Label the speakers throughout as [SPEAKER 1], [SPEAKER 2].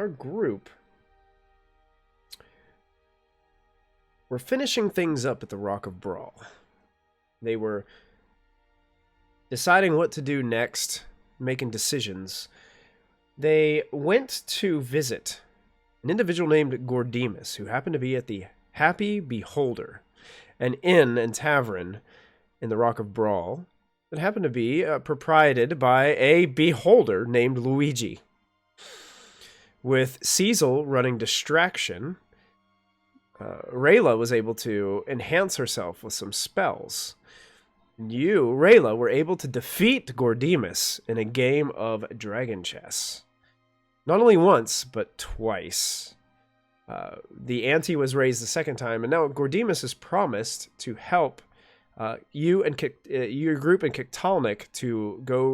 [SPEAKER 1] our group were finishing things up at the Rock of Bral. They were deciding what to do next, making decisions. They went to visit an individual named Gordimus, who happened to be at the Happy Beholder, an inn and tavern in the Rock of Bral that happened to be proprieted by a beholder named Luigi. With Cecil running distraction, Rayla was able to enhance herself with some spells. You, Rayla, were able to defeat Gordimus in a game of dragon chess. Not only once, but twice. The ante was raised the second time, and now Gordimus has promised to help you and your group and Kiktal'nik to go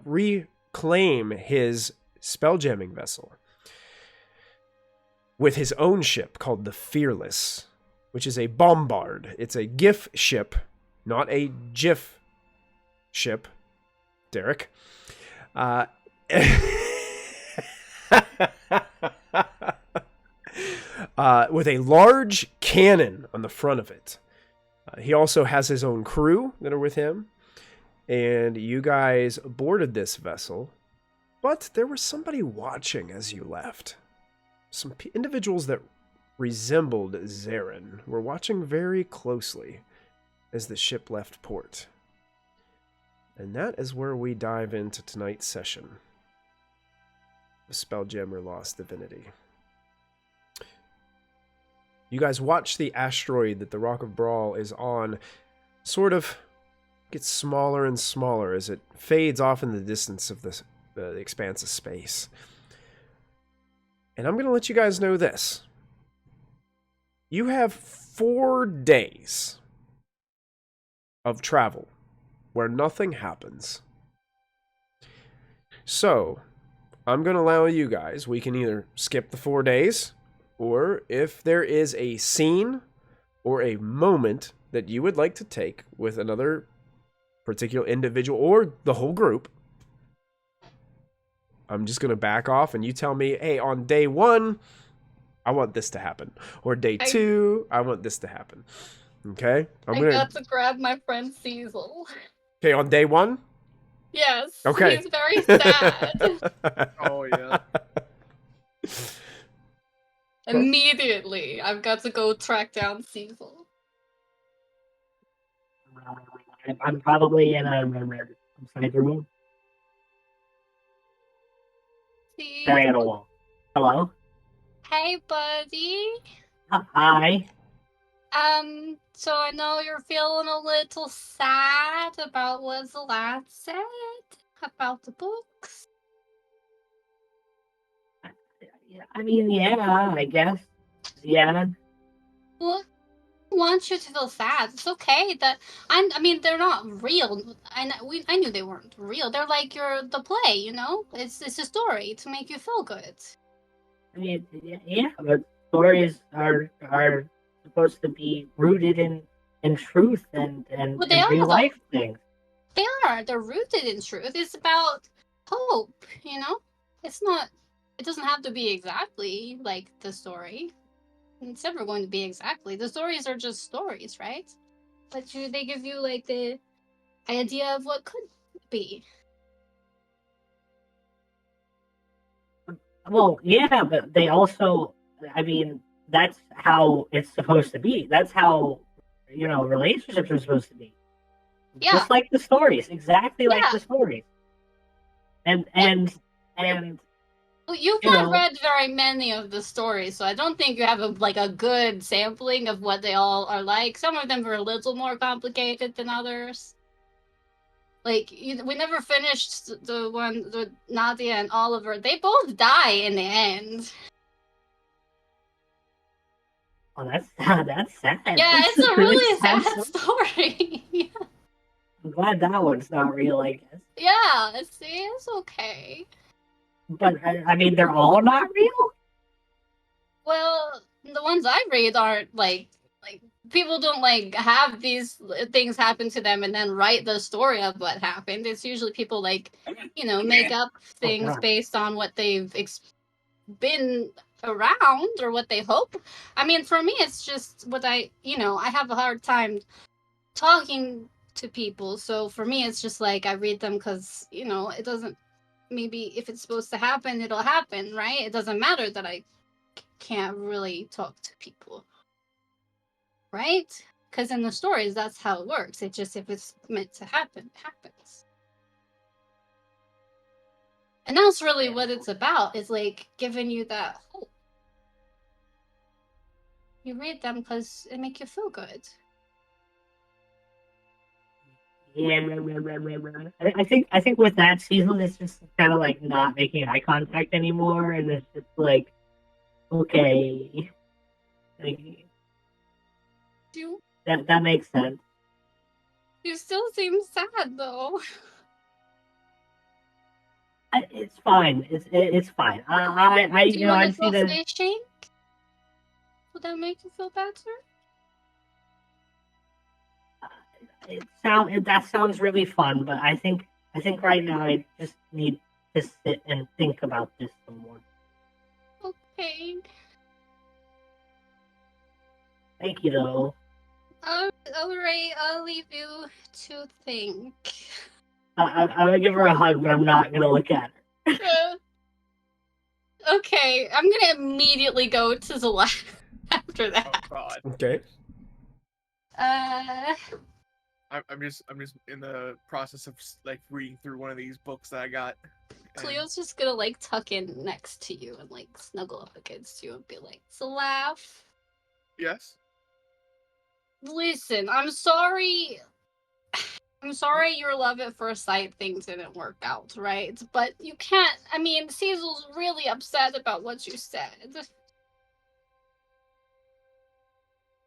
[SPEAKER 1] reclaim his spelljamming vessel with his own ship called the Fearless, which is a bombard. It's a GIF ship, not a GIF ship, Derek. With a large cannon on the front of it. He also has his own crew that are with him, and you guys boarded this vessel, but there was somebody watching as you left. Some individuals that resembled Zarin were watching very closely as the ship left port. And that is where we dive into tonight's session of Spelljammer Lost Divinity. You guys watch the asteroid that the Rock of Bral is on sort of get smaller and smaller as it fades off in the distance of the expanse of space. And I'm going to let you guys know this. You have 4 days of travel where nothing happens. So, I'm going to allow you guys, we can either skip the 4 days, or if there is a scene or a moment that you would like to take with another particular individual or the whole group, I'm just going to back off and you tell me, hey, on day 1, I want this to happen. Or day 2, I want this to happen. Okay?
[SPEAKER 2] I got to grab my friend Cecil.
[SPEAKER 1] Okay, on day 1?
[SPEAKER 2] Yes.
[SPEAKER 1] Okay.
[SPEAKER 2] He's very sad.
[SPEAKER 3] Oh, yeah.
[SPEAKER 2] Immediately, I've got to go track down Cecil.
[SPEAKER 4] I'm probably in a side room. Staring at a wall. Hello?
[SPEAKER 2] Hey, buddy.
[SPEAKER 4] Hi.
[SPEAKER 2] So I know you're feeling a little sad about what the lad said about the books.
[SPEAKER 4] I mean, yeah, I guess. Yeah.
[SPEAKER 2] Well, I want you to feel sad. It's okay. I mean, they're not real. I knew they weren't real. They're like the play, you know? It's a story to make you feel good.
[SPEAKER 4] I mean, yeah, but stories are supposed to be rooted in truth and real life things.
[SPEAKER 2] They are. They're rooted in truth. It's about hope, you know? It doesn't have to be exactly like the story. It's never going to be exactly. The stories are just stories, right? But they give you like the idea of what could be.
[SPEAKER 4] Well, yeah, but they also, I mean, that's how it's supposed to be. That's how, relationships are supposed to be.
[SPEAKER 2] Yeah.
[SPEAKER 4] Just like the stories, exactly like the stories. And
[SPEAKER 2] well, you've not read very many of the stories, so I don't think you have a good sampling of what they all are like. Some of them are a little more complicated than others. Like, we never finished the one with Nadia and Oliver. They both die in the end.
[SPEAKER 4] Oh, that's sad.
[SPEAKER 2] Yeah, it's a really sad story. Yeah.
[SPEAKER 4] I'm glad that one's not real, I guess.
[SPEAKER 2] Yeah, it's okay.
[SPEAKER 4] But, I mean, they're all not real?
[SPEAKER 2] Well, the ones I read aren't, like people don't, have these things happen to them and then write the story of what happened. It's usually people, make up things based on what they've been around or what they hope. I mean, for me, it's just what I have a hard time talking to people. So for me, it's just like I read them because, it doesn't, maybe if it's supposed to happen, it'll happen, right? It doesn't matter that I can't really talk to people, right? Because in the stories, that's how it works. It just, if it's meant to happen, it happens. And that's really what it's about, is like giving you that hope. You read them because it makes you feel good.
[SPEAKER 4] Yeah, I think with that season, it's just kind of like not making eye contact anymore, and it's just like, okay, like, that makes sense.
[SPEAKER 2] You still seem sad though.
[SPEAKER 4] It's fine. It's fine.
[SPEAKER 2] Do you want to go fishing? Would that make you feel better?
[SPEAKER 4] That sounds really fun, but I think right now I just need to sit and think about this some more.
[SPEAKER 2] Okay.
[SPEAKER 4] Thank you, though.
[SPEAKER 2] Alright, I'll leave you to think.
[SPEAKER 4] I'm gonna give her a hug, but I'm not gonna look at her.
[SPEAKER 2] Okay, I'm gonna immediately go to the left after that.
[SPEAKER 3] Oh God.
[SPEAKER 1] Okay.
[SPEAKER 3] I'm just in the process of like reading through one of these books that I got.
[SPEAKER 2] Cleo's just gonna like tuck in next to you and like snuggle up against you and be like, "It's a laugh."
[SPEAKER 3] Yes.
[SPEAKER 2] Listen, I'm sorry. I'm sorry your love at first sight thing didn't work out, right? But you can't. I mean, Cecil's really upset about what you said.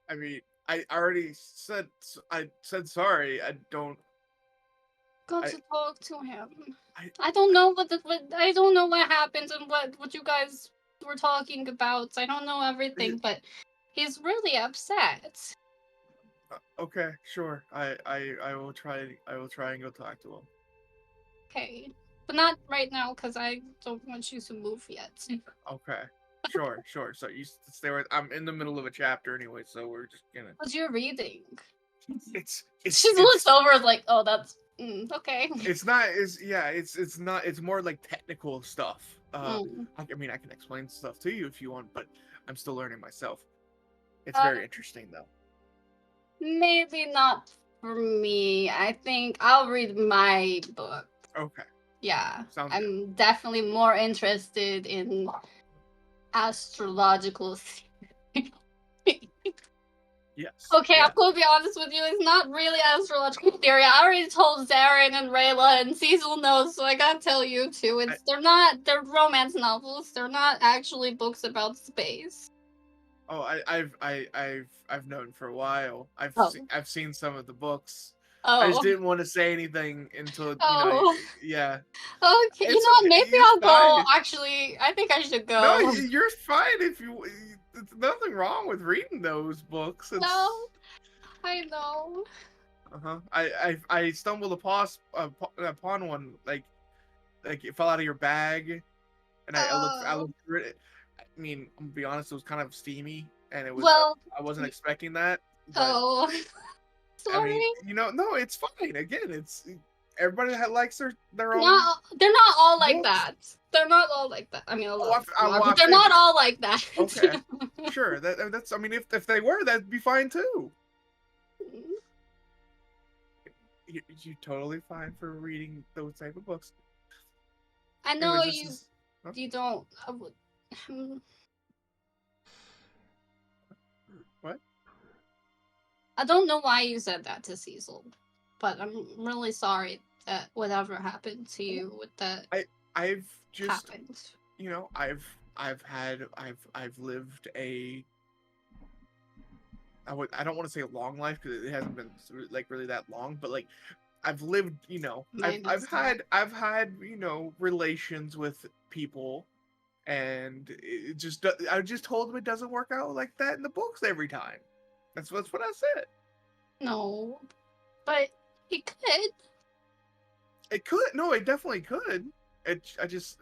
[SPEAKER 3] I mean, I already said sorry. I don't.
[SPEAKER 2] Got to talk to him. I don't know I don't know what happened and what you guys were talking about. I don't know everything, but he's really upset.
[SPEAKER 3] Okay, sure. I will try. I will try and go talk to him.
[SPEAKER 2] Okay, but not right now because I don't want you to move yet.
[SPEAKER 3] Okay, sure. So you stay with. I'm in the middle of a chapter anyway, so we're just gonna.
[SPEAKER 2] What you're reading?
[SPEAKER 3] She
[SPEAKER 2] looks over like, oh, that's okay.
[SPEAKER 3] It's not. It's not. It's more like technical stuff. I mean, I can explain stuff to you if you want, but I'm still learning myself. It's very interesting though.
[SPEAKER 2] Maybe not for me. I think I'll read my book.
[SPEAKER 3] Okay.
[SPEAKER 2] Yeah.
[SPEAKER 3] I'm
[SPEAKER 2] good. Definitely more interested in astrological
[SPEAKER 3] Yes.
[SPEAKER 2] Okay,
[SPEAKER 3] yeah.
[SPEAKER 2] I'm gonna be honest with you, it's not really astrological theory. I already told Zarin and Rayla, and Cecil knows, so I gotta tell you too. They're romance novels. They're not actually books about space.
[SPEAKER 3] Oh, I've known for a while. I've seen some of the books.
[SPEAKER 2] Oh.
[SPEAKER 3] I just didn't want to say anything until yeah.
[SPEAKER 2] Okay, you know what? Maybe I'll go. Actually, I think I should go.
[SPEAKER 3] No, you're fine if you. There's nothing wrong with reading those books.
[SPEAKER 2] No, I know.
[SPEAKER 3] I stumbled upon one like it fell out of your bag, and I looked through it. I mean, I'm gonna be honest, it was kind of steamy, and it was. I wasn't expecting that.
[SPEAKER 2] But, sorry.
[SPEAKER 3] I mean, no, it's fine. Again, it's everybody that likes their own.
[SPEAKER 2] They're not all like that. They're not all like that. I mean, they're not all like that.
[SPEAKER 3] Okay, sure. That's. I mean, if they were, that'd be fine too. You're totally fine for reading those type of books.
[SPEAKER 2] I know you don't.
[SPEAKER 3] What?
[SPEAKER 2] I don't know why you said that to Cecil, but I'm really sorry that whatever happened to you with that.
[SPEAKER 3] I've just
[SPEAKER 2] happened.
[SPEAKER 3] I've lived a. I don't want to say a long life because it hasn't been like really that long, but like I've lived, I've had relations with people, and I just told them it doesn't work out like that in the books every time. That's what I said.
[SPEAKER 2] No, but it could.
[SPEAKER 3] It could. No, it definitely could. It just.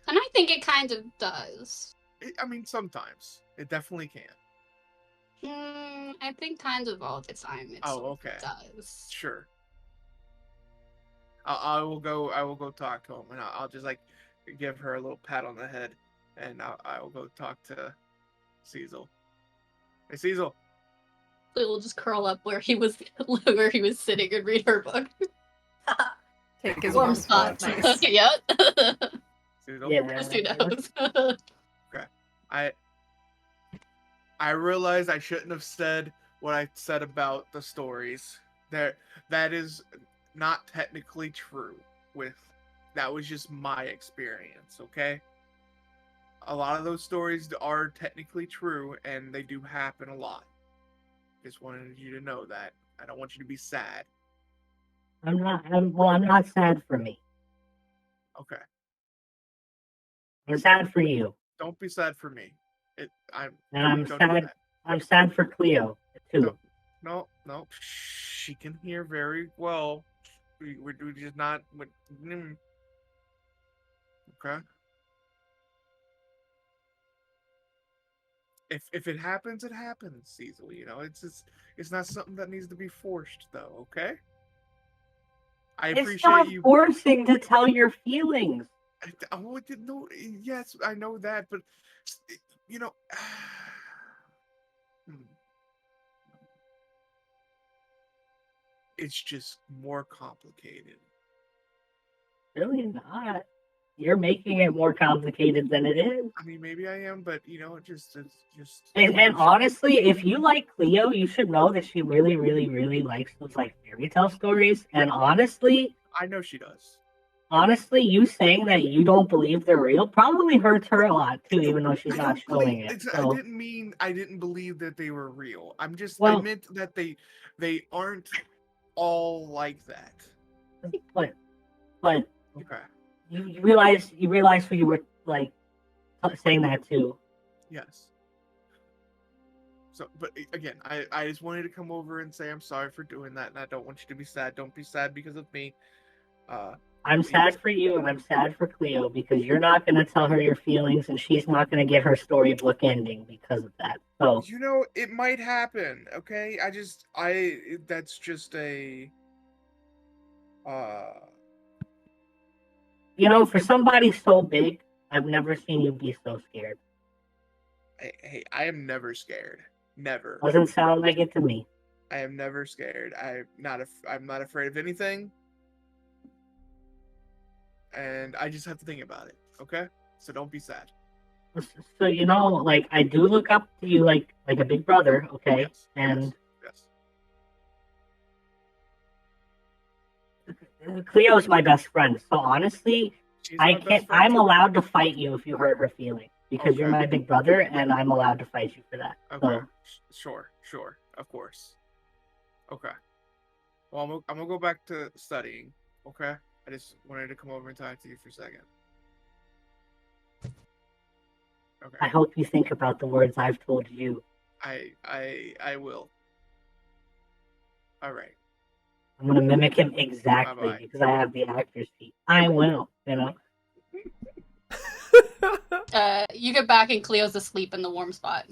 [SPEAKER 2] And I think it kind of does.
[SPEAKER 3] I mean, sometimes it definitely can.
[SPEAKER 2] I think kind of all the time it does.
[SPEAKER 3] Sure. I will go talk to him, and I'll just like give her a little pat on the head, and I will go talk to Cecil. Hey, Cecil.
[SPEAKER 2] We'll just curl up where he was sitting and read her book.
[SPEAKER 5] Take his warm spot. Nice.
[SPEAKER 2] Yep.
[SPEAKER 3] Cecil?
[SPEAKER 4] Yeah.
[SPEAKER 2] Who knows?
[SPEAKER 3] Okay. I realized I shouldn't have said what I said about the stories. That is not technically true. That was just my experience, okay? A lot of those stories are technically true, and they do happen a lot. Just wanted you to know that. I don't want you to be sad.
[SPEAKER 4] I'm not sad for me.
[SPEAKER 3] Okay.
[SPEAKER 4] I'm sad for you.
[SPEAKER 3] Don't be sad for me.
[SPEAKER 4] I'm sad. I'm sad for Cleo too.
[SPEAKER 3] No. She can hear very well. We're just not. Okay. If it happens, it happens, Cecil. You know, it's not something that needs to be forced, though. Okay. I appreciate you
[SPEAKER 4] forcing to tell your feelings.
[SPEAKER 3] No, yes, I know that, but you know, it's just more complicated.
[SPEAKER 4] Really not. You're making it more complicated than it is.
[SPEAKER 3] I mean, maybe I am, but you know, it's just.
[SPEAKER 4] And honestly, if you like Cleo, you should know that she really, really, really likes those like fairy tale stories. And honestly,
[SPEAKER 3] I know she does.
[SPEAKER 4] Honestly, you saying that you don't believe they're real probably hurts her a lot too, even though she's not showing it. So.
[SPEAKER 3] I didn't believe that they were real. I meant that they aren't all like that.
[SPEAKER 4] But
[SPEAKER 3] okay.
[SPEAKER 4] You realize who you were like saying that to.
[SPEAKER 3] Yes. So, but again, I just wanted to come over and say I'm sorry for doing that, and I don't want you to be sad. Don't be sad because of me.
[SPEAKER 4] I'm sad for you, and I'm sad for Cleo because you're not going to tell her your feelings, and she's not going to get her storybook ending because of that. So
[SPEAKER 3] you know, it might happen. Okay, that's just a.
[SPEAKER 4] You know, for somebody so big, I've never seen you be so scared.
[SPEAKER 3] Hey, I am never scared. Never.
[SPEAKER 4] Doesn't sound like it to me.
[SPEAKER 3] I am never scared. I'm not afraid of anything. And I just have to think about it, okay? So don't be sad.
[SPEAKER 4] So you know, like I do look up to you like a big brother, okay?
[SPEAKER 3] Yes,
[SPEAKER 4] and
[SPEAKER 3] yes.
[SPEAKER 4] Cleo's my best friend, so honestly, I'm allowed to fight you if you hurt her feelings because you're my big brother, and I'm allowed to fight you for that.
[SPEAKER 3] Okay, so. Sure, of course. Okay. Well, I'm gonna go back to studying. Okay. I just wanted to come over and talk to you for a second. Okay.
[SPEAKER 4] I hope you think about the words I've told you.
[SPEAKER 3] I will. All right.
[SPEAKER 4] I'm gonna mimic him exactly
[SPEAKER 3] Bye-bye.
[SPEAKER 4] because I have the actor's feet. I will, you know.
[SPEAKER 2] You get back and Cleo's asleep in the warm spot.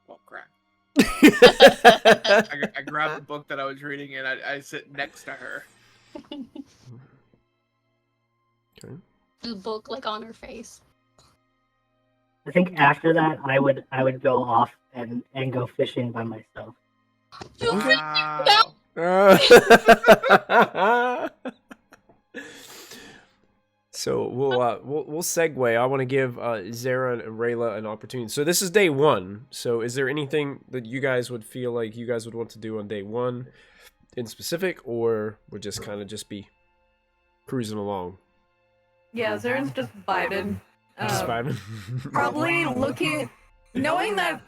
[SPEAKER 3] Well, crap. I grabbed the book that I was reading and I sit next to her.
[SPEAKER 1] Okay.
[SPEAKER 2] The book like on her face.
[SPEAKER 4] I think after that, I would go off and go fishing by myself.
[SPEAKER 3] Wow.
[SPEAKER 1] So we'll segue. I want to give Zara and Rayla an opportunity. So this is day one. So is there anything that you guys would feel like you guys would want to do on day one in specific, or would just kind of just be cruising along?
[SPEAKER 5] Yeah, Zara's just vibing.
[SPEAKER 1] Just vibing.
[SPEAKER 5] Probably knowing that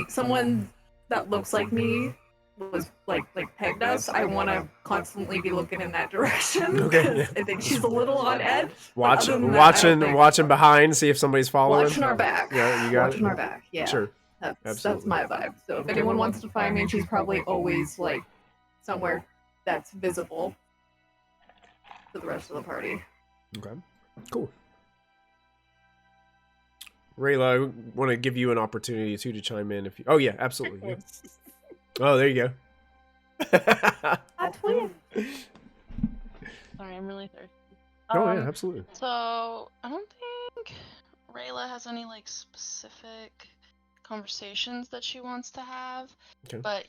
[SPEAKER 5] someone that looks like me was like pegged us, I want to constantly be looking in that direction.
[SPEAKER 1] Okay.
[SPEAKER 5] I think she's a little on edge.
[SPEAKER 1] Watching behind, see if somebody's following.
[SPEAKER 5] Watching our back.
[SPEAKER 1] Yeah, you got
[SPEAKER 5] watching our back. Yeah.
[SPEAKER 1] Sure.
[SPEAKER 5] That's my vibe. So if anyone wants to find me, she's probably always like somewhere that's visible to the rest of the party.
[SPEAKER 1] Okay. Cool. Rayla, I want to give you an opportunity too to chime in if you. Oh yeah, absolutely. Yeah. Oh, there you go.
[SPEAKER 5] A twin.
[SPEAKER 6] Sorry, I'm really thirsty.
[SPEAKER 1] Oh yeah, absolutely.
[SPEAKER 6] So I don't think Rayla has any like specific conversations that she wants to have.
[SPEAKER 1] Okay.
[SPEAKER 6] But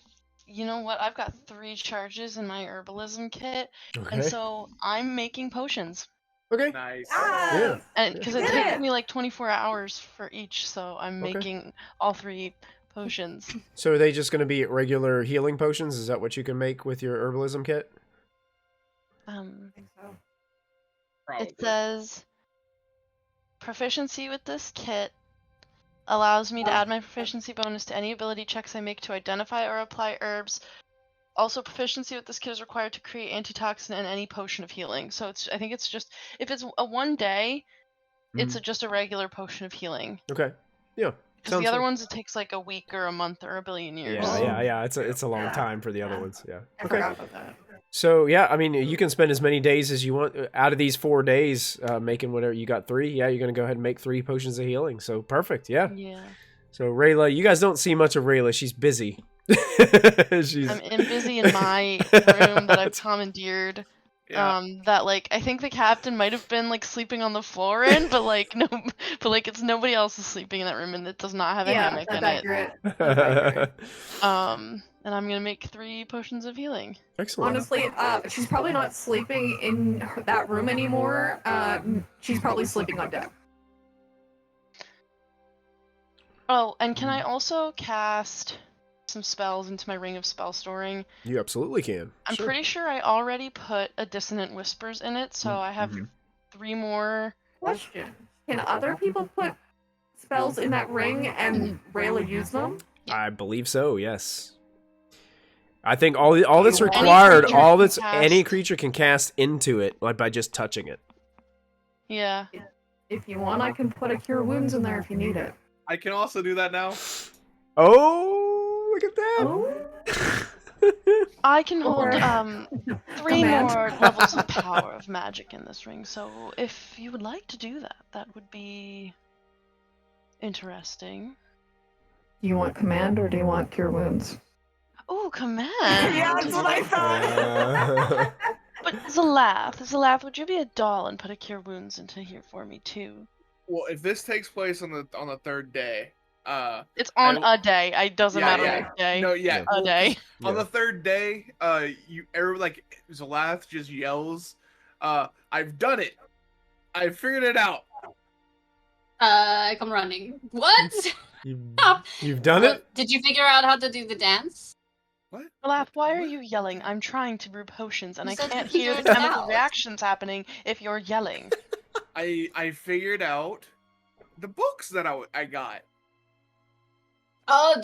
[SPEAKER 6] you know what? I've got 3 charges in my herbalism kit,
[SPEAKER 1] Okay.
[SPEAKER 6] and so I'm making potions.
[SPEAKER 1] Okay.
[SPEAKER 3] Nice.
[SPEAKER 1] Yeah.
[SPEAKER 6] And because it
[SPEAKER 5] Yeah.
[SPEAKER 6] takes me like 24 hours for each, so I'm
[SPEAKER 1] Okay.
[SPEAKER 6] making all 3 potions.
[SPEAKER 1] So are they just going to be regular healing potions? Is that what you can make with your herbalism kit?
[SPEAKER 5] I think so.
[SPEAKER 3] Probably.
[SPEAKER 6] It says proficiency with this kit allows me to add my proficiency bonus to any ability checks I make to identify or apply herbs. Also, proficiency with this kit is required to create antitoxin and any potion of healing. So I think it's just, if it's a 1 day, it's just a regular potion of healing.
[SPEAKER 1] Okay. Yeah.
[SPEAKER 6] Because the other ones, it takes like a week or a month or a billion years.
[SPEAKER 1] Yeah. It's a long time for the other ones. Yeah.
[SPEAKER 5] I forgot about that.
[SPEAKER 1] So yeah, I mean, you can spend as many days as you want out of these 4 days, making whatever you got 3. Yeah, you're gonna go ahead and make 3 potions of healing. So perfect. Yeah.
[SPEAKER 6] Yeah.
[SPEAKER 1] So Rayla, you guys don't see much of Rayla. She's busy.
[SPEAKER 6] I'm busy in my room that I've commandeered.
[SPEAKER 3] Yeah.
[SPEAKER 6] That like I think the captain might have been like sleeping on the floor in, but like no, but like it's nobody else is sleeping in that room, and it does not have a
[SPEAKER 5] Yeah,
[SPEAKER 6] hammock
[SPEAKER 5] that's
[SPEAKER 6] in it.
[SPEAKER 5] accurate. That's accurate.
[SPEAKER 6] And I'm gonna make 3 potions of healing.
[SPEAKER 1] Excellent.
[SPEAKER 5] Honestly, she's probably not sleeping in that room anymore. She's probably sleeping on deck.
[SPEAKER 6] Oh, and can I also cast some spells into my ring of spell storing?
[SPEAKER 1] You absolutely can.
[SPEAKER 6] I'm pretty sure I already put a dissonant whispers in it, so I have 3 more.
[SPEAKER 5] Question: can other people put spells in that ring and Rayla use them?
[SPEAKER 1] I believe so. Yes. I think all that's required, any creature can cast into it, like by just touching it.
[SPEAKER 6] Yeah.
[SPEAKER 5] If you want, I can put a cure wounds in there if you need it.
[SPEAKER 3] I can also do that now.
[SPEAKER 1] Oh, look at that!
[SPEAKER 5] Oh.
[SPEAKER 6] I can hold
[SPEAKER 5] Or-
[SPEAKER 6] 3
[SPEAKER 5] Command.
[SPEAKER 6] more levels of power of magic in this ring. So if you would like to do that, that would be interesting.
[SPEAKER 5] Do you want command or do you want cure wounds?
[SPEAKER 6] Oh, command!
[SPEAKER 5] Yeah, that's what I thought.
[SPEAKER 6] But Zalath, would you be a doll and put a cure wounds into here for me too?
[SPEAKER 3] Well, if this takes place on the 3rd day,
[SPEAKER 6] It's on a day. It doesn't matter
[SPEAKER 3] yeah.
[SPEAKER 6] which day.
[SPEAKER 3] No, yeah.
[SPEAKER 6] A day.
[SPEAKER 3] On the 3rd day, Zalath just yells, "I've done it! I figured it out!"
[SPEAKER 2] I come running. What?
[SPEAKER 1] You've done it?
[SPEAKER 2] Did you figure out how to do the dance?
[SPEAKER 3] What?
[SPEAKER 6] Zalath, why are you yelling? I'm trying to brew potions, and
[SPEAKER 2] You
[SPEAKER 6] I
[SPEAKER 2] said
[SPEAKER 6] can't
[SPEAKER 2] you
[SPEAKER 6] hear the
[SPEAKER 2] figured it
[SPEAKER 6] chemical
[SPEAKER 2] out.
[SPEAKER 6] reactions happening if you're yelling.
[SPEAKER 3] I figured out the books that I got.
[SPEAKER 2] Oh,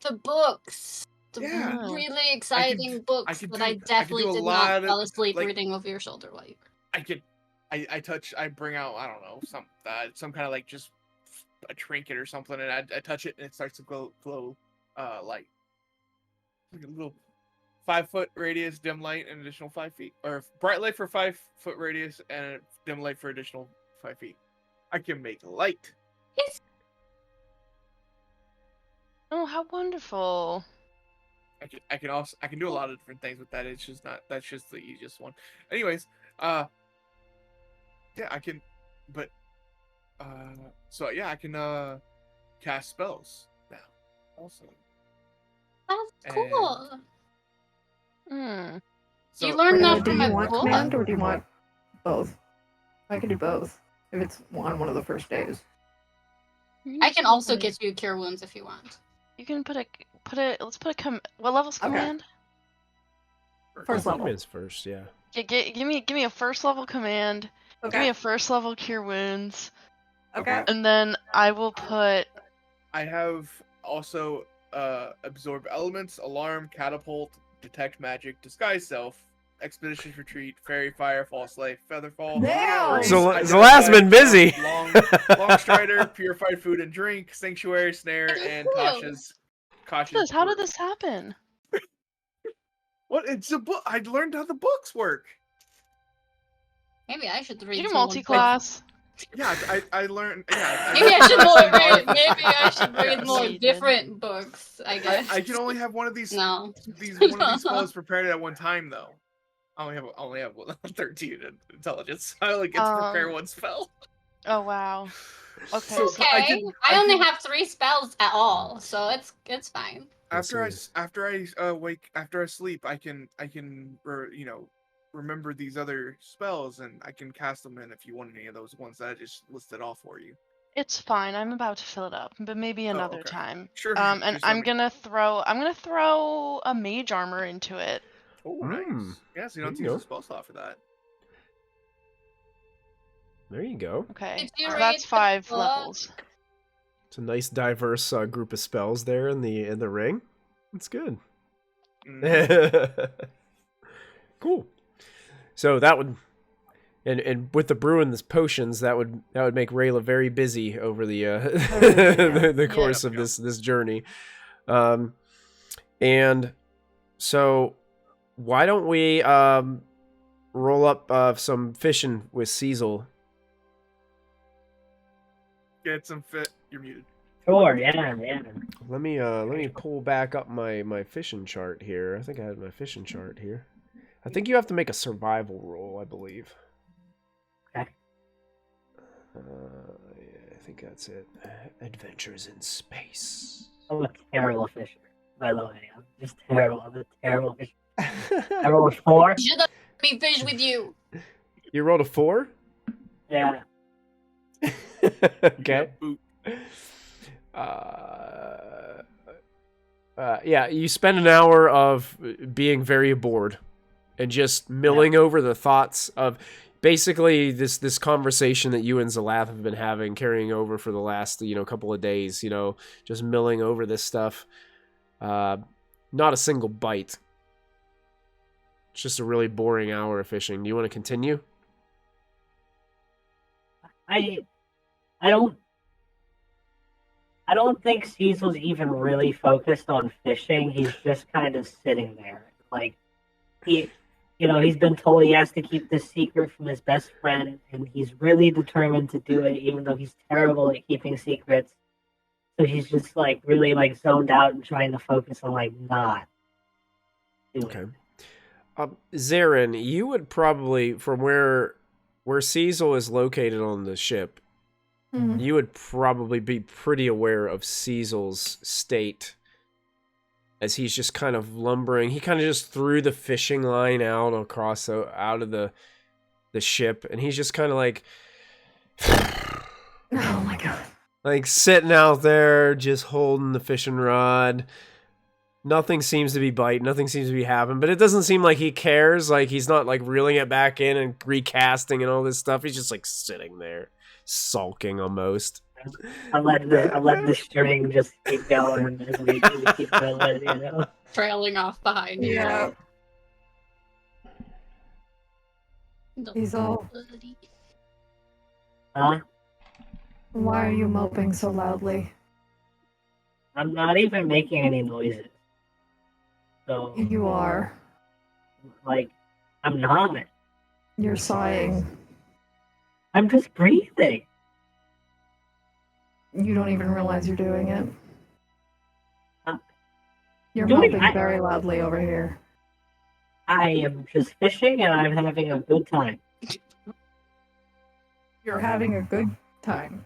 [SPEAKER 2] the books. The
[SPEAKER 3] Yeah.
[SPEAKER 2] really exciting books
[SPEAKER 3] could
[SPEAKER 2] that
[SPEAKER 3] do-
[SPEAKER 2] I
[SPEAKER 3] I could
[SPEAKER 2] definitely
[SPEAKER 3] do a
[SPEAKER 2] did
[SPEAKER 3] lot
[SPEAKER 2] not
[SPEAKER 3] of,
[SPEAKER 2] fall asleep
[SPEAKER 3] like-
[SPEAKER 2] reading over your shoulder while you.
[SPEAKER 3] I bring out, I don't know, some kind of like just a trinket or something, and I touch it and it starts to glow light. Like a little 5-foot radius dim light and additional 5 feet, or bright light for 5-foot radius and dim light for additional 5 feet. I can make light.
[SPEAKER 6] Oh, how wonderful!
[SPEAKER 3] I can do a lot of different things with that. That's just the easiest one. Anyways, yeah, I can, but so yeah, I can cast spells now also.
[SPEAKER 2] That's cool.
[SPEAKER 6] Hmm.
[SPEAKER 3] So,
[SPEAKER 2] You learned that
[SPEAKER 5] Do
[SPEAKER 2] from
[SPEAKER 5] you
[SPEAKER 2] a
[SPEAKER 5] want
[SPEAKER 2] book.
[SPEAKER 5] command or do you want both? I can do both if it's on one of the first days.
[SPEAKER 2] I can also get you cure wounds if you want.
[SPEAKER 6] You can let's put a what level's
[SPEAKER 5] Okay.
[SPEAKER 6] command?
[SPEAKER 5] First level.
[SPEAKER 1] Is first, yeah.
[SPEAKER 6] Yeah, give me a first level command. Give me
[SPEAKER 5] Okay.
[SPEAKER 6] a first level cure wounds,
[SPEAKER 5] Okay.
[SPEAKER 6] and then I will put.
[SPEAKER 3] I have also absorb elements, alarm, catapult, detect magic, disguise self, expedition retreat, fairy fire, false life, featherfall.
[SPEAKER 5] Damn!
[SPEAKER 3] freeze,
[SPEAKER 1] So
[SPEAKER 3] identify,
[SPEAKER 1] the last been busy.
[SPEAKER 3] long strider, purified food and drink, sanctuary, snare, and Tasha's cautious.
[SPEAKER 6] How did this happen?
[SPEAKER 3] What? It's a book. I learned how the books work.
[SPEAKER 2] Maybe I should read.
[SPEAKER 6] You do
[SPEAKER 2] someone-
[SPEAKER 6] multi-class.
[SPEAKER 3] Yeah, I learned. Yeah,
[SPEAKER 2] Maybe I should
[SPEAKER 3] learned
[SPEAKER 2] read.
[SPEAKER 3] more.
[SPEAKER 2] Maybe I should read more
[SPEAKER 6] You did.
[SPEAKER 2] different books. I guess.
[SPEAKER 3] I can only have one of these
[SPEAKER 2] No.
[SPEAKER 3] one of these spells prepared at one time though. I only have 13 in intelligence. I only get to prepare one spell.
[SPEAKER 6] Oh wow. Okay.
[SPEAKER 3] So
[SPEAKER 2] Okay.
[SPEAKER 3] I
[SPEAKER 2] I only
[SPEAKER 3] can-
[SPEAKER 2] have 3 spells at all, so it's fine.
[SPEAKER 3] after I sleep, I can remember these other spells and I can cast them in if you want any of those ones that I just listed off for you.
[SPEAKER 6] It's fine. I'm about to fill it up, but maybe another
[SPEAKER 3] okay.
[SPEAKER 6] time.
[SPEAKER 3] Sure.
[SPEAKER 6] And
[SPEAKER 3] just let
[SPEAKER 6] I'm
[SPEAKER 3] me-
[SPEAKER 6] gonna throw a mage armor into it.
[SPEAKER 3] Oh, nice. Yeah, so you don't have to
[SPEAKER 1] There you
[SPEAKER 3] use a spell slot for that.
[SPEAKER 1] There you go.
[SPEAKER 6] Okay.
[SPEAKER 2] Did you
[SPEAKER 6] So
[SPEAKER 2] read
[SPEAKER 6] that's
[SPEAKER 2] the
[SPEAKER 6] 5
[SPEAKER 2] book?
[SPEAKER 6] levels.
[SPEAKER 1] It's a nice diverse group of spells there in the ring. It's good. Cool. So that would, and with the brewing this potions, that would make Rayla very busy over the the course of this journey. And so why don't we roll up some fishing with Cecil?
[SPEAKER 3] Get some fit. You're muted.
[SPEAKER 4] Sure, yeah.
[SPEAKER 1] Let me pull back up my fishing chart here. I think I had my fishing chart here. I think you have to make a survival roll, I believe.
[SPEAKER 4] Okay.
[SPEAKER 1] Yeah, I think that's it. Adventures in space.
[SPEAKER 4] I'm a terrible fisher, by the way. I'm just terrible. I'm a terrible fisher. I rolled a 4.
[SPEAKER 2] Should let me fish with you.
[SPEAKER 1] You rolled a 4?
[SPEAKER 4] Yeah.
[SPEAKER 1] Okay.
[SPEAKER 3] Boot.
[SPEAKER 1] Yeah, you spend an hour of being very bored and just milling over the thoughts of basically this conversation that you and Zalath have been having, carrying over for the last couple of days. Just milling over this stuff. Not a single bite. It's just a really boring hour of fishing. Do you want to continue?
[SPEAKER 4] I don't think Cecil's even really focused on fishing. He's just kind of sitting there. Like, he's been told he has to keep this secret from his best friend, and he's really determined to do it, even though he's terrible at keeping secrets. So he's just, really, zoned out and trying to focus on, not doing it.
[SPEAKER 1] Zarin, you would probably, from where Cecil is located on the ship, you would probably be pretty aware of Cecil's state as he's just kind of lumbering. He kind of just threw the fishing line out across out of the ship, and he's just kind of like,
[SPEAKER 5] Oh my god.
[SPEAKER 1] like sitting out there just holding the fishing rod. Nothing seems to be biting, nothing seems to be happening, but it doesn't seem like he cares. Like, he's not reeling it back in and recasting and all this stuff. He's just sitting there, sulking almost.
[SPEAKER 4] I let the string just keep going as we keep going,
[SPEAKER 2] Trailing off behind you.
[SPEAKER 5] Yeah. He's all.
[SPEAKER 4] Huh?
[SPEAKER 5] Why are you moping so loudly?
[SPEAKER 4] I'm not even making any noises. So,
[SPEAKER 5] You are.
[SPEAKER 4] I'm not.
[SPEAKER 5] You're sighing.
[SPEAKER 4] I'm just breathing.
[SPEAKER 5] You don't even realize you're doing it. You're
[SPEAKER 4] Doing-
[SPEAKER 5] moping very loudly over here.
[SPEAKER 4] I am just fishing and I'm having a good time.
[SPEAKER 5] You're having a good time.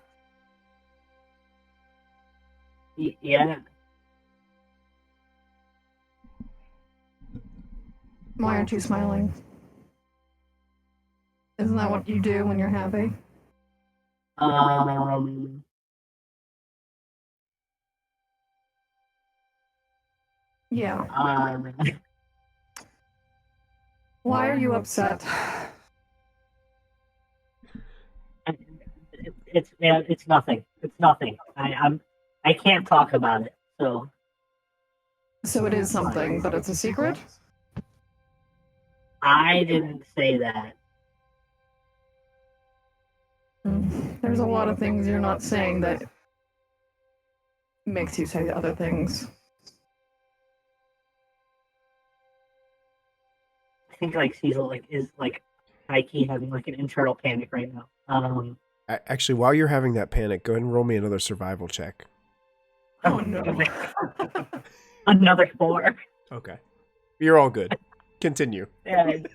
[SPEAKER 4] Yeah.
[SPEAKER 5] Why aren't you smiling? Isn't that what you do when you're happy? Yeah. Why are you upset?
[SPEAKER 4] It's nothing. It's nothing. I can't talk about it. So
[SPEAKER 5] So it is something, but it's a secret?
[SPEAKER 4] I didn't say that.
[SPEAKER 5] There's a lot of things you're not saying that makes you say other things.
[SPEAKER 4] I think Cecil is high key having an internal panic right now.
[SPEAKER 1] Actually, while you're having that panic, go ahead and roll me another survival check.
[SPEAKER 5] Oh no.
[SPEAKER 4] Another 4.
[SPEAKER 1] Okay. You're all good. Continue.
[SPEAKER 4] And,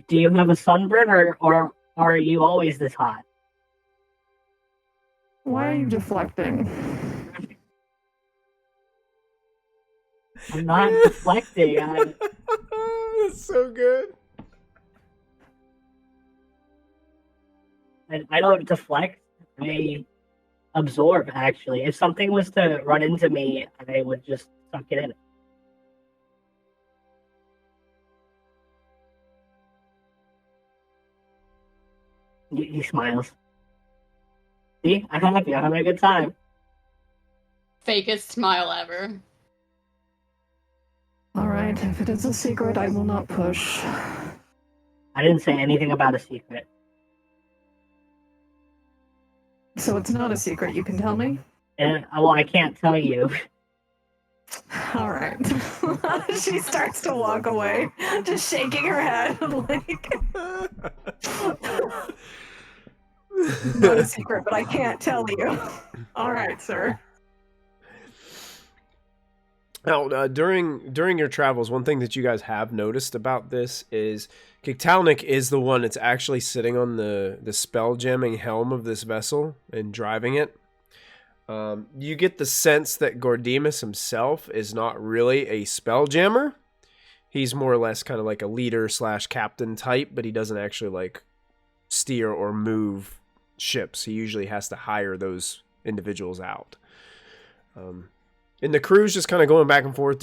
[SPEAKER 4] do you have a sunburn, or are you always this hot?
[SPEAKER 5] Why are you deflecting?
[SPEAKER 4] I'm not deflecting.
[SPEAKER 1] That's so good.
[SPEAKER 4] And I don't deflect. I absorb, actually. If something was to run into me, I would just suck it in. He smiles. See? I'm happy. I'm having a good time.
[SPEAKER 2] Fakest smile ever.
[SPEAKER 5] Alright, if it is a secret, I will not push.
[SPEAKER 4] I didn't say anything about a secret.
[SPEAKER 5] So it's not a secret, you can tell me?
[SPEAKER 4] And, well, I can't tell you.
[SPEAKER 5] Alright. She starts to walk away, just shaking her head, like... Not a secret, but I can't tell you. Alright, sir.
[SPEAKER 1] Now, during your travels, one thing that you guys have noticed about this is Kiktal'nik is the one that's actually sitting on the spelljamming helm of this vessel and driving it. You get the sense that Gordimus himself is not really a spelljammer. He's more or less kind of like a leader / captain type, but he doesn't actually like steer or move ships. He usually has to hire those individuals out. And the crew's just kind of going back and forth,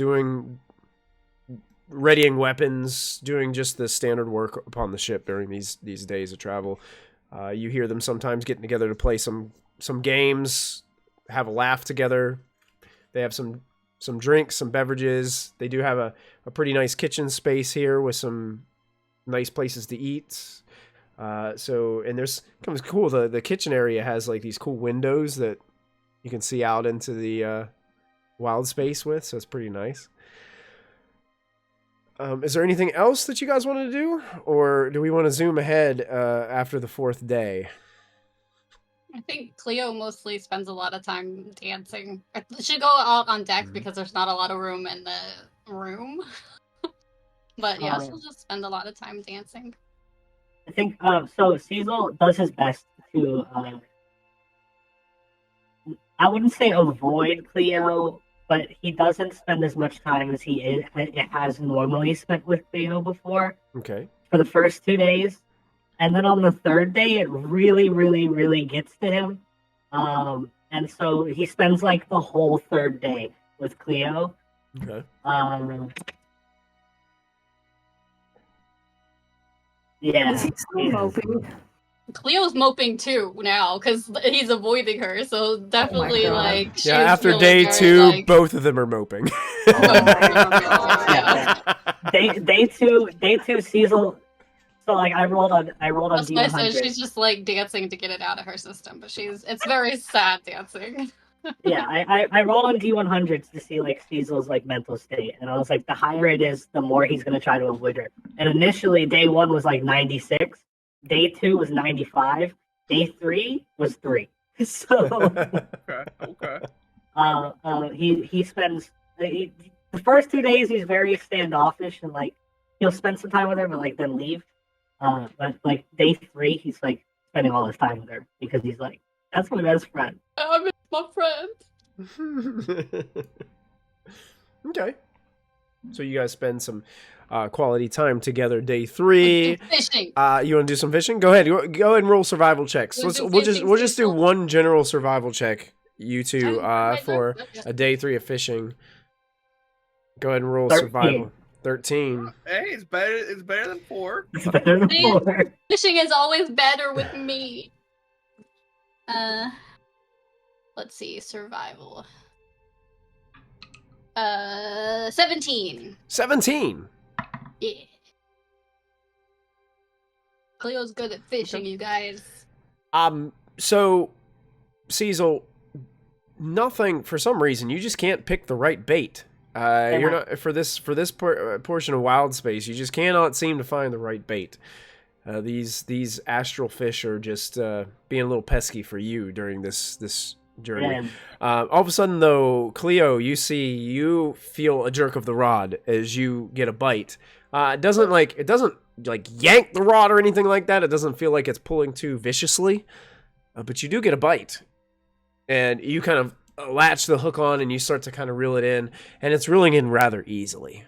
[SPEAKER 1] readying weapons, doing just the standard work upon the ship during these days of travel. You hear them sometimes getting together to play some games, have a laugh together. They have some drinks, some beverages. They do have a pretty nice kitchen space here with some nice places to eat. And there's comes cool. The kitchen area has like these cool windows that you can see out into the wild space with, so it's pretty nice. Is there anything else that you guys want to do, or do we want to zoom ahead after the 4th day?
[SPEAKER 2] I think Cleo mostly spends a lot of time dancing. I should go out on deck because there's not a lot of room in the room. But yeah, she'll just spend a lot of time dancing.
[SPEAKER 4] I think so. Cecil does his best to. I wouldn't say avoid Cleo, but he doesn't spend as much time as he has normally spent with Cleo before.
[SPEAKER 1] Okay.
[SPEAKER 4] For the first 2 days, and then on the 3rd day, it really, really, really gets to him. And so he spends like the whole 3rd day with Cleo.
[SPEAKER 1] Okay.
[SPEAKER 4] Yeah.
[SPEAKER 5] Is he still moping?
[SPEAKER 2] Cleo's moping too now because he's avoiding her. So definitely
[SPEAKER 5] God.
[SPEAKER 2] like she's
[SPEAKER 1] after
[SPEAKER 2] feeling
[SPEAKER 1] day
[SPEAKER 2] very,
[SPEAKER 1] 2,
[SPEAKER 2] like,
[SPEAKER 1] both of them are moping.
[SPEAKER 2] yeah.
[SPEAKER 4] Day two, Cecil. So like I rolled on
[SPEAKER 2] That's why I said
[SPEAKER 4] D100.
[SPEAKER 2] she's just like dancing to get it out of her system, but it's very sad dancing.
[SPEAKER 4] Yeah, I rolled on D100s to see like Cecil's like mental state, and I was like, the higher it is, the more he's gonna try to avoid her. And initially, day 1 was like 96, day 2 was 95, day 3 was 3. So
[SPEAKER 3] Okay.
[SPEAKER 4] he spends the first 2 days he's very standoffish and like he'll spend some time with her, but like then leave. But like day 3, he's like spending all his time with her because he's like, that's my best friend.
[SPEAKER 2] I miss my friend.
[SPEAKER 1] Okay. So you guys spend some quality time together. Day 3.
[SPEAKER 2] Fishing.
[SPEAKER 1] You want to do some fishing? Go ahead. Go ahead and roll survival checks. We'll just do one general survival check. You two for a day 3 of fishing. Go ahead and roll
[SPEAKER 4] 13.
[SPEAKER 1] survival. 13.
[SPEAKER 3] Hey, it's better than 4.
[SPEAKER 4] It's better than 4.
[SPEAKER 2] Fishing is always better with me. Let's see, survival. 17.
[SPEAKER 1] 17.
[SPEAKER 2] Yeah. Cleo's good at fishing, you guys.
[SPEAKER 1] So, Cecil, nothing, for some reason, you just can't pick the right bait. You're not, for this portion of wild space, you just cannot seem to find the right bait. These astral fish are just being a little pesky for you during this journey. All of a sudden, though, Cleo, you feel a jerk of the rod as you get a bite. It doesn't yank the rod or anything like that. It doesn't feel like it's pulling too viciously, but you do get a bite, and you kind of latch the hook on, and you start to kind of reel it in, and it's reeling in rather easily.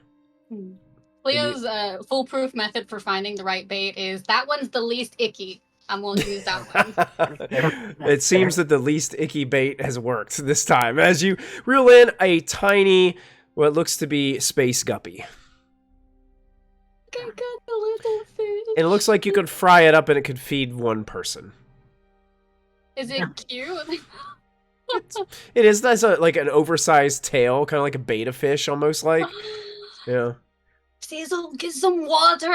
[SPEAKER 2] Cleo's foolproof method for finding the right bait is that one's the least icky. I'm going to use that one.
[SPEAKER 1] It seems that the least icky bait has worked this time as you reel in a tiny, what looks to be space guppy.
[SPEAKER 2] I got the little fish.
[SPEAKER 1] And it looks like you could fry it up and it could feed one person.
[SPEAKER 2] Is it cute?
[SPEAKER 1] It is. That's like an oversized tail, kind of like a betta fish, almost like. Yeah.
[SPEAKER 2] Cecil, get some water.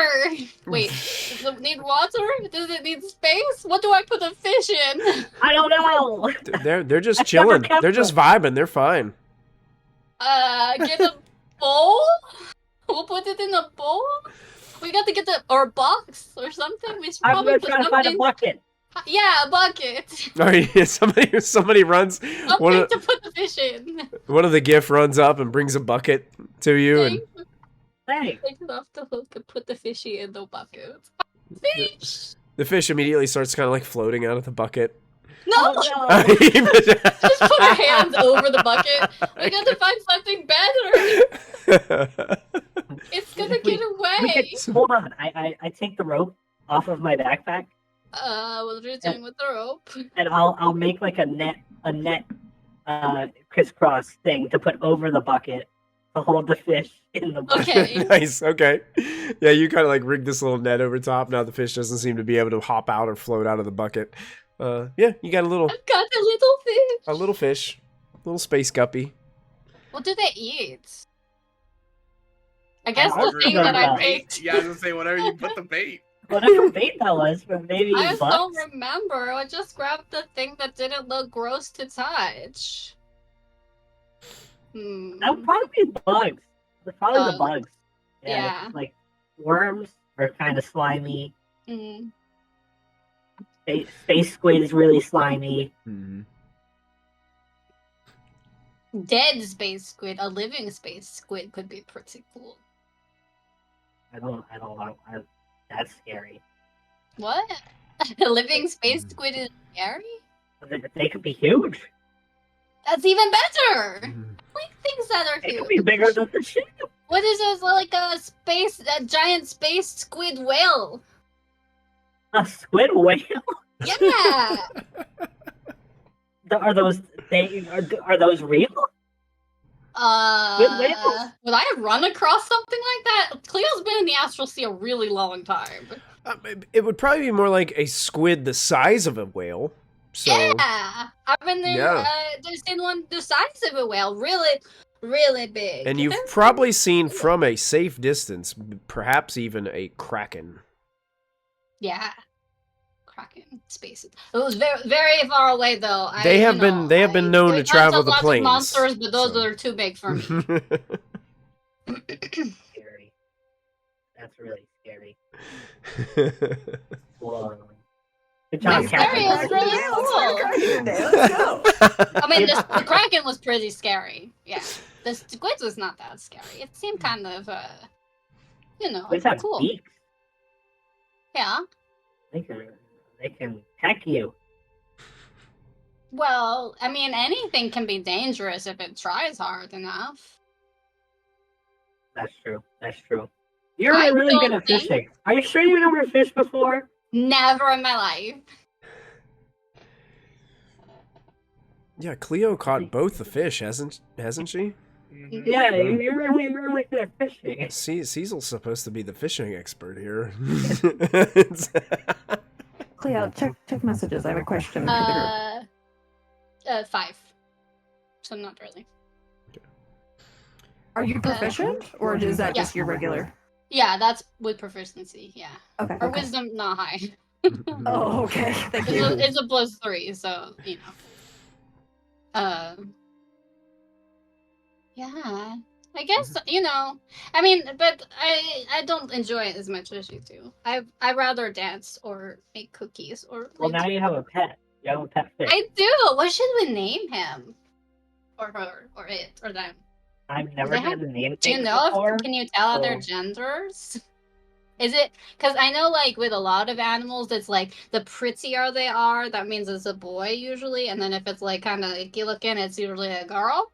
[SPEAKER 2] Wait, does it need water? Does it need space? What do I put a fish in?
[SPEAKER 4] I don't know.
[SPEAKER 1] They're just chilling. They're just vibing. They're fine.
[SPEAKER 2] Get a bowl. We'll put it in a bowl. We got to get or a box or something. We should
[SPEAKER 4] I'm
[SPEAKER 2] probably
[SPEAKER 4] gonna
[SPEAKER 2] put
[SPEAKER 4] try to find a bucket.
[SPEAKER 2] Yeah, a bucket.
[SPEAKER 1] Oh, yeah, somebody runs.
[SPEAKER 2] Something to put the fish in.
[SPEAKER 1] One of the GIF runs up and brings a bucket to you, and
[SPEAKER 4] Thanks.
[SPEAKER 2] Take it off the hook and put the fishy in the bucket. Fish.
[SPEAKER 1] the fish immediately starts kind of like floating out of the bucket.
[SPEAKER 2] No.
[SPEAKER 4] Oh, no.
[SPEAKER 2] Just put our hands over the bucket. We got to find something better. It's gonna get away.
[SPEAKER 4] Hold on. I take the rope off of my backpack.
[SPEAKER 2] What are you doing with the rope?
[SPEAKER 4] And I'll make like a net crisscross thing to put over the bucket to hold the fish in the bucket.
[SPEAKER 2] Okay.
[SPEAKER 1] Nice. Okay. Yeah, you kind of like rig this little net over top. Now the fish doesn't seem to be able to hop out or float out of the bucket. Yeah, you got
[SPEAKER 2] I've got a little
[SPEAKER 1] fish, little space guppy.
[SPEAKER 2] What do they eat? I guess the
[SPEAKER 3] Whatever
[SPEAKER 2] thing that I
[SPEAKER 3] bait.
[SPEAKER 2] picked.
[SPEAKER 3] Yeah, I was gonna say whatever you put the bait.
[SPEAKER 4] Whatever bait that was, but maybe
[SPEAKER 2] I just
[SPEAKER 4] bugs.
[SPEAKER 2] don't remember. I just grabbed the thing that didn't look gross to touch.
[SPEAKER 4] That would probably be bugs. It's probably the bugs.
[SPEAKER 2] Yeah.
[SPEAKER 4] Like worms are kind of slimy.
[SPEAKER 2] Mm.
[SPEAKER 4] Space squid is really slimy.
[SPEAKER 1] Mm-hmm.
[SPEAKER 2] Dead space squid, a living space squid could be pretty cool.
[SPEAKER 4] I don't know. That's scary.
[SPEAKER 2] What? A living space squid is scary?
[SPEAKER 4] They could be huge.
[SPEAKER 2] That's even better! Like things that are
[SPEAKER 4] They
[SPEAKER 2] huge.
[SPEAKER 4] could be bigger than the ship.
[SPEAKER 2] What is this, like a giant space squid whale?
[SPEAKER 4] A squid whale?
[SPEAKER 2] Yeah!
[SPEAKER 4] Are those real? Squid whales?
[SPEAKER 2] Would I run across something like that? Cleo's been in the Astral Sea a really long time.
[SPEAKER 1] It would probably be more like a squid the size of a whale. So,
[SPEAKER 2] yeah! I've been there,
[SPEAKER 1] Yeah.
[SPEAKER 2] there's been one the size of a whale, really, really big.
[SPEAKER 1] And you've probably seen from a safe distance, perhaps even a kraken.
[SPEAKER 2] Yeah. Kraken spaces. It was very, very far away, though.
[SPEAKER 1] They have been known to travel the
[SPEAKER 2] lots of
[SPEAKER 1] plains.
[SPEAKER 2] monsters, but those
[SPEAKER 1] so.
[SPEAKER 2] are too big for me.
[SPEAKER 4] Scary. That's really scary. Whoa. Good job,
[SPEAKER 2] It's scary,
[SPEAKER 4] Captain.
[SPEAKER 2] it's really cool.
[SPEAKER 5] Let's go.
[SPEAKER 2] I mean, the Kraken was pretty scary. Yeah. The squids was not that scary. It seemed kind of,
[SPEAKER 4] Squids have
[SPEAKER 2] cool.
[SPEAKER 4] beaks.
[SPEAKER 2] Yeah.
[SPEAKER 4] They can peck you.
[SPEAKER 2] Well, I mean, anything can be dangerous if it tries hard enough.
[SPEAKER 4] That's true. You're
[SPEAKER 2] I
[SPEAKER 4] really good
[SPEAKER 2] don't
[SPEAKER 4] at fishing. Are you sure you never fished before?
[SPEAKER 2] Never in my life.
[SPEAKER 1] Yeah, Cleo caught both the fish, hasn't she?
[SPEAKER 3] Mhm.
[SPEAKER 4] Yeah, you're really good at fishing.
[SPEAKER 1] Cecil's supposed to be the fishing expert here.
[SPEAKER 5] Cleo, check messages. I have a question. for the group.
[SPEAKER 2] 5. So not really.
[SPEAKER 5] Are you proficient, or is that
[SPEAKER 2] Yeah.
[SPEAKER 5] just your regular?
[SPEAKER 2] Yeah, that's with proficiency, yeah.
[SPEAKER 5] Okay.
[SPEAKER 2] Or
[SPEAKER 5] okay.
[SPEAKER 2] wisdom, not high.
[SPEAKER 5] Oh, okay. Thank you.
[SPEAKER 2] It's a +3, so, Yeah. I guess you know. I mean, but I don't enjoy it as much as you do. I rather dance or make cookies or.
[SPEAKER 4] Well, now you have a pet. You have a pet fish.
[SPEAKER 2] I do. What should we name him? Or her, or it, or them?
[SPEAKER 4] I've never had the name.
[SPEAKER 2] Do you know?
[SPEAKER 4] Before,
[SPEAKER 2] can you tell their genders? Is it because I know, like with a lot of animals, it's like the prettier they are, that means it's a boy usually, and then if it's like kind of icky looking, it's usually a girl.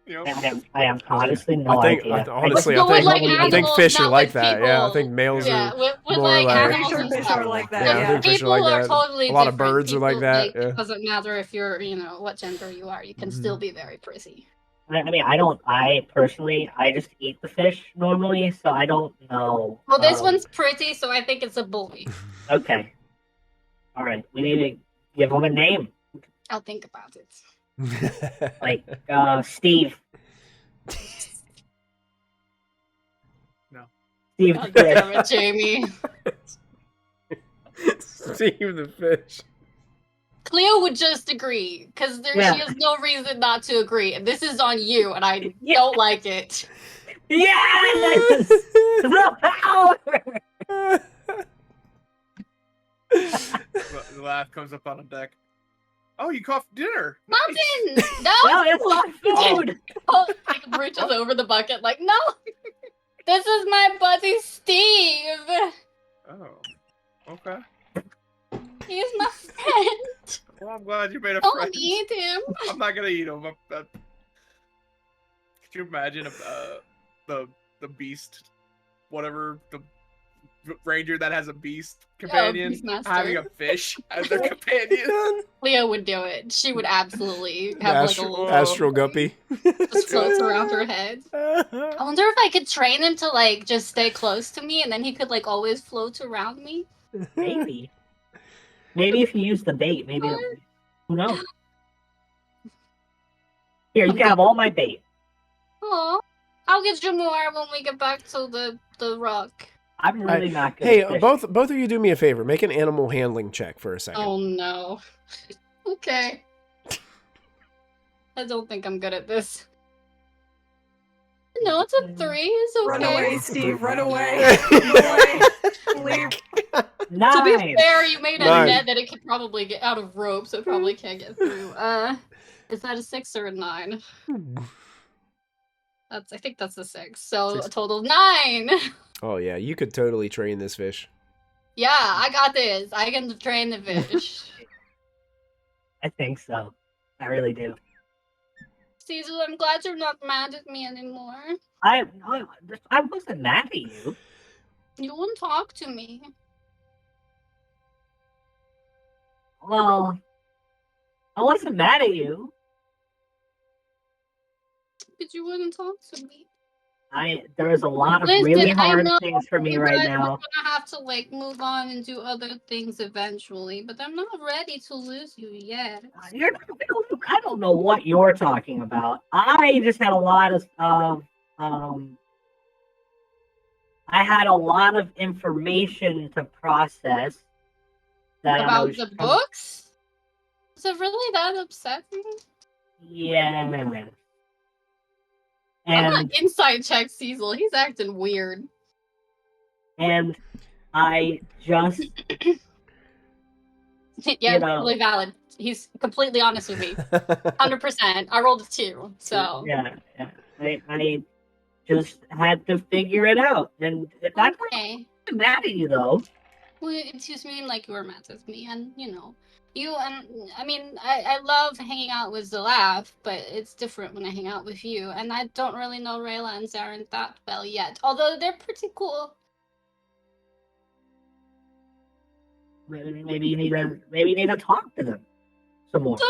[SPEAKER 4] I have honestly no idea.
[SPEAKER 1] Honestly, I think fish are like that.
[SPEAKER 2] People.
[SPEAKER 1] Yeah, I think males are
[SPEAKER 2] with
[SPEAKER 1] more
[SPEAKER 2] like
[SPEAKER 1] like.
[SPEAKER 5] Sure, fish are like that.
[SPEAKER 1] Yeah, I think fish are
[SPEAKER 2] people
[SPEAKER 1] like
[SPEAKER 2] are
[SPEAKER 1] that.
[SPEAKER 2] totally
[SPEAKER 1] a lot of
[SPEAKER 2] different.
[SPEAKER 1] birds
[SPEAKER 2] people,
[SPEAKER 1] are like that.
[SPEAKER 2] Like, it doesn't matter if you're, what gender you are. You can still be very pretty.
[SPEAKER 4] I mean, I personally, I just eat the fish normally, so I don't know.
[SPEAKER 2] Well, this one's pretty, so I think it's a boy.
[SPEAKER 4] Okay. All right, we need to give him a name.
[SPEAKER 2] I'll think about it.
[SPEAKER 4] Like, Steve.
[SPEAKER 3] No.
[SPEAKER 4] Steve
[SPEAKER 2] God
[SPEAKER 4] the fish.
[SPEAKER 2] damn it, Jamie.
[SPEAKER 1] Steve the fish.
[SPEAKER 2] Cleo would just agree, because she has no reason not to agree. And this is on you, and I don't like it.
[SPEAKER 4] Yes! The power!
[SPEAKER 3] The laugh comes up on a deck. Oh, you coughed dinner.
[SPEAKER 2] Mountain!
[SPEAKER 3] Nice.
[SPEAKER 2] No!
[SPEAKER 4] No, it's not food!
[SPEAKER 2] Oh, like, reaches over the bucket like, no! This is my buddy Steve!
[SPEAKER 3] Oh, okay.
[SPEAKER 2] He's my friend!
[SPEAKER 3] Well, I'm glad you made a
[SPEAKER 2] Don't
[SPEAKER 3] friend.
[SPEAKER 2] eat him!
[SPEAKER 3] I'm not gonna eat him. Could you imagine the beast, whatever, the ranger that has a beast companion having a fish as their companion?
[SPEAKER 2] Leo would do it. She would absolutely have like a little
[SPEAKER 1] Astral Guppy.
[SPEAKER 2] just floats around her head. I wonder if I could train him to like just stay close to me, and then he could like always float around me.
[SPEAKER 4] Maybe. Maybe if you use the bait, maybe. Who knows? Here, you can have all my bait.
[SPEAKER 2] Oh, I'll get you more when we get back to the rock.
[SPEAKER 4] I'm really not good.
[SPEAKER 1] Hey,
[SPEAKER 4] at
[SPEAKER 1] both of you do me a favor. Make an animal handling check for a second.
[SPEAKER 2] Oh no. Okay. I don't think I'm good at this. No, it's a 3. It's okay.
[SPEAKER 5] Run away, Steve. Run away. Leave.
[SPEAKER 4] Nice.
[SPEAKER 2] To be fair, you made a
[SPEAKER 1] Nice.
[SPEAKER 2] net that it could probably get out of rope, so it probably can't get through. Is that a 6 or a 9? I think that's a 6. So a total of 9.
[SPEAKER 1] Oh yeah, you could totally train this fish.
[SPEAKER 2] Yeah, I got this. I can train the fish.
[SPEAKER 4] I think so. I really do.
[SPEAKER 2] Cecil, I'm glad you're not mad at me anymore.
[SPEAKER 4] I wasn't mad at you.
[SPEAKER 2] You won't talk to me.
[SPEAKER 4] Well, I wasn't mad at you.
[SPEAKER 2] But you wouldn't talk to me.
[SPEAKER 4] There is a lot of
[SPEAKER 2] Listen,
[SPEAKER 4] really
[SPEAKER 2] I
[SPEAKER 4] hard
[SPEAKER 2] know
[SPEAKER 4] things for me
[SPEAKER 2] you
[SPEAKER 4] right
[SPEAKER 2] guys
[SPEAKER 4] now.
[SPEAKER 2] are gonna have to like move on and do other things eventually, but I'm not ready to lose you yet.
[SPEAKER 4] I don't know what you're talking about. I just had a lot of I had a lot of information to process.
[SPEAKER 2] About the books? Is it really that upsetting?
[SPEAKER 4] Yeah.
[SPEAKER 2] I'm
[SPEAKER 4] And
[SPEAKER 2] not inside check Cecil. He's acting weird.
[SPEAKER 4] and I just
[SPEAKER 2] Yeah,
[SPEAKER 4] you know.
[SPEAKER 2] totally valid. He's completely honest with me. 100%. I rolled a 2, so.
[SPEAKER 4] yeah. I just had to figure it out, and I'm
[SPEAKER 2] Okay.
[SPEAKER 4] not mad at you though.
[SPEAKER 2] Well, it just mean like you were mad with me, and you and I mean, I love hanging out with Zalaf, but it's different when I hang out with you, and I don't really know Rayla and Zarin that well yet, although they're pretty cool.
[SPEAKER 4] Maybe you need to talk to them some more.
[SPEAKER 2] So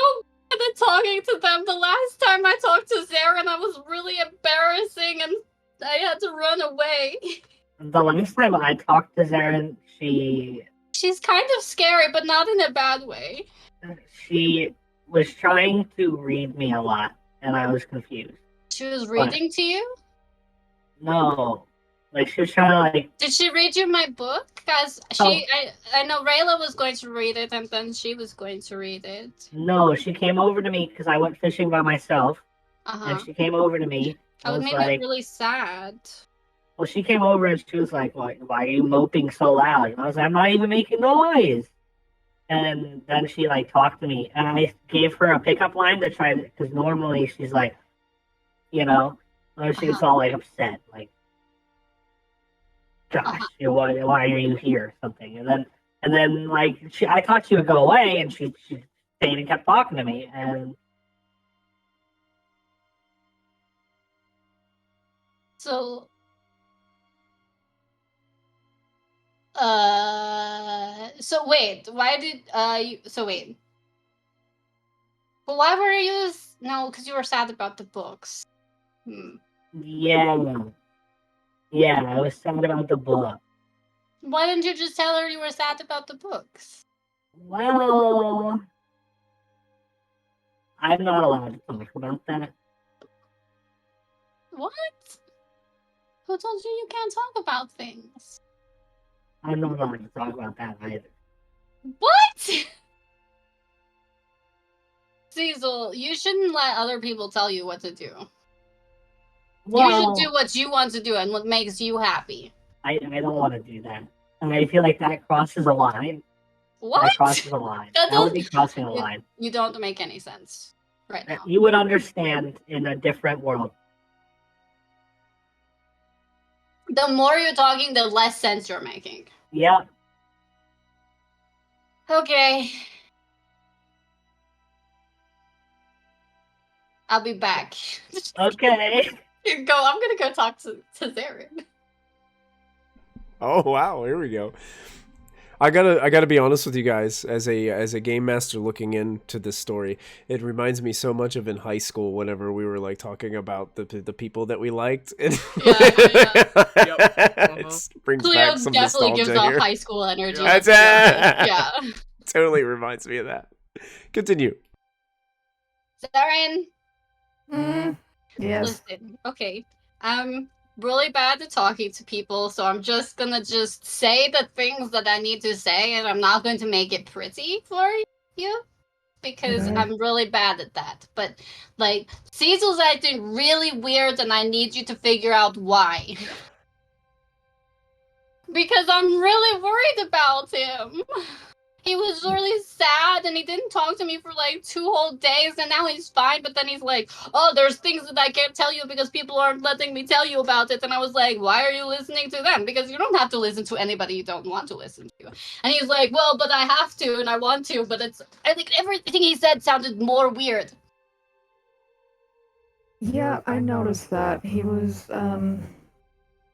[SPEAKER 2] good at talking to them. The last time I talked to Zarin, I was really embarrassing, and I had to run away.
[SPEAKER 4] The last time I talked to Zarin,
[SPEAKER 2] She's kind of scary, but not in a bad way.
[SPEAKER 4] she was trying to read me a lot, and I was confused.
[SPEAKER 2] She was reading to you?
[SPEAKER 4] No, like she was trying to
[SPEAKER 2] Did she read you my book? Because I know Rayla was going to read it, and then she was going to read it.
[SPEAKER 4] No, she came over to me because I went fishing by myself, and she came over to me.
[SPEAKER 2] That would make me really sad.
[SPEAKER 4] Well, she came over and she was like, why are you moping so loud? And I was like, I'm not even making noise. And then she, like, talked to me. And I gave her a pickup line to try to, because normally she's like, you know, she gets all, like, upset. Like, Josh, why are you here? Or something. And then like, I thought she would go away, and she stayed and kept talking to me. And
[SPEAKER 2] so wait, why did wait. But why were you because you were sad about the books.
[SPEAKER 4] Yeah, I was sad about the book.
[SPEAKER 2] Why didn't you just tell her you were sad about the books?
[SPEAKER 4] Well, I'm not allowed to talk about that.
[SPEAKER 2] What? Who told you can't talk about things?
[SPEAKER 4] I'm not allowed to talk about that either.
[SPEAKER 2] What? Cecil, you shouldn't let other people tell you what to do. Well, you should do what you want to do and what makes you happy.
[SPEAKER 4] I don't want to do that. And I feel like that crosses a line.
[SPEAKER 2] What?
[SPEAKER 4] That crosses a line. That would be crossing a line.
[SPEAKER 2] You don't make any sense right now.
[SPEAKER 4] You would understand in a different world.
[SPEAKER 2] The more you're talking, the less sense you're making.
[SPEAKER 4] Yeah.
[SPEAKER 2] Okay. I'll be back.
[SPEAKER 4] Okay.
[SPEAKER 2] I'm gonna go talk to Zarin.
[SPEAKER 1] Oh wow, here we go. I gotta be honest with you guys, as a game master looking into this story, it reminds me so much of in high school whenever we were like talking about the people that we liked. And it brings
[SPEAKER 2] Cleo
[SPEAKER 1] back some
[SPEAKER 2] definitely
[SPEAKER 1] nostalgia
[SPEAKER 2] gives
[SPEAKER 1] here.
[SPEAKER 2] off high school energy.
[SPEAKER 1] Yeah. Totally reminds me of that. Continue.
[SPEAKER 2] Zarin.
[SPEAKER 5] Yes.
[SPEAKER 2] Listen, okay. I'm really bad at talking to people, so I'm just gonna say the things that I need to say, and I'm not going to make it pretty for you, because I'm really bad at that. But, like, Cecil's acting really weird, and I need you to figure out why. Because I'm really worried about him. He was really sad, and he didn't talk to me for like 2 whole days, and now he's fine, but then he's like, oh, there's things that I can't tell you because people aren't letting me tell you about it. And I was like, why are you listening to them? Because you don't have to listen to anybody you don't want to listen to. And he's like, well, but I have to, and I want to, but I think everything he said sounded more weird.
[SPEAKER 5] Yeah, I noticed that. He was,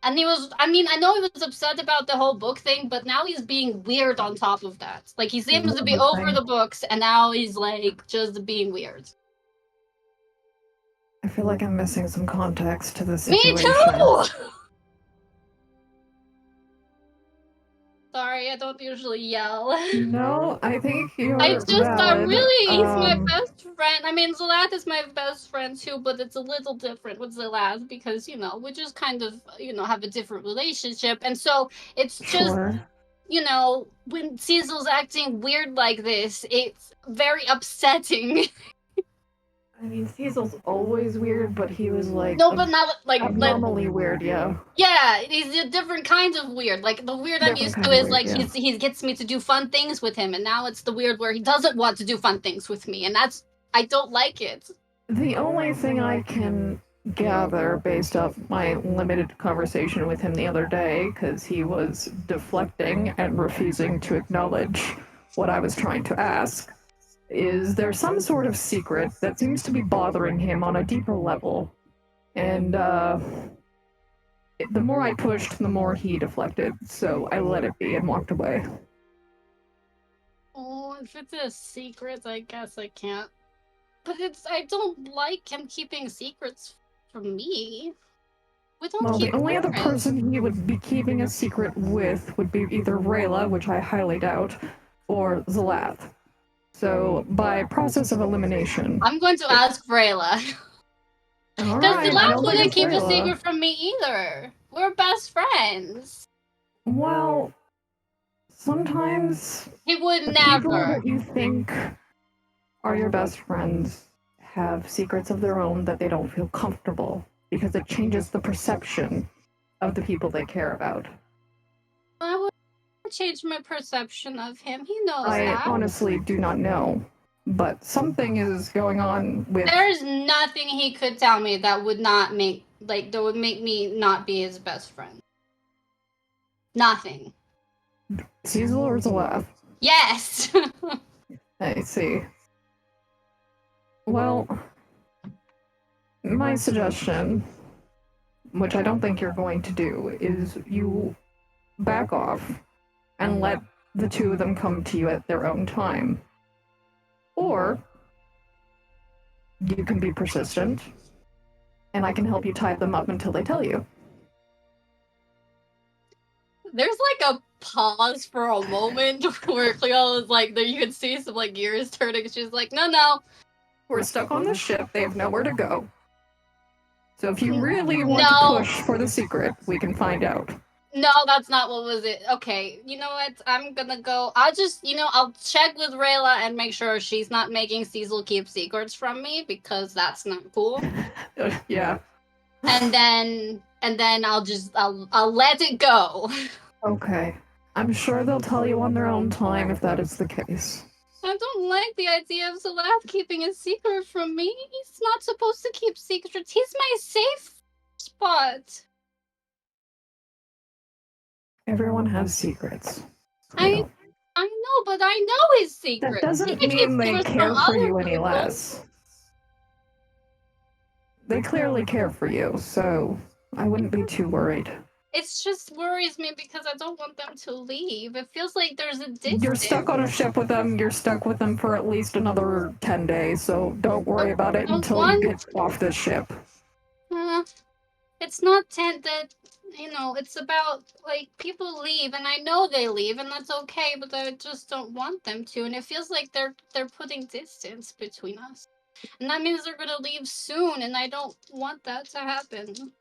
[SPEAKER 2] And he was, I know he was upset about the whole book thing, but now he's being weird on top of that. Like, he seems to be over the books, and now he's, like, just being weird.
[SPEAKER 5] I feel like I'm missing some context to the situation.
[SPEAKER 2] Me too! Sorry, I don't usually yell.
[SPEAKER 5] No, I think you're
[SPEAKER 2] he's my best friend. I mean, Zalath is my best friend too, but it's a little different with Zalath because, we just kind of, have a different relationship. And so it's just, when Cecil's acting weird like this, it's very upsetting.
[SPEAKER 5] I mean, Cecil's always weird, but he was like...
[SPEAKER 2] No, but not like...
[SPEAKER 5] abnormally weird, yeah.
[SPEAKER 2] Yeah, he's a different kind of weird. Like, the weird I'm used to is, like, he gets me to do fun things with him, and now it's the weird where he doesn't want to do fun things with me, and I don't like it.
[SPEAKER 5] The only thing I can gather based off my limited conversation with him the other day, because he was deflecting and refusing to acknowledge what I was trying to ask, is there some sort of secret that seems to be bothering him on a deeper level. And, the more I pushed, the more he deflected, so I let it be and walked away.
[SPEAKER 2] Oh, if it's a secret, I guess I can't. But I don't like him keeping secrets from me. We don't keep
[SPEAKER 5] the only other
[SPEAKER 2] secrets.
[SPEAKER 5] person he would be keeping a secret with would be either Rayla, which I highly doubt, or Zalath. So, by process of elimination...
[SPEAKER 2] I'm going to ask Rayla. Because Zalath wouldn't keep a secret from me either. We're best friends.
[SPEAKER 5] Well, sometimes...
[SPEAKER 2] He would
[SPEAKER 5] the
[SPEAKER 2] never.
[SPEAKER 5] people that you think are your best friends have secrets of their own that they don't feel comfortable, because it changes the perception of the people they care about.
[SPEAKER 2] I would change my perception of him. He knows
[SPEAKER 5] I
[SPEAKER 2] that.
[SPEAKER 5] honestly do not know, but something is going on with...
[SPEAKER 2] There's nothing he could tell me that would not make me not be his best friend. Nothing.
[SPEAKER 5] Cecil or Zalaf?
[SPEAKER 2] Yes!
[SPEAKER 5] I see. Well, my suggestion, which I don't think you're going to do, is you back off and let the two of them come to you at their own time. Or you can be persistent, and I can help you tie them up until they tell you.
[SPEAKER 2] There's like a pause for a moment where Cleo is like, there you can see some like gears turning. She's like, no.
[SPEAKER 5] We're stuck on the ship, they have nowhere to go. So if you really want to push for the secret, we can find out.
[SPEAKER 2] No, that's not what was it. Okay, you know what? I'm gonna go. I'll just, I'll check with Rayla and make sure she's not making Cecil keep secrets from me, because that's not cool.
[SPEAKER 5] Yeah.
[SPEAKER 2] And then I'll let it go.
[SPEAKER 5] Okay. I'm sure they'll tell you on their own time if that is the case.
[SPEAKER 2] I don't like the idea of Zalaf keeping a secret from me. He's not supposed to keep secrets. He's my safe spot.
[SPEAKER 5] Everyone has secrets.
[SPEAKER 2] I know, but I know his secrets.
[SPEAKER 5] That doesn't
[SPEAKER 2] He can keep
[SPEAKER 5] mean they
[SPEAKER 2] secrets
[SPEAKER 5] care
[SPEAKER 2] from
[SPEAKER 5] for
[SPEAKER 2] other
[SPEAKER 5] you any
[SPEAKER 2] people.
[SPEAKER 5] less. They clearly care for you, so I wouldn't be too worried.
[SPEAKER 2] It just worries me because I don't want them to leave. It feels like there's a distance.
[SPEAKER 5] You're stuck on a ship with them. You're stuck with them for at least another 10 days, so don't worry about it until you get off this ship.
[SPEAKER 2] It's not it's about, like, people leave, and I know they leave, and that's okay, but I just don't want them to, and it feels like they're putting distance between us. And that means they're gonna leave soon, and I don't want that to happen.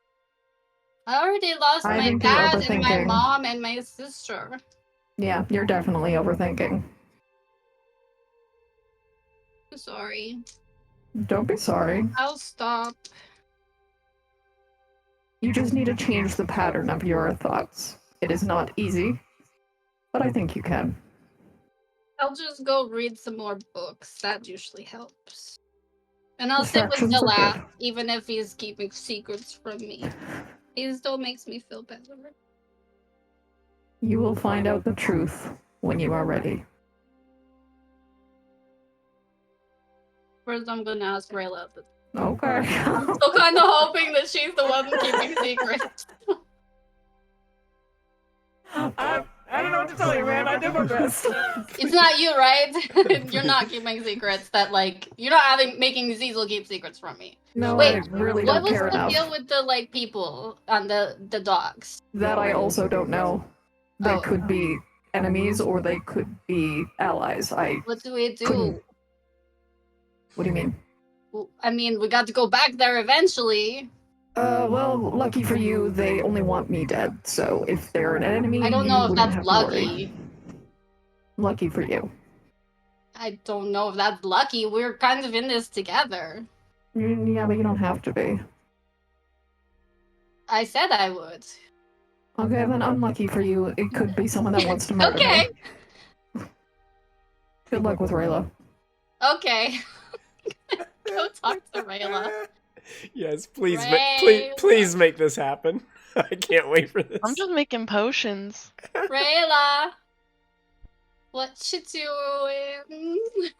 [SPEAKER 2] I already lost my dad and my mom and my sister.
[SPEAKER 5] Yeah, you're definitely overthinking.
[SPEAKER 2] I'm sorry.
[SPEAKER 5] Don't be sorry.
[SPEAKER 2] I'll stop.
[SPEAKER 5] You just need to change the pattern of your thoughts. It is not easy, but I think you can.
[SPEAKER 2] I'll just go read some more books. That usually helps. And I'll sit with Zalaf, even if he's keeping secrets from me. He still makes me feel better.
[SPEAKER 5] You will find out the truth when you are ready.
[SPEAKER 2] First, I'm gonna ask Rayla.
[SPEAKER 5] Okay.
[SPEAKER 2] I'm still kind of hoping that she's the one keeping secrets.
[SPEAKER 5] I don't know what to tell you, man. I did my best.
[SPEAKER 2] It's not you, right? You're not keeping secrets. You're not making Cecil keep secrets from me.
[SPEAKER 5] No,
[SPEAKER 2] wait,
[SPEAKER 5] I really don't care enough.
[SPEAKER 2] What was the deal with the people on the dogs?
[SPEAKER 5] That I also don't know. They could be enemies or they could be allies.
[SPEAKER 2] What do we do?
[SPEAKER 5] What do you mean?
[SPEAKER 2] Well, I mean, we got to go back there eventually.
[SPEAKER 5] Well, lucky for you, they only want me dead, so if they're an enemy,
[SPEAKER 2] I don't know if that's lucky.
[SPEAKER 5] Lucky for you.
[SPEAKER 2] I don't know if that's lucky. We're kind of in this together.
[SPEAKER 5] Yeah, but you don't have to be.
[SPEAKER 2] I said I would.
[SPEAKER 5] Okay, then unlucky for you. It could be someone that wants to murder me. Good luck with Rayla.
[SPEAKER 2] Okay. Go talk to Rayla.
[SPEAKER 1] Yes, please, please make this happen. I can't wait for this.
[SPEAKER 6] I'm just making potions.
[SPEAKER 2] Rayla, what you doing?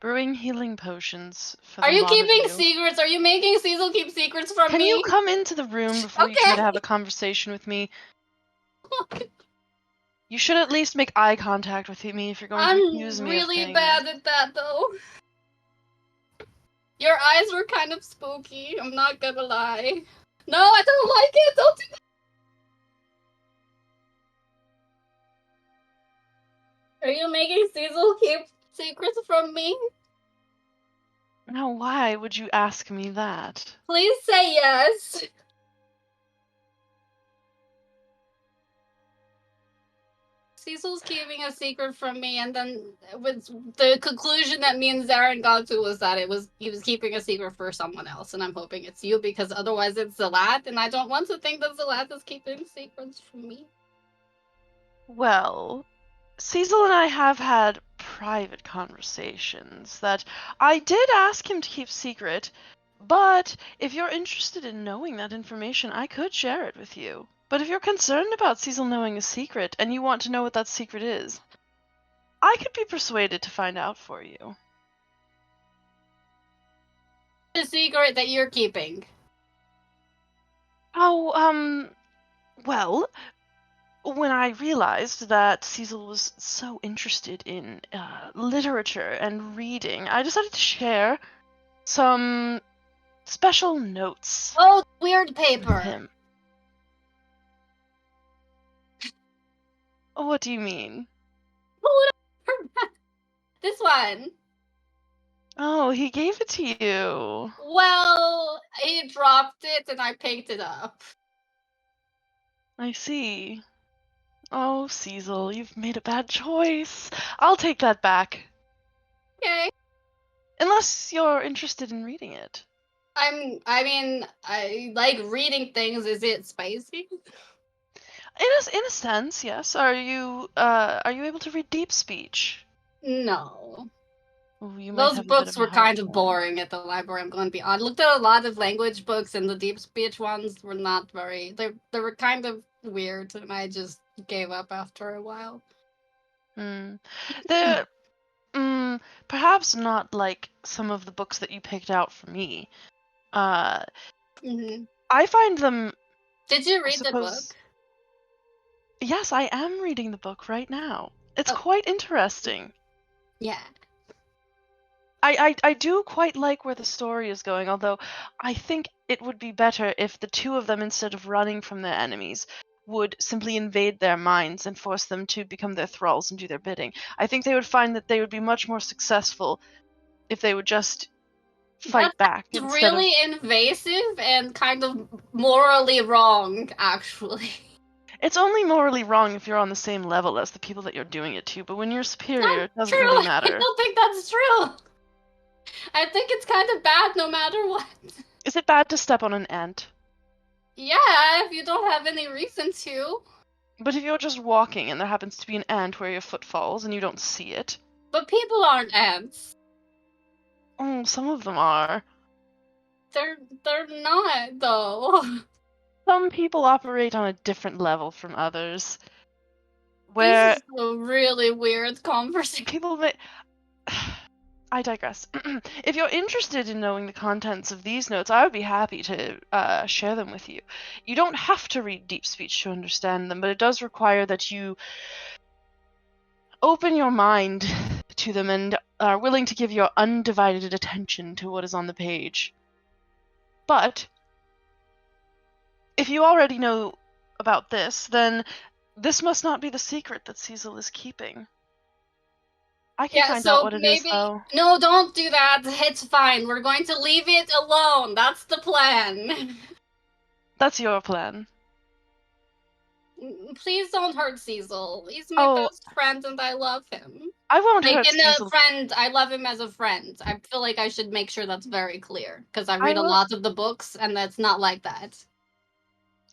[SPEAKER 6] Brewing healing potions.
[SPEAKER 2] Are you keeping secrets? Are you making Cecil keep secrets from me?
[SPEAKER 6] Can you come into the room before you try to have a conversation with me? You should at least make eye contact with me if you're going to accuse me of things.
[SPEAKER 2] I'm really bad at that, though. Your eyes were kind of spooky, I'm not gonna lie. No, I don't like it! Don't do that! Are you making Cecil keep secrets from me?
[SPEAKER 6] Now, why would you ask me that?
[SPEAKER 2] Please say yes! Cecil's keeping a secret from me, and then with the conclusion that me and Zarin got to was that he was keeping a secret for someone else, and I'm hoping it's you because otherwise it's Zalat, and I don't want to think that Zalat is keeping secrets from me.
[SPEAKER 6] Well, Cecil and I have had private conversations that I did ask him to keep secret, but if you're interested in knowing that information, I could share it with you. But if you're concerned about Cecil knowing a secret, and you want to know what that secret is, I could be persuaded to find out for you.
[SPEAKER 2] The secret that you're keeping.
[SPEAKER 6] Oh, well, when I realized that Cecil was so interested in literature and reading, I decided to share some special notes
[SPEAKER 2] Oh, weird
[SPEAKER 6] with
[SPEAKER 2] paper.
[SPEAKER 6] him. What do you mean?
[SPEAKER 2] This one.
[SPEAKER 6] Oh, he gave it to you.
[SPEAKER 2] Well, he dropped it and I picked it up.
[SPEAKER 6] I see. Oh, Cecil, you've made a bad choice. I'll take that back.
[SPEAKER 2] Okay.
[SPEAKER 6] Unless you're interested in reading it.
[SPEAKER 2] I like reading things. Is it spicy?
[SPEAKER 6] In a sense, yes. Are you able to read deep speech?
[SPEAKER 2] No.
[SPEAKER 6] Ooh, you might
[SPEAKER 2] Those
[SPEAKER 6] have a bit
[SPEAKER 2] books
[SPEAKER 6] of a
[SPEAKER 2] were
[SPEAKER 6] hard
[SPEAKER 2] kind of
[SPEAKER 6] time.
[SPEAKER 2] boring at the library, I'm going to be honest. I looked at a lot of language books, and the deep speech ones were not very... They were kind of weird, and I just gave up after a while.
[SPEAKER 6] They're perhaps not like some of the books that you picked out for me.
[SPEAKER 2] Mm-hmm.
[SPEAKER 6] I find them...
[SPEAKER 2] Did you read the book?
[SPEAKER 6] Yes, I am reading the book right now. It's
[SPEAKER 2] Oh.
[SPEAKER 6] quite interesting.
[SPEAKER 2] Yeah.
[SPEAKER 6] I do quite like where the story is going, although I think it would be better if the two of them, instead of running from their enemies, would simply invade their minds and force them to become their thralls and do their bidding. I think they would find that they would be much more successful if they would just fight back
[SPEAKER 2] It's
[SPEAKER 6] instead
[SPEAKER 2] really invasive and kind of morally wrong, actually.
[SPEAKER 6] It's only morally wrong if you're on the same level as the people that you're doing it to, but when you're superior, it doesn't
[SPEAKER 2] True.
[SPEAKER 6] really matter.
[SPEAKER 2] I don't think that's true. I think it's kind of bad no matter what.
[SPEAKER 6] Is it bad to step on an ant?
[SPEAKER 2] Yeah, if you don't have any reason to.
[SPEAKER 6] But if you're just walking and there happens to be an ant where your foot falls and you don't see it...
[SPEAKER 2] But people aren't ants.
[SPEAKER 6] Oh, some of them are.
[SPEAKER 2] They're not, though.
[SPEAKER 6] Some people operate on a different level from others. Where
[SPEAKER 2] This is a really weird conversation.
[SPEAKER 6] people may... I digress. If you're interested in knowing the contents of these notes, I would be happy to share them with you. You don't have to read deep speech to understand them, but it does require that you open your mind to them and are willing to give your undivided attention to what is on the page. But if you already know about this, then this must not be the secret that Cecil is keeping. I can find out what it is, though.
[SPEAKER 2] No, don't do that. It's fine. We're going to leave it alone. That's the plan.
[SPEAKER 6] That's your plan.
[SPEAKER 2] Please don't hurt Cecil. He's my best friend and I love him.
[SPEAKER 6] I won't hurt Cecil.
[SPEAKER 2] I love him as a friend. I feel like I should make sure that's very clear. Because I read a lot of the books and that's not like that.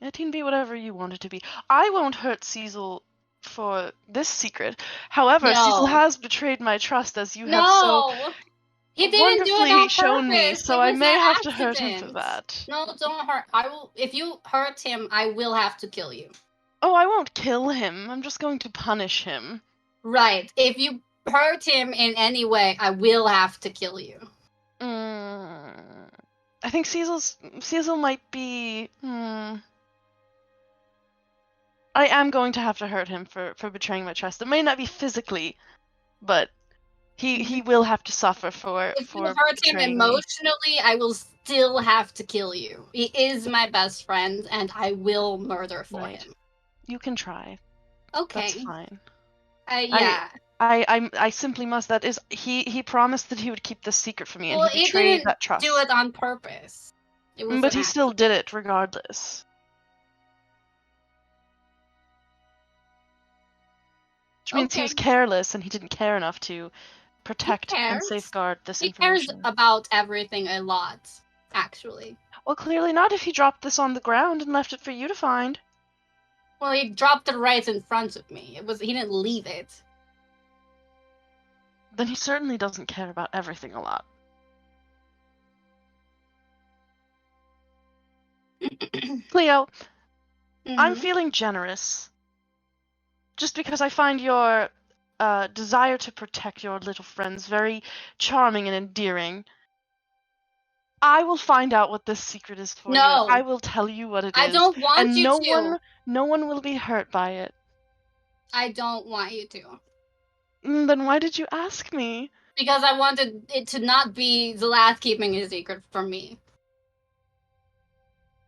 [SPEAKER 6] It can be whatever you want it to be. I won't hurt Cecil for this secret. However, Cecil has betrayed my trust, as you have so
[SPEAKER 2] he didn't do it on
[SPEAKER 6] shown me,
[SPEAKER 2] purpose.
[SPEAKER 6] so I may have to hurt him for that.
[SPEAKER 2] No, don't hurt. If you hurt him, I will have to kill you.
[SPEAKER 6] Oh, I won't kill him. I'm just going to punish him.
[SPEAKER 2] Right. If you hurt him in any way, I will have to kill you.
[SPEAKER 6] I think Cecil might be... I am going to have to hurt him for betraying my trust. It may not be physically, but he will have to suffer for
[SPEAKER 2] If you hurt him emotionally, I will still have to kill you. He is my best friend, and I will murder for him.
[SPEAKER 6] You can try.
[SPEAKER 2] Okay.
[SPEAKER 6] That's fine.
[SPEAKER 2] Yeah.
[SPEAKER 6] I simply must. That is, he promised that he would keep this secret from me, and he betrayed that trust.
[SPEAKER 2] Do it on purpose.
[SPEAKER 6] But he still did it regardless. Which means he was careless and he didn't care enough to protect and safeguard this information.
[SPEAKER 2] He cares about everything a lot, actually.
[SPEAKER 6] Well, clearly not if he dropped this on the ground and left it for you to find.
[SPEAKER 2] Well, he dropped it right in front of me. He didn't leave it.
[SPEAKER 6] Then he certainly doesn't care about everything a lot. Cleo, I'm feeling generous. Just because I find your desire to protect your little friends very charming and endearing. I will find out what this secret is for you. I will tell you what it is.
[SPEAKER 2] I don't want you to.
[SPEAKER 6] No one will be hurt by it.
[SPEAKER 2] I don't want you to.
[SPEAKER 6] Then why did you ask me?
[SPEAKER 2] Because I wanted it to not be the last keeping a secret from me.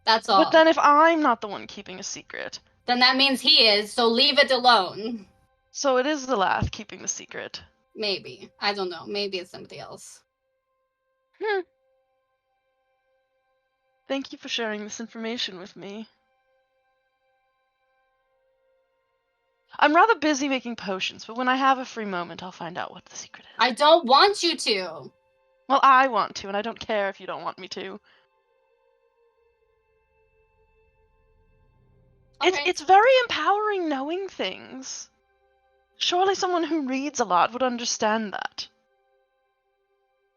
[SPEAKER 2] That's all.
[SPEAKER 6] But then if I'm not the one keeping a secret...
[SPEAKER 2] Then that means he is, so leave it alone.
[SPEAKER 6] So it is the Lath keeping the secret.
[SPEAKER 2] Maybe. I don't know. Maybe it's somebody else.
[SPEAKER 6] Thank you for sharing this information with me. I'm rather busy making potions, but when I have a free moment, I'll find out what the secret is.
[SPEAKER 2] I don't want you to.
[SPEAKER 6] Well, I want to, and I don't care if you don't want me to.
[SPEAKER 2] Okay.
[SPEAKER 6] It's very empowering knowing things. Surely someone who reads a lot would understand that.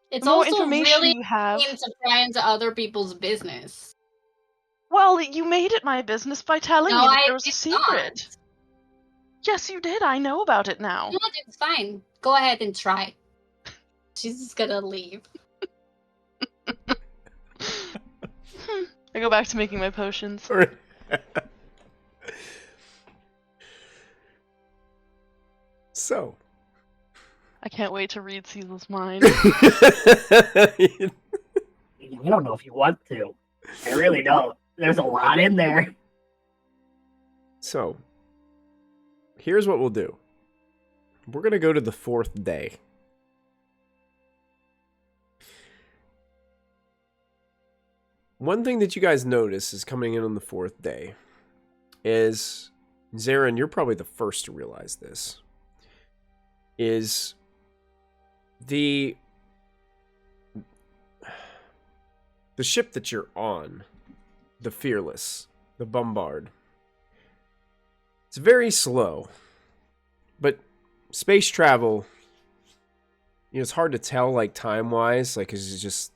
[SPEAKER 2] It's
[SPEAKER 6] the more
[SPEAKER 2] also
[SPEAKER 6] information
[SPEAKER 2] really
[SPEAKER 6] you have,
[SPEAKER 2] to pry into other people's business.
[SPEAKER 6] Well, you made it my business by telling me that there was a secret.
[SPEAKER 2] Not.
[SPEAKER 6] Yes, you did. I know about it now.
[SPEAKER 2] No, it's fine. Go ahead and try. She's just gonna leave.
[SPEAKER 6] I go back to making my potions.
[SPEAKER 1] So.
[SPEAKER 6] I can't wait to read Cecil's mind.
[SPEAKER 4] I don't know if you want to. I really don't. There's a lot in there.
[SPEAKER 1] So, here's what we'll do. We're going to go to the 4th day. One thing that you guys notice is coming in on the 4th day is, Zarin, you're probably the first to realize this, is the ship that you're on, the Fearless, the Bombard. It's very slow, but space travel, it's hard to tell, like, time-wise, like, 'cause you just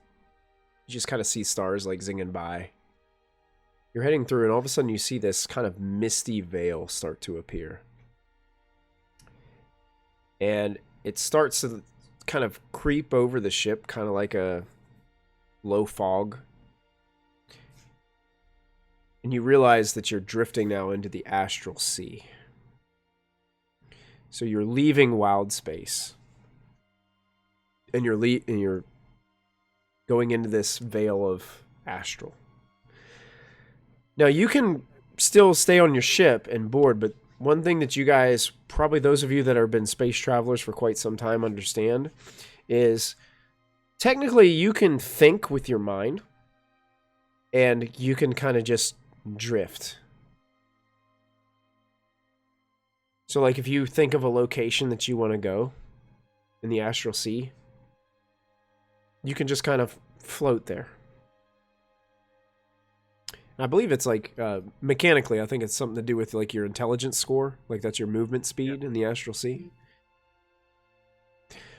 [SPEAKER 1] kind of see stars, like, zinging by. You're heading through, and all of a sudden you see this kind of misty veil start to appear. And it starts to kind of creep over the ship, kind of like a low fog. And you realize that you're drifting now into the Astral Sea. So you're leaving wild space. And you're going into this veil of astral. Now you can still stay on your ship and board, but one thing that you guys, probably those of you that have been space travelers for quite some time, understand is technically you can think with your mind and you can kind of just drift. So like if you think of a location that you want to go in the Astral Sea, you can just kind of float there. I believe it's like, mechanically, I think it's something to do with like your intelligence score. Like that's your movement speed in the Astral Sea.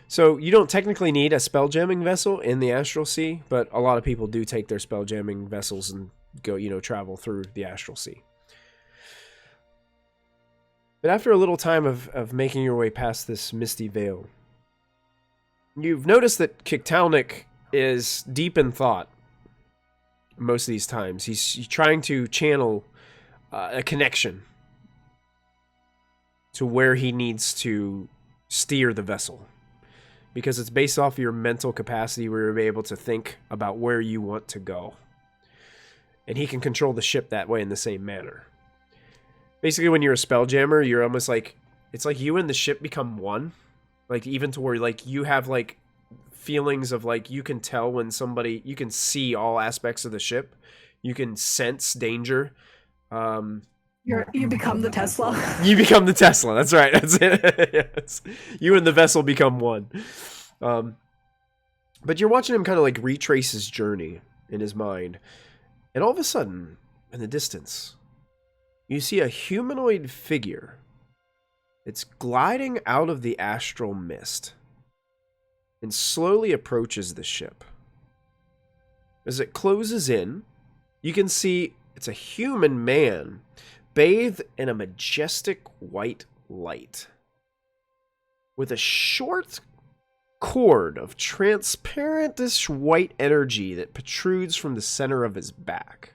[SPEAKER 1] So you don't technically need a spelljamming vessel in the Astral Sea, but a lot of people do take their spelljamming vessels and go, travel through the Astral Sea. But after a little time of making your way past this misty veil, you've noticed that Kiktal'nik is deep in thought. Most of these times he's trying to channel a connection to where he needs to steer the vessel, because it's based off your mental capacity where you're able to think about where you want to go, and he can control the ship that way in the same manner. Basically, when you're a spelljammer, you're almost like, it's like you and the ship become one, like even to where like you have like feelings of like, you can tell when somebody, you can see all aspects of the ship, you can sense danger,
[SPEAKER 5] You become the Tesla.
[SPEAKER 1] You become the Tesla. That's right. That's it. Yes. You and the vessel become one. But you're watching him kind of like retrace his journey in his mind. And all of a sudden, in the distance, you see a humanoid figure. It's gliding out of the astral mist and slowly approaches the ship. As it closes in, you can see it's a human man bathed in a majestic white light with a short cord of transparentish white energy that protrudes from the center of his back.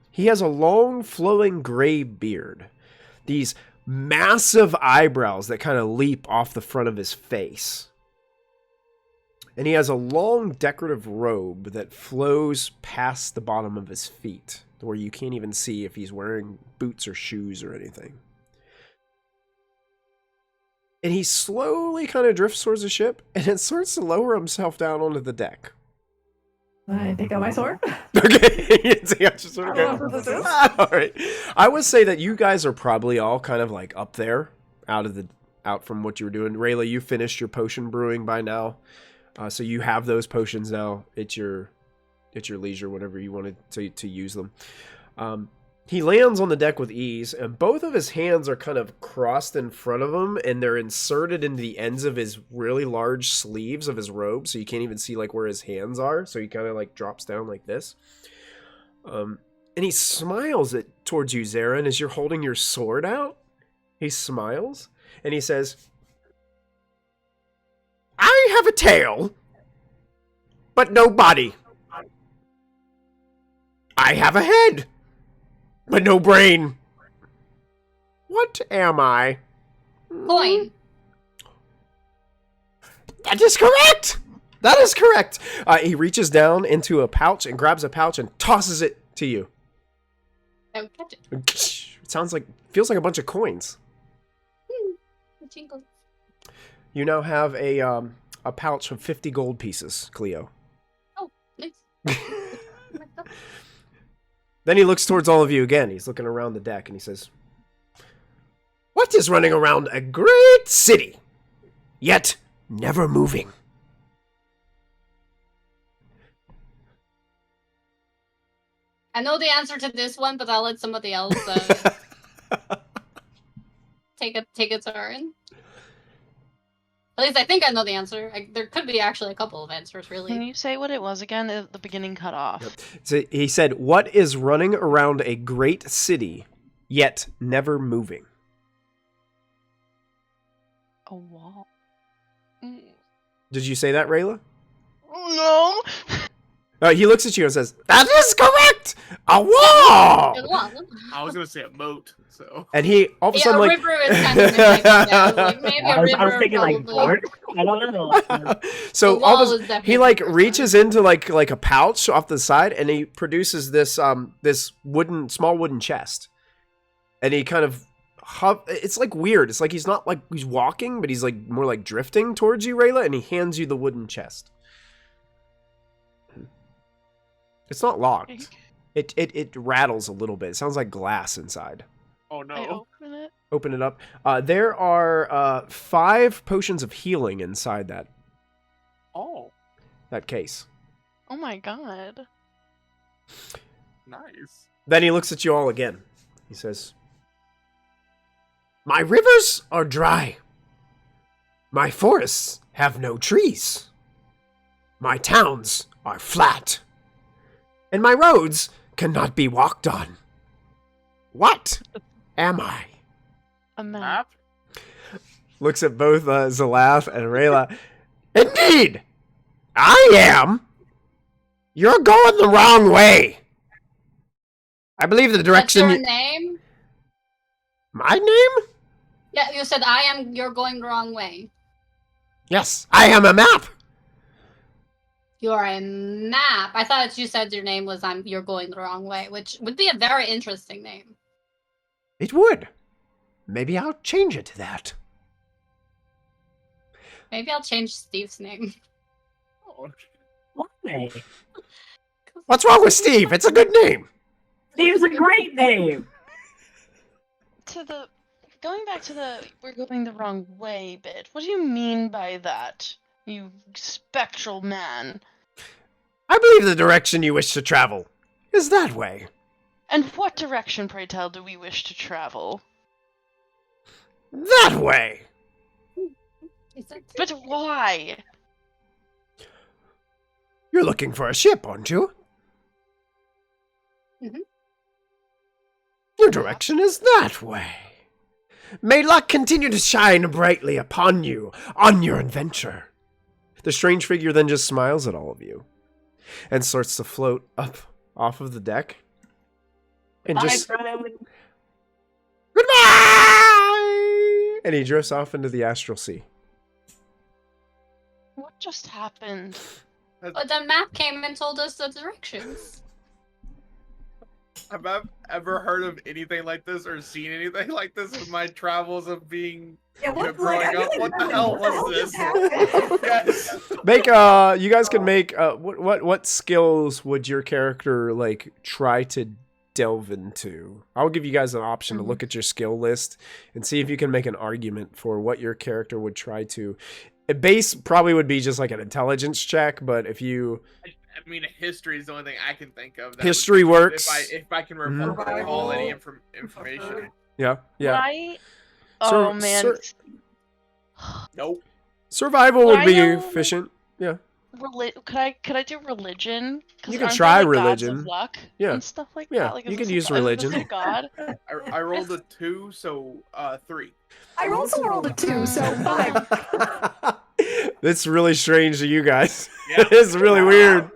[SPEAKER 1] He has a long flowing gray beard, these massive eyebrows that kind of leap off the front of his face. And he has a long decorative robe that flows past the bottom of his feet, where you can't even see if he's wearing boots or shoes or anything. And he slowly kind of drifts towards the ship, and it starts to lower himself down onto the deck.
[SPEAKER 5] I take out my sword.
[SPEAKER 1] Okay, you take out your sword.
[SPEAKER 5] I don't know what this is.
[SPEAKER 1] All right. I would say that you guys are probably all kind of like up there, out from what you were doing. Rayla, you finished your potion brewing by now, so you have those potions now. It's your leisure, whenever you wanted to use them. He lands on the deck with ease, and both of his hands are kind of crossed in front of him, and they're inserted into the ends of his really large sleeves of his robe, so you can't even see like where his hands are. So he kind of like drops down like this. And he smiles towards you, Zarin, as you're holding your sword out. He smiles, and he says, "I have a tail, but no body. I have a head, but no brain. What am I?"
[SPEAKER 2] Coin.
[SPEAKER 1] That is correct! That is correct! He reaches down into a pouch and grabs a pouch and tosses it to you.
[SPEAKER 2] I would catch it.
[SPEAKER 1] It feels like a bunch of coins.
[SPEAKER 2] Jingle.
[SPEAKER 1] You now have a pouch of 50 gold pieces, Cleo.
[SPEAKER 2] Oh, nice.
[SPEAKER 1] Then he looks towards all of you again. He's looking around the deck and he says, "What is running around a great city, yet never moving?"
[SPEAKER 2] I know the answer to this one, but I'll let somebody else take a turn. At least I think I know the answer. There could be actually a couple of answers, really.
[SPEAKER 6] Can you say what it was again? The beginning cut off.
[SPEAKER 1] Yep. So he said, "What is running around a great city, yet never moving?"
[SPEAKER 6] A wall.
[SPEAKER 1] Did you say that, Rayla?
[SPEAKER 6] No.
[SPEAKER 1] He looks at you and says, "That is correct! A wall!"
[SPEAKER 3] I was gonna say a moat, so.
[SPEAKER 1] And he all of a sudden
[SPEAKER 2] a
[SPEAKER 1] like,
[SPEAKER 2] river is kind of like maybe
[SPEAKER 4] I
[SPEAKER 2] a
[SPEAKER 4] was
[SPEAKER 2] river.
[SPEAKER 4] thinking like
[SPEAKER 2] probably.
[SPEAKER 4] port. I don't know.
[SPEAKER 1] so
[SPEAKER 2] The
[SPEAKER 1] all
[SPEAKER 2] wall
[SPEAKER 1] of a,
[SPEAKER 2] is definitely
[SPEAKER 1] he like
[SPEAKER 2] the first
[SPEAKER 1] reaches into like a pouch off the side, and he produces this this small wooden chest, and he kind of it's like weird. It's like he's not like he's walking, but he's like more like drifting towards you, Rayla, and he hands you the wooden chest. It's not locked. It rattles a little bit. It sounds like glass inside.
[SPEAKER 3] Oh no.
[SPEAKER 6] I open it.
[SPEAKER 1] Open it up. There are 5 potions of healing inside that
[SPEAKER 3] Oh,
[SPEAKER 1] case.
[SPEAKER 6] Oh my god.
[SPEAKER 3] nice.
[SPEAKER 1] Then he looks at you all again. He says, "My rivers are dry. My forests have no trees. My towns are flat. And my roads cannot be walked on. What am I?"
[SPEAKER 6] A map.
[SPEAKER 3] Map?
[SPEAKER 1] Looks at both Zalaf and Rayla. "Indeed, I am. You're going the wrong way. I believe the
[SPEAKER 2] What's
[SPEAKER 1] direction...
[SPEAKER 2] your name?
[SPEAKER 1] My name?
[SPEAKER 2] Yeah, you said I am. You're going the wrong way.
[SPEAKER 1] Yes, I am a map.
[SPEAKER 2] You're a map. I thought you said your name was You're going the wrong way, which would be a very interesting name.
[SPEAKER 1] It would. Maybe I'll change it to that.
[SPEAKER 2] Maybe I'll change Steve's name.
[SPEAKER 3] Oh,
[SPEAKER 4] Why?
[SPEAKER 1] What's wrong with Steve? It's a good name.
[SPEAKER 4] Steve's a great name.
[SPEAKER 6] to the we're going the wrong way bit. What do you mean by that, you spectral man?
[SPEAKER 1] I believe the direction you wish to travel is that way.
[SPEAKER 6] And what direction, pray tell, do we wish to travel?
[SPEAKER 1] That way!
[SPEAKER 6] But why?
[SPEAKER 1] You're looking for a ship, aren't you?
[SPEAKER 2] Mhm.
[SPEAKER 1] Your direction is that way. May luck continue to shine brightly upon you on your adventure. The strange figure then just smiles at all of you and starts to float up off of the deck. And just goodbye! And he drifts off into the Astral Sea.
[SPEAKER 6] What just happened?
[SPEAKER 2] But the map came and told us the directions.
[SPEAKER 3] Have I ever heard of anything like this or seen anything like this in my travels of being growing up? What the hell was this? Yes.
[SPEAKER 1] Make you guys can make what skills would your character like try to delve into? I'll give you guys an option to look at your skill list and see if you can make an argument for what your character would try to. Base probably would be just like an intelligence check, but if you
[SPEAKER 3] I mean, history is the only thing I can think of.
[SPEAKER 1] History works.
[SPEAKER 3] If I can recall any information.
[SPEAKER 1] Yeah.
[SPEAKER 6] Right? Oh man.
[SPEAKER 3] Nope.
[SPEAKER 1] Survival would be efficient. Yeah.
[SPEAKER 6] Could I do religion?
[SPEAKER 1] You can try religion.
[SPEAKER 6] Gods of luck and stuff like
[SPEAKER 1] that.
[SPEAKER 6] Yeah, like,
[SPEAKER 1] you can use religion.
[SPEAKER 6] God.
[SPEAKER 3] I rolled a 2, so 3.
[SPEAKER 5] I also rolled a 2, so 5.
[SPEAKER 1] That's really strange to you guys.
[SPEAKER 3] Yeah.
[SPEAKER 1] It's really weird.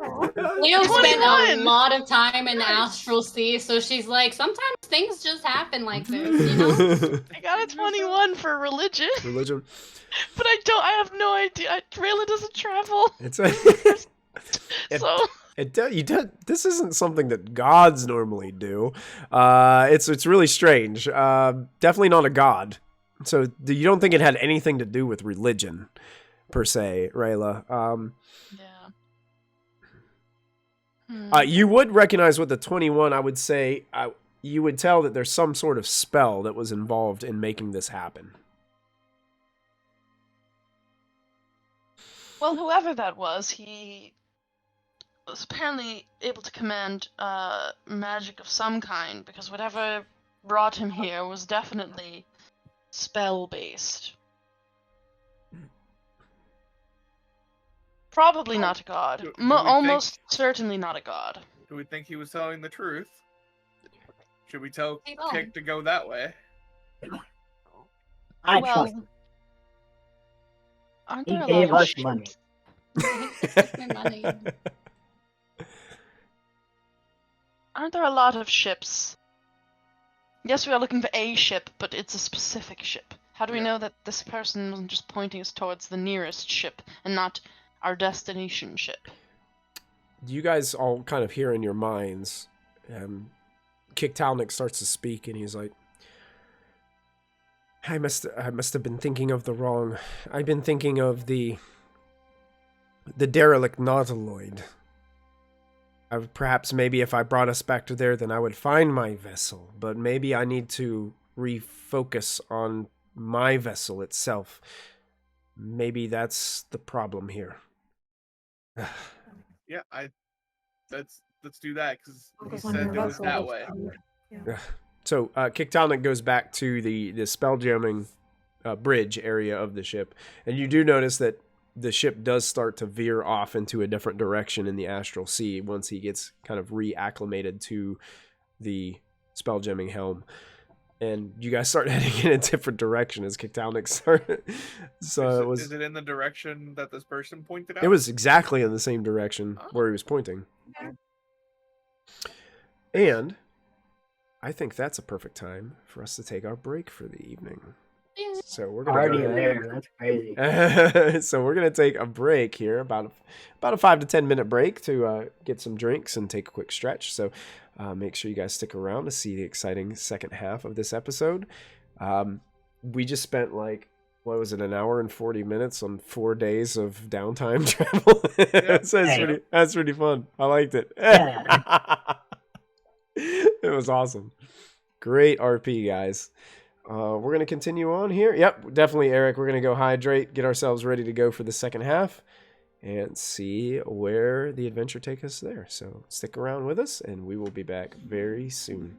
[SPEAKER 2] Leo spent a lot of time in the Astral Sea, so she's like, sometimes things just happen like this, you know?
[SPEAKER 6] I got a 21 for religion.
[SPEAKER 1] Religion.
[SPEAKER 6] But I have no idea. Rayla doesn't travel.
[SPEAKER 1] This isn't something that gods normally do. It's really strange. Definitely not a god. So you don't think it had anything to do with religion, per se, Rayla?
[SPEAKER 6] Yeah.
[SPEAKER 1] You would recognize with the 21. I would say you would tell that there's some sort of spell that was involved in making this happen.
[SPEAKER 6] Well, whoever that was, he was apparently able to command magic of some kind, because whatever brought him here was definitely spell-based. Probably not a god. Almost certainly not a god.
[SPEAKER 3] Do we think he was telling the truth? Should we tell
[SPEAKER 2] Hey,
[SPEAKER 3] Kick to go that way?
[SPEAKER 4] I
[SPEAKER 6] Well,
[SPEAKER 4] trust him.
[SPEAKER 6] Aren't
[SPEAKER 4] He
[SPEAKER 6] there a
[SPEAKER 4] gave
[SPEAKER 6] lot
[SPEAKER 4] us
[SPEAKER 6] of
[SPEAKER 4] money.
[SPEAKER 2] My money.
[SPEAKER 6] Aren't there a lot of ships? Yes, we are looking for a ship, but it's a specific ship. How do we know that this person wasn't just pointing us towards the nearest ship and not our destination ship?
[SPEAKER 1] You guys all kind of hear in your minds. Kiktal'nik starts to speak, and he's like, I must have been thinking of the wrong. I've been thinking of the derelict nautiloid. Perhaps maybe if I brought us back to there, then I would find my vessel. But maybe I need to refocus on my vessel itself. Maybe that's the problem here.
[SPEAKER 3] Yeah, let's do that, because he said it was that way.
[SPEAKER 1] Yeah. So Kiktal'nik goes back to the spelljamming bridge area of the ship, and you do notice that the ship does start to veer off into a different direction in the Astral Sea once he gets kind of reacclimated to the spelljamming helm. And you guys start heading in a different direction as Kiktal'nik started. So
[SPEAKER 3] is it in the direction that this person pointed out?
[SPEAKER 1] It was exactly in the same direction where he was pointing. And I think that's a perfect time for us to take our break for the evening. So we're gonna
[SPEAKER 4] Already
[SPEAKER 1] go
[SPEAKER 4] there. That's crazy.
[SPEAKER 1] So we're gonna take a break here, about a 5 to 10 minute break to get some drinks and take a quick stretch. So make sure you guys stick around to see the exciting second half of this episode. We just spent an hour and 40 minutes on 4 days of downtime travel. So that's pretty fun. I liked it.
[SPEAKER 4] Yeah.
[SPEAKER 1] It was awesome. Great RP, guys. we're going to continue on here. Yep, definitely, Eric. We're going to go hydrate, get ourselves ready to go for the second half, and see where the adventure takes us there. So stick around with us, and we will be back very soon.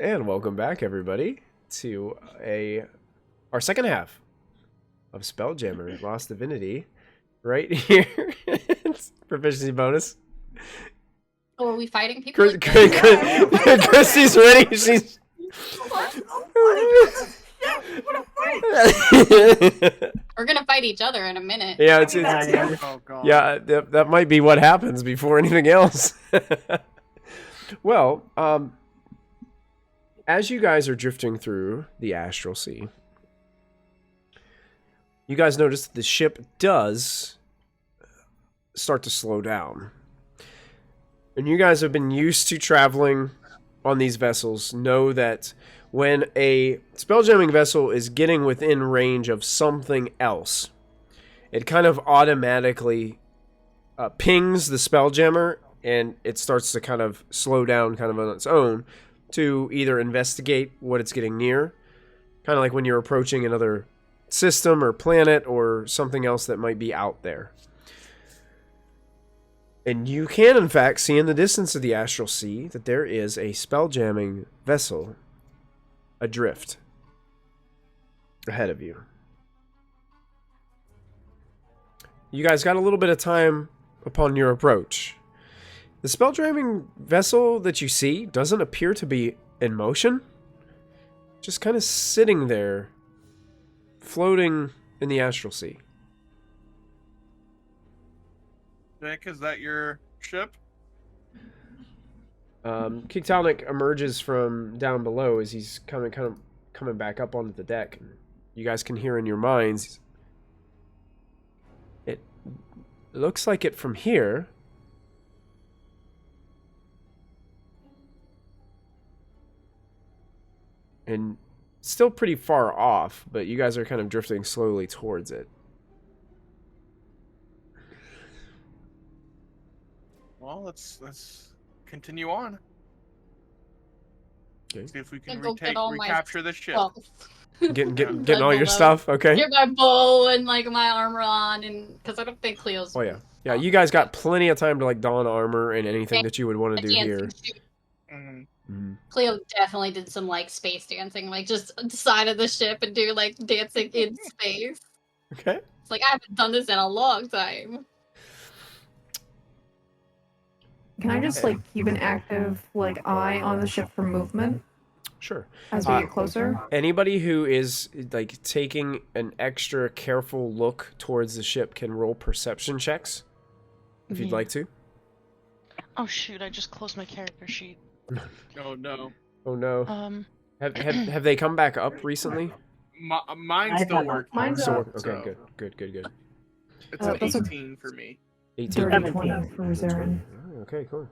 [SPEAKER 1] And welcome back, everybody, to our second half of Spelljammer Lost Divinity. Right here, it's proficiency bonus.
[SPEAKER 2] Oh, are we fighting people?
[SPEAKER 1] Christy's ready. She's.
[SPEAKER 2] We're gonna fight each other in a minute.
[SPEAKER 1] Yeah, it's
[SPEAKER 3] Oh, God.
[SPEAKER 1] yeah. That might be what happens before anything else. Well, as you guys are drifting through the Astral Sea, you guys notice that the ship does start to slow down. And you guys have been used to traveling on these vessels, know that when a spelljamming vessel is getting within range of something else, it kind of automatically pings the spelljammer, and it starts to kind of slow down kind of on its own to either investigate what it's getting near, kind of like when you're approaching another system or planet or something else that might be out there. And you can, in fact, see in the distance of the Astral Sea that there is a spelljamming vessel adrift ahead of you. You guys got a little bit of time upon your approach. The spelljamming vessel that you see doesn't appear to be in motion. Just kind of sitting there, floating in the Astral Sea.
[SPEAKER 3] Nick, is that your ship?
[SPEAKER 1] Kiktal'nik emerges from down below as he's coming back up onto the deck. You guys can hear in your minds, it looks like it from here. And still pretty far off, but you guys are kind of drifting slowly towards it.
[SPEAKER 3] Well, let's continue on.
[SPEAKER 1] Okay.
[SPEAKER 3] See if we can
[SPEAKER 2] Go get all my
[SPEAKER 3] recapture the ship.
[SPEAKER 2] stuff.
[SPEAKER 1] Getting all your stuff, okay?
[SPEAKER 2] Get my bow and like my armor on, and because I don't think Cleo's.
[SPEAKER 1] Oh yeah, you guys got plenty of time to like don armor and anything that you would want to do here.
[SPEAKER 2] Cleo definitely did some like space dancing, like just on the side of the ship and do like dancing in space.
[SPEAKER 1] Okay.
[SPEAKER 2] It's like I haven't done this in a long time.
[SPEAKER 5] Can I just like keep an active like eye on the ship for movement
[SPEAKER 1] Sure.
[SPEAKER 5] as we get closer?
[SPEAKER 1] Anybody who is like taking an extra careful look towards the ship can roll perception checks if you'd like to.
[SPEAKER 6] Oh shoot! I just closed my character sheet.
[SPEAKER 3] Oh no.
[SPEAKER 1] Oh no. Have they come back up recently?
[SPEAKER 3] Mine's still working.
[SPEAKER 5] Mine's
[SPEAKER 1] Still
[SPEAKER 5] up.
[SPEAKER 1] working. Okay, good.
[SPEAKER 3] It's an
[SPEAKER 5] that's a
[SPEAKER 3] 18 for me.
[SPEAKER 1] 18.
[SPEAKER 5] Dirty 20 for Zarin.
[SPEAKER 1] Oh, okay, cool.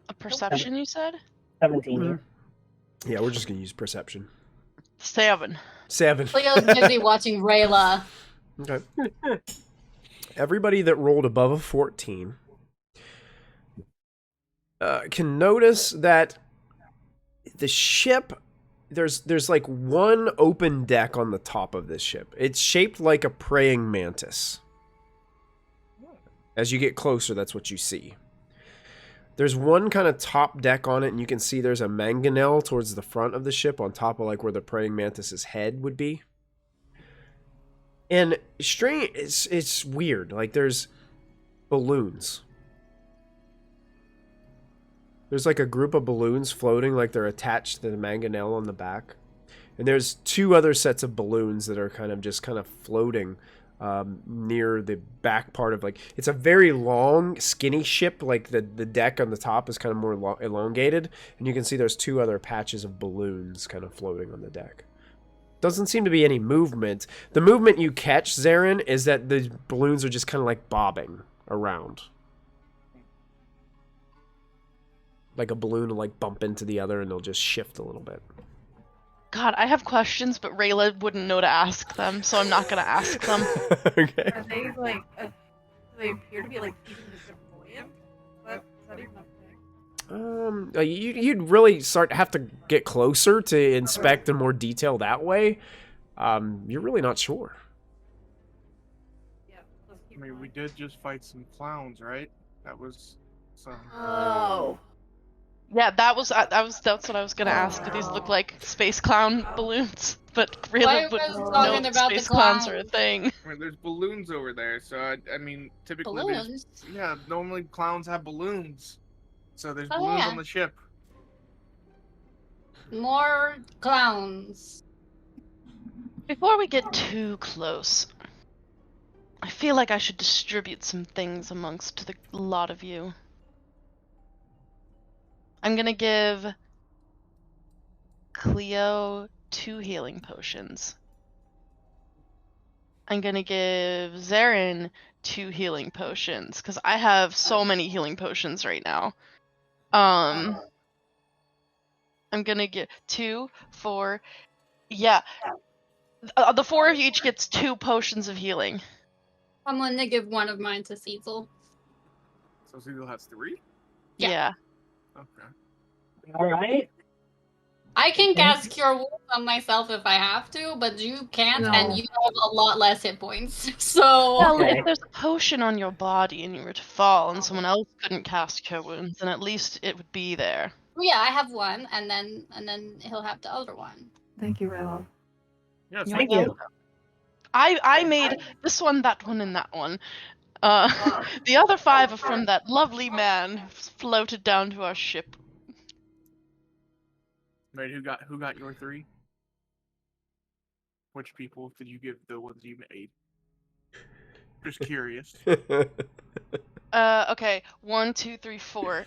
[SPEAKER 6] A perception, you said?
[SPEAKER 4] 17.
[SPEAKER 1] Yeah, we're just gonna use perception.
[SPEAKER 6] 7.
[SPEAKER 1] 7.
[SPEAKER 2] Cleo's busy watching Rayla.
[SPEAKER 1] Okay. Everybody that rolled above a 14 can notice that the ship, there's like one open deck on the top of this ship. It's shaped like a praying mantis. As you get closer, that's what you see. There's one kind of top deck on it, and you can see there's a mangonel towards the front of the ship on top of like where the praying mantis's head would be. And strange, it's weird. Like there's balloons. There's like a group of balloons floating like they're attached to the mangonel on the back. And there's 2 other sets of balloons that are kind of floating near the back part of like, it's a very long, skinny ship. Like the deck on the top is kind of more elongated. And you can see there's 2 other patches of balloons kind of floating on the deck. Doesn't seem to be any movement. The movement you catch, Zarin, is that the balloons are just kind of like bobbing around. Like a balloon will like bump into the other and they'll just shift a little bit.
[SPEAKER 6] God, I have questions, but Rayla wouldn't know to ask them, so I'm not gonna ask them.
[SPEAKER 1] Okay.
[SPEAKER 5] Are they like, do they appear to be like keeping the ship buoyant? Is that even a thing?
[SPEAKER 1] You'd really have to get closer to inspect in more detail that way. You're really not sure.
[SPEAKER 5] Yeah, let's
[SPEAKER 3] I
[SPEAKER 5] keep
[SPEAKER 3] mean,
[SPEAKER 5] going.
[SPEAKER 3] we did just fight some clowns, right? That was some.
[SPEAKER 5] Oh.
[SPEAKER 6] Yeah, that's what I was gonna ask. Do these look like space clown balloons? But really,
[SPEAKER 2] Why
[SPEAKER 6] wouldn't
[SPEAKER 2] was
[SPEAKER 6] know
[SPEAKER 2] talking
[SPEAKER 6] that
[SPEAKER 2] about the
[SPEAKER 6] space clowns are a
[SPEAKER 2] clown?
[SPEAKER 6] thing.
[SPEAKER 3] I mean, there's balloons over there, so I mean, typically
[SPEAKER 2] Balloons?
[SPEAKER 3] normally clowns have balloons, so there's
[SPEAKER 2] Oh
[SPEAKER 3] balloons
[SPEAKER 2] yeah.
[SPEAKER 3] on the ship.
[SPEAKER 2] More clowns.
[SPEAKER 6] Before we get too close, I feel like I should distribute some things amongst the lot of you. I'm gonna give Cleo 2 healing potions. I'm gonna give Zarin 2 healing potions, because I have so many healing potions right now. I'm gonna give 2, 4, yeah. The 4 of you each gets 2 potions of healing.
[SPEAKER 2] I'm gonna give one of mine to Cecil.
[SPEAKER 3] So Cecil has 3?
[SPEAKER 6] Yeah.
[SPEAKER 3] Okay.
[SPEAKER 4] Alright.
[SPEAKER 2] I can cast Cure Wounds on myself if I have to, but you can't,
[SPEAKER 4] No.
[SPEAKER 2] and you have a lot less hit points. So
[SPEAKER 6] Well,
[SPEAKER 4] Okay.
[SPEAKER 6] if there's a potion on your body and you were to fall and someone else couldn't cast Cure Wounds, then at least it would be there.
[SPEAKER 2] yeah, I have one, and then he'll have the other one.
[SPEAKER 5] Thank you, Rayla.
[SPEAKER 3] Yeah,
[SPEAKER 4] Thank you.
[SPEAKER 6] I made this one, that one, and that one. The other 5 are from that lovely man who floated down to our ship.
[SPEAKER 3] Wait, who got your 3? Which people did you give the ones you made? Just curious.
[SPEAKER 6] Okay, 1, 2, 3, 4.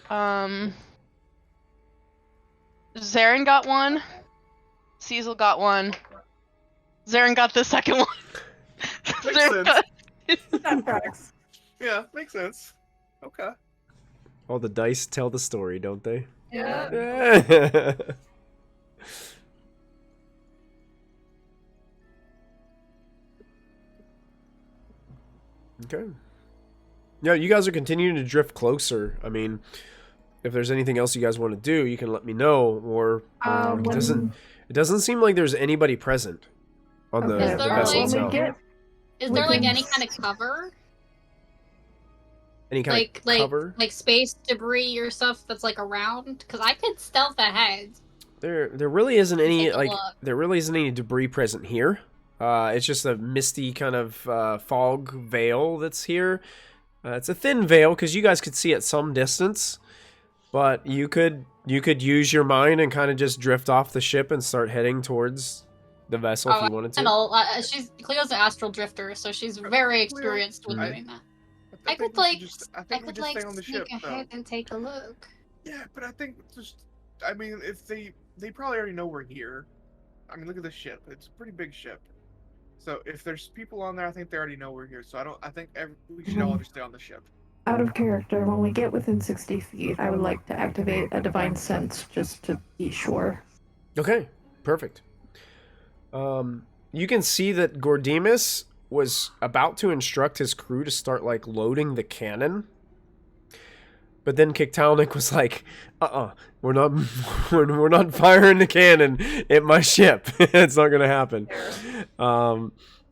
[SPEAKER 6] Zarin got 1. Cecil got 1. Zarin got the second one.
[SPEAKER 3] Makes
[SPEAKER 6] Zarin
[SPEAKER 3] sense.
[SPEAKER 6] got-
[SPEAKER 3] Yeah, makes sense. Okay.
[SPEAKER 1] All the dice tell the story, don't they?
[SPEAKER 5] Yeah.
[SPEAKER 1] Okay. Yeah, you guys are continuing to drift closer. I mean, if there's anything else you guys want to do, you can let me know. Or it doesn't seem like there's anybody present on the,
[SPEAKER 2] Okay,
[SPEAKER 1] the
[SPEAKER 2] but
[SPEAKER 1] vessel
[SPEAKER 2] when we
[SPEAKER 1] itself.
[SPEAKER 2] Is there like
[SPEAKER 5] can-
[SPEAKER 2] any kind of cover?
[SPEAKER 1] Any kind of cover?
[SPEAKER 2] Like space debris or stuff that's like around? Because I could stealth ahead.
[SPEAKER 1] There really isn't any
[SPEAKER 2] Take a
[SPEAKER 1] like
[SPEAKER 2] look.
[SPEAKER 1] there really isn't any debris present here. It's just a misty kind of fog veil that's here. It's a thin veil because you guys could see at some distance, but you could use your mind and kind of just drift off the ship and start heading towards the vessel if you wanted to.
[SPEAKER 2] Cleo's an astral drifter, so she's very experienced with doing that. I could
[SPEAKER 3] stay on the ship,
[SPEAKER 2] sneak ahead and take a look.
[SPEAKER 3] Yeah, but I mean, if they probably already know we're here. I mean, look at the ship. It's a pretty big ship. So if there's people on there, I think they already know we're here. So I think we should all just stay on the ship.
[SPEAKER 5] Out of character, when we get within 60 feet, I would like to activate a divine sense just to be sure.
[SPEAKER 1] Okay, perfect. You can see that Gordimus was about to instruct his crew to start like loading the cannon, but then Kiktal'nik was like, we're not firing the cannon at my ship. It's not gonna happen.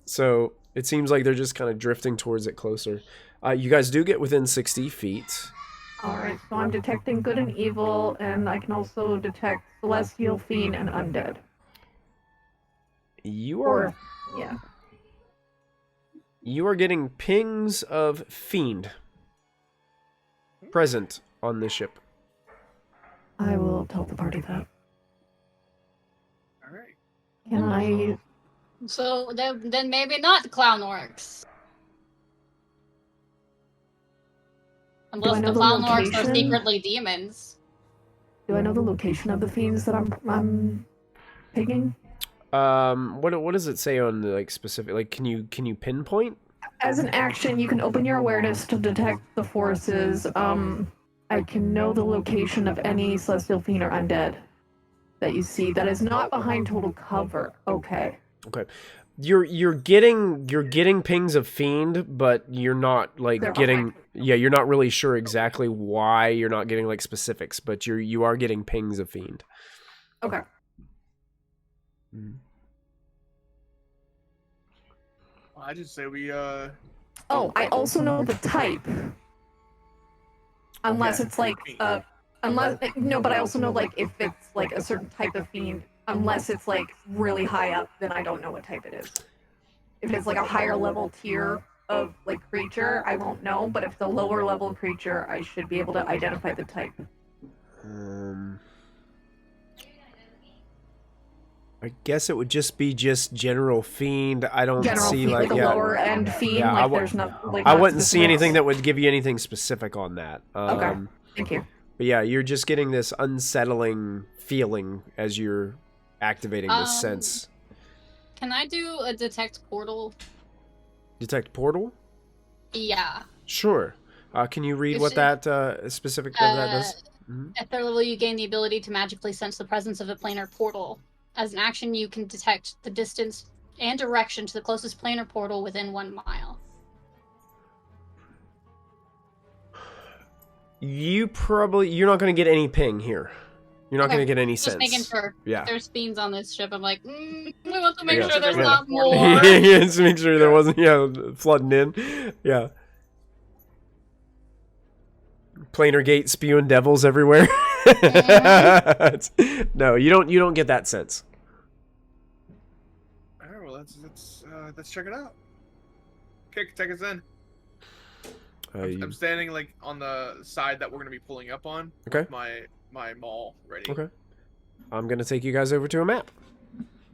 [SPEAKER 1] So it seems like they're just kind of drifting towards it closer. You guys do get within 60 feet.
[SPEAKER 5] Alright, so I'm detecting good and evil, and I can also detect celestial, fiend, and undead.
[SPEAKER 1] You are
[SPEAKER 5] Yeah.
[SPEAKER 1] You are getting pings of fiend present on this ship.
[SPEAKER 5] I will tell the party that.
[SPEAKER 3] All right.
[SPEAKER 5] Can I...
[SPEAKER 2] So then maybe not clown orcs. Unless
[SPEAKER 5] know
[SPEAKER 2] the
[SPEAKER 5] the
[SPEAKER 2] clown orcs are
[SPEAKER 5] location?
[SPEAKER 2] secretly demons.
[SPEAKER 5] Do I know the location of the fiends that I'm picking?
[SPEAKER 1] What does it say on the like specific? Like, can you pinpoint?
[SPEAKER 5] As an action, you can open your awareness to detect the forces. I can know the location of any celestial fiend or undead that you see that is not behind total cover. Okay.
[SPEAKER 1] Okay. You're getting pings of fiend, but you're not like
[SPEAKER 5] They're
[SPEAKER 1] getting
[SPEAKER 5] behind.
[SPEAKER 1] you're not really sure exactly why you're not getting like specifics, but you are getting pings of fiend.
[SPEAKER 5] Okay.
[SPEAKER 1] Mm.
[SPEAKER 3] Well, I just say we
[SPEAKER 5] Oh, I also know the type. Unless
[SPEAKER 3] Okay.
[SPEAKER 5] it's like a Unless no, but I also know like if it's like a certain type of fiend, unless it's like really high up, then I don't know what type it is. If it's like a higher level tier of like creature, I won't know. But if it's a lower level creature, I should be able to identify the type.
[SPEAKER 1] I guess it would just be general fiend. I don't
[SPEAKER 5] General
[SPEAKER 1] see
[SPEAKER 5] fiend,
[SPEAKER 1] like
[SPEAKER 5] a lower end fiend.
[SPEAKER 1] Yeah,
[SPEAKER 5] like there's not. Like,
[SPEAKER 1] I
[SPEAKER 5] not
[SPEAKER 1] wouldn't see anything
[SPEAKER 5] specifics.
[SPEAKER 1] that would give you anything specific on that.
[SPEAKER 5] Okay, thank you.
[SPEAKER 1] But yeah, you're just getting this unsettling feeling as you're activating this sense.
[SPEAKER 2] Can I do a detect portal?
[SPEAKER 1] Detect portal?
[SPEAKER 2] Yeah.
[SPEAKER 1] Sure. Can you read
[SPEAKER 2] It
[SPEAKER 1] what
[SPEAKER 2] should-
[SPEAKER 1] that specific of that does?
[SPEAKER 2] At third level, you gain the ability to magically sense the presence of a planar portal. As an action, you can detect the distance and direction to the closest planar portal within 1 mile.
[SPEAKER 1] You're not going to get any ping here. You're not
[SPEAKER 2] Okay,
[SPEAKER 1] going to get any
[SPEAKER 2] Just
[SPEAKER 1] sense.
[SPEAKER 2] making sure.
[SPEAKER 1] Yeah.
[SPEAKER 2] If there's fiends on this ship, I'm like, we want to make
[SPEAKER 1] Yeah.
[SPEAKER 2] sure there's
[SPEAKER 1] Yeah.
[SPEAKER 2] not more.
[SPEAKER 1] Just make sure there wasn't flooding in. Yeah. Planar gate spewing devils everywhere. No, you don't get that sense.
[SPEAKER 3] All right, well let's check it out. Kick, take us in. I'm standing like on the side that we're gonna be pulling up on.
[SPEAKER 1] Okay.
[SPEAKER 3] With my maul ready.
[SPEAKER 1] Okay. I'm gonna take you guys over to a map.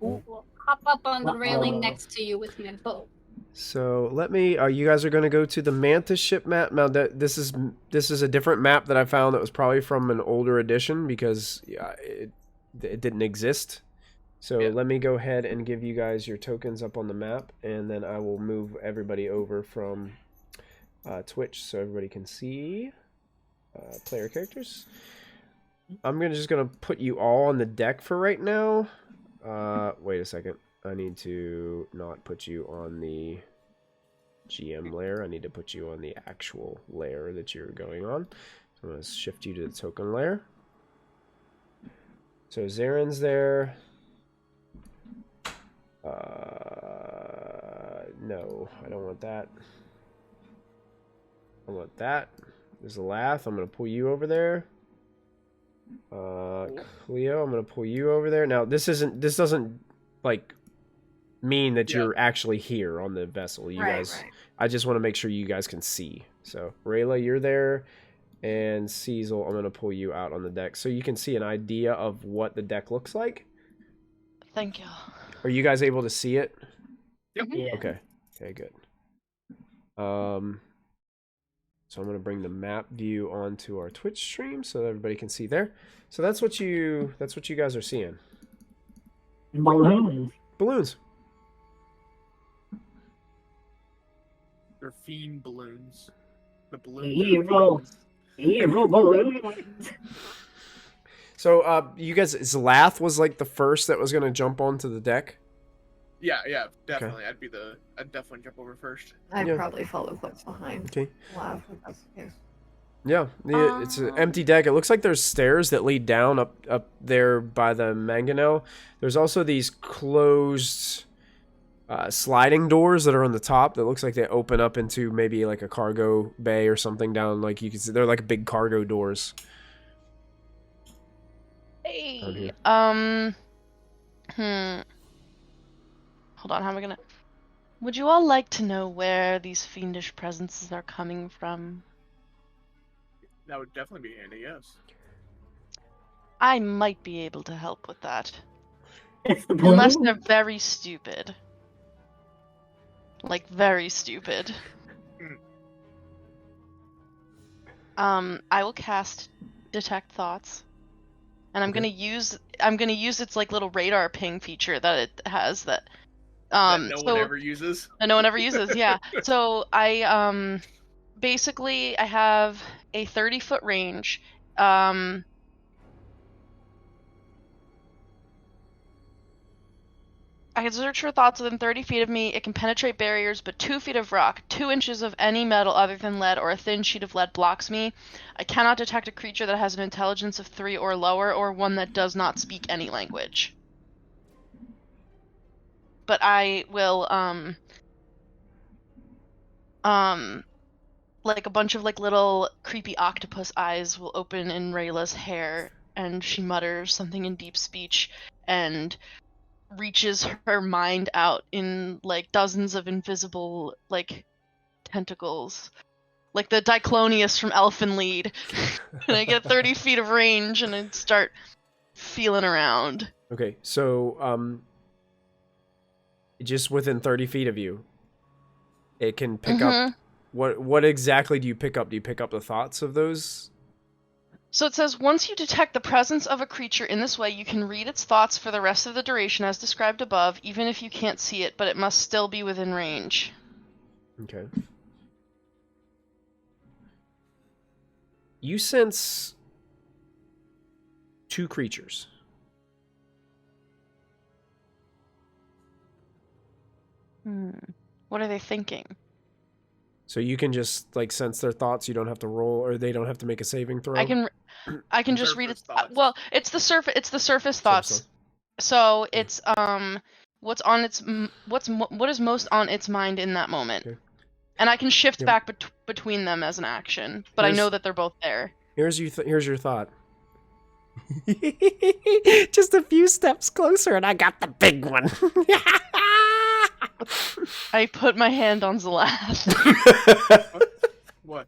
[SPEAKER 2] We'll hop up on the railing next to you with my bow.
[SPEAKER 1] So let me. You guys are going to go to the Mantis ship map. Now this is a different map that I found that was probably from an older edition because it didn't exist. So let me go ahead and give you guys your tokens up on the map, and then I will move everybody over from Twitch so everybody can see player characters. I'm just gonna put you all on the deck for right now. Wait a second. I need to not put you on the GM layer. I need to put you on the actual layer that you're going on. So I'm going to shift you to the token layer. So Zaren's there. No, I don't want that. I want that. There's a Lath. I'm going to pull you over there. Cleo, I'm going to pull you over there. Now, this doesn't, like, mean that you're actually here on the vessel. You guys, I just want to make sure you guys can see. So Rayla, you're there, and Cecil, I'm gonna pull you out on the deck so you can see an idea of what the deck looks like.
[SPEAKER 6] Thank you.
[SPEAKER 1] Are you guys able to see it?
[SPEAKER 3] Yep.
[SPEAKER 4] Yeah.
[SPEAKER 1] Okay, good. So I'm gonna bring the map view onto our Twitch stream so that everybody can see there. So that's what you guys are seeing. Balloons.
[SPEAKER 3] They're fiend balloons. The balloons.
[SPEAKER 4] Balloons.
[SPEAKER 1] So you guys, Lath was like the first that was gonna jump onto the deck.
[SPEAKER 3] Yeah, definitely. Okay. I'd definitely jump over first.
[SPEAKER 5] I'd probably follow close behind.
[SPEAKER 1] Okay.
[SPEAKER 5] Laugh if that's the case.
[SPEAKER 1] Yeah, it's an empty deck. It looks like there's stairs that lead down up there by the mangonel. There's also these closed sliding doors that are on the top that looks like they open up into maybe like a cargo bay or something down. Like you can see, they're like big cargo doors.
[SPEAKER 6] Hey. Hold on, how am I gonna... Would you all like to know where these fiendish presences are coming from?
[SPEAKER 3] That would definitely be handy, yes.
[SPEAKER 6] I might be able to help with that.
[SPEAKER 4] It's the
[SPEAKER 6] Unless
[SPEAKER 4] balloon.
[SPEAKER 6] they're very stupid. Like, very stupid. I will cast Detect Thoughts. And I'm gonna use its like little radar ping feature that it has that
[SPEAKER 3] that no one ever uses.
[SPEAKER 6] That no one ever uses, yeah. So I basically I have a 30-foot range. I can search for thoughts within 30 feet of me. It can penetrate barriers, but 2 feet of rock, 2 inches of any metal other than lead, or a thin sheet of lead blocks me. I cannot detect a creature that has an intelligence of 3 or lower, or one that does not speak any language. But I will, like a bunch of like little creepy octopus eyes will open in Rayla's hair, and she mutters something in deep speech and reaches her mind out in like dozens of invisible like tentacles, like the Diclonius from Elfenlied. And I get 30 feet of range, and I start feeling around.
[SPEAKER 1] Okay, so just within 30 feet of you, it can pick up. What exactly do you pick up? Do you pick up the thoughts of those?
[SPEAKER 6] So it says, once you detect the presence of a creature in this way, you can read its thoughts for the rest of the duration as described above, even if you can't see it, but it must still be within range.
[SPEAKER 1] Okay. You sense 2 creatures.
[SPEAKER 6] What are they thinking?
[SPEAKER 1] So you can just like sense their thoughts. You don't have to roll, or they don't have to make a saving throw.
[SPEAKER 6] I can just read its
[SPEAKER 3] thoughts.
[SPEAKER 6] well, it's the surface thoughts. So it's what is most on its mind in that moment. Okay. And I can shift back between them as an action, but I know that they're both there.
[SPEAKER 1] Here's your thought. Just a few steps closer and I got the big one.
[SPEAKER 6] I put my hand on Zalath.
[SPEAKER 3] What?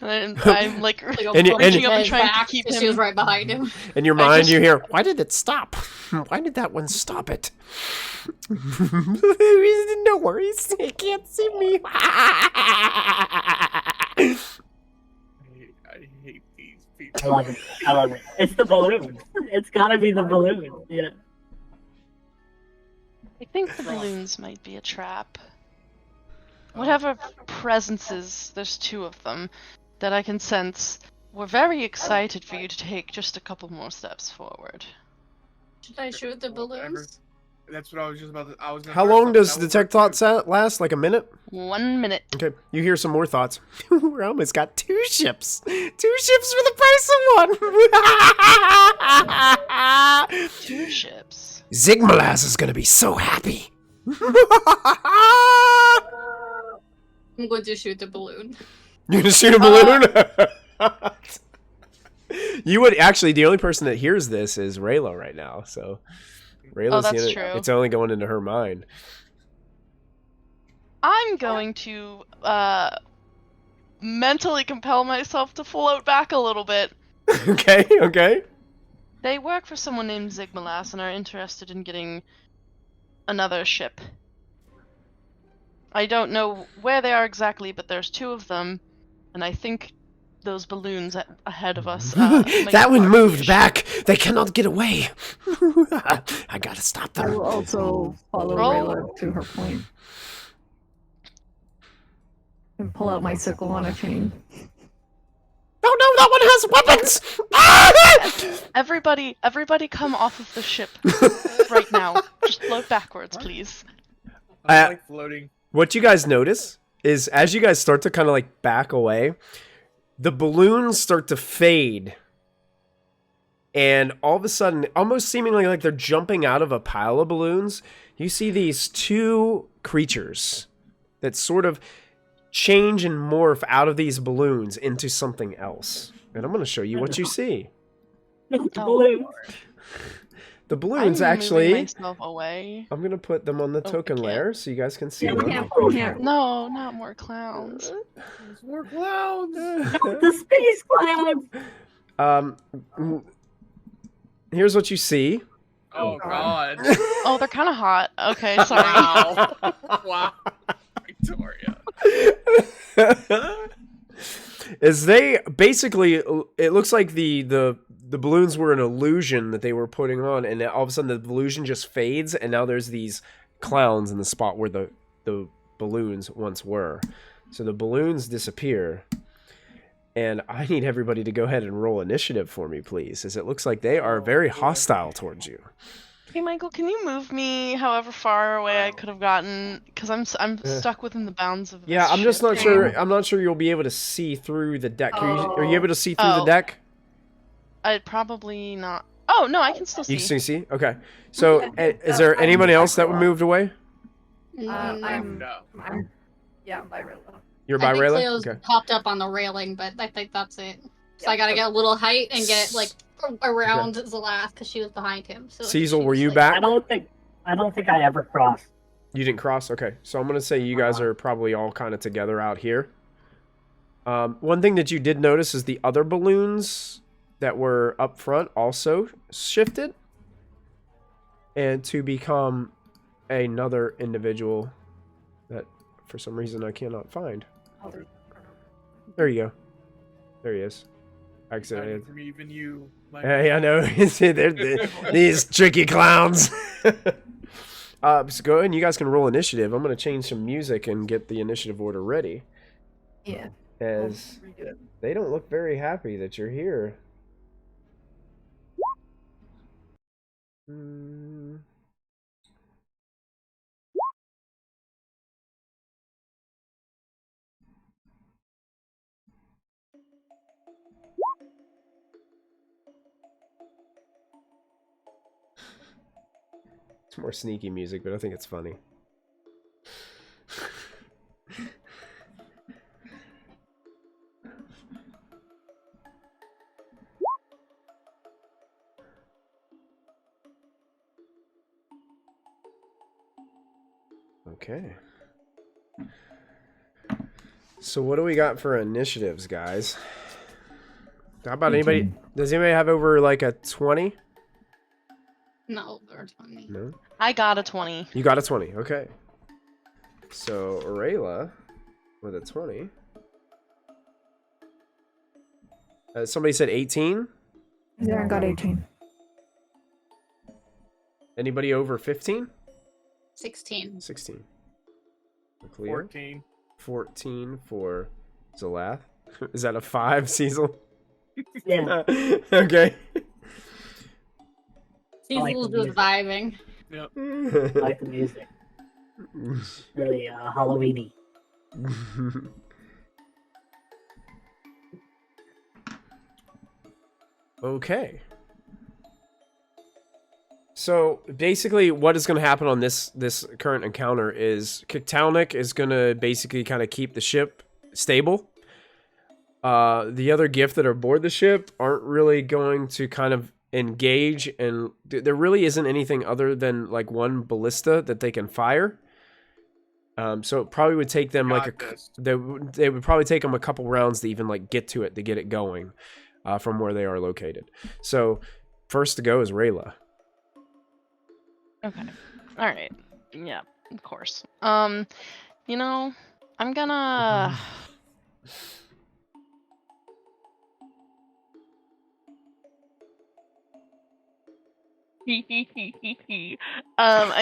[SPEAKER 6] And I'm like
[SPEAKER 2] reaching
[SPEAKER 6] up and trying to keep him.
[SPEAKER 2] She was right behind him.
[SPEAKER 1] In your mind, you hear, "Why did it stop? Why did that one stop it?" No worries, he can't see me.
[SPEAKER 3] I hate these people.
[SPEAKER 4] I love it. It's the balloon. It's gotta be the balloon. Yeah.
[SPEAKER 6] I think the balloons might be a trap. Whatever presences, there's 2 of them, that I can sense. We're very excited for you to take just a couple more steps forward.
[SPEAKER 2] Should I shoot the balloons?
[SPEAKER 3] That's what I was just about to...
[SPEAKER 1] How long does detect thoughts last? Like a minute?
[SPEAKER 6] 1 minute.
[SPEAKER 1] Okay, you hear some more thoughts. We almost got 2 ships. 2 ships for the price of 1.
[SPEAKER 6] 2 ships.
[SPEAKER 1] Zigmalaz is gonna be so happy.
[SPEAKER 2] I'm going to shoot the balloon.
[SPEAKER 1] You're gonna shoot a balloon? You would actually. The only person that hears this is Rayla right now. So Rayla's
[SPEAKER 6] that's true.
[SPEAKER 1] It's only going into her mind.
[SPEAKER 6] I'm going to mentally compel myself to float back a little bit.
[SPEAKER 1] Okay.
[SPEAKER 6] They work for someone named Zigmalas and are interested in getting another ship. I don't know where they are exactly, but there's 2 of them, and I think those balloons ahead of us...
[SPEAKER 1] that one moved back! They cannot get away! I gotta stop them.
[SPEAKER 5] I will also follow Rayla to her point. And pull out my sickle on a chain.
[SPEAKER 1] Oh no, that one has weapons!
[SPEAKER 6] Everybody come off of the ship right now. Just float backwards, please.
[SPEAKER 3] I like floating.
[SPEAKER 1] What you guys notice is as you guys start to kind of like back away, the balloons start to fade. And all of a sudden, almost seemingly like they're jumping out of a pile of balloons, you see these 2 creatures that sort of change and morph out of these balloons into something else. And I'm going to show you what you see. The balloons actually...
[SPEAKER 6] myself away.
[SPEAKER 1] I'm going to put them on the token layer so you guys can see them.
[SPEAKER 6] No, not more clowns.
[SPEAKER 3] There's more clowns!
[SPEAKER 4] The space clowns!
[SPEAKER 1] Here's what you see.
[SPEAKER 3] Oh, God.
[SPEAKER 6] Oh, they're kind of hot. Okay, sorry.
[SPEAKER 3] Wow. Wow. Victoria.
[SPEAKER 1] Is they basically, it looks like the balloons were an illusion that they were putting on, and all of a sudden the illusion just fades, and now there's these clowns in the spot where the balloons once were. So the balloons disappear, and I need everybody to go ahead and roll initiative for me, please, as it looks like they are very hostile towards you.
[SPEAKER 6] Hey, Michael, can you move me however far away I could have gotten? Because I'm stuck within the bounds of this
[SPEAKER 1] Yeah, I'm just not
[SPEAKER 6] ship.
[SPEAKER 1] sure. I'm not sure you'll be able to see through the deck. Are you able to see through the deck?
[SPEAKER 6] I'd probably not. Oh, no, I can still see.
[SPEAKER 1] You can see? Okay. So, is there anybody else that moved away?
[SPEAKER 5] I'm
[SPEAKER 3] No.
[SPEAKER 5] yeah, by Rilla.
[SPEAKER 1] You're by
[SPEAKER 2] I think
[SPEAKER 1] Rayla?
[SPEAKER 2] Cleo's
[SPEAKER 1] Okay.
[SPEAKER 2] popped up on the railing, but I think that's it. So I gotta get a little height and get like around Zalath because she was behind him. So
[SPEAKER 1] Cecil, were you
[SPEAKER 2] like,
[SPEAKER 1] back?
[SPEAKER 4] I don't think I ever crossed.
[SPEAKER 1] You didn't cross? Okay. So I'm going to say you guys are probably all kind of together out here. One thing that you did notice is the other balloons that were up front also shifted. And to become another individual that for some reason I cannot find. There you go. There he is. Accidentally.
[SPEAKER 3] From even you.
[SPEAKER 1] Hey, I know. These tricky clowns. So go ahead and you guys can roll initiative. I'm going to change some music and get the initiative order ready.
[SPEAKER 5] Yeah.
[SPEAKER 1] As they don't look very happy that you're here. It's more sneaky music, but I think it's funny. Okay. So what do we got for initiatives, guys? How about anybody? Does anybody have over like a 20?
[SPEAKER 2] no, over 20.
[SPEAKER 1] No.
[SPEAKER 6] I got a 20.
[SPEAKER 1] You got a 20. Okay. So Rayla with a 20. Somebody said 18.
[SPEAKER 5] Zarin got 18.
[SPEAKER 1] Anybody over 15?
[SPEAKER 2] 16.
[SPEAKER 1] 16. Cleo?
[SPEAKER 3] 14.
[SPEAKER 1] 14 for Zalath. Is that a 5, Cecil?
[SPEAKER 4] Yeah.
[SPEAKER 1] Okay.
[SPEAKER 2] Cecil's just vibing.
[SPEAKER 3] Yep.
[SPEAKER 4] I like the music. Really Halloweeny.
[SPEAKER 1] Okay. So basically what is going to happen on this current encounter is Kiktal'nik is going to basically kind of keep the ship stable. The other gift that are aboard the ship aren't really going to kind of engage, and there really isn't anything other than like one ballista that they can fire. So it probably would take them they would probably take them a couple rounds to even like get to it, to get it going from where they are located. So first to go is Rayla.
[SPEAKER 6] Okay. All right. Yeah, of course. You know, I'm gonna. I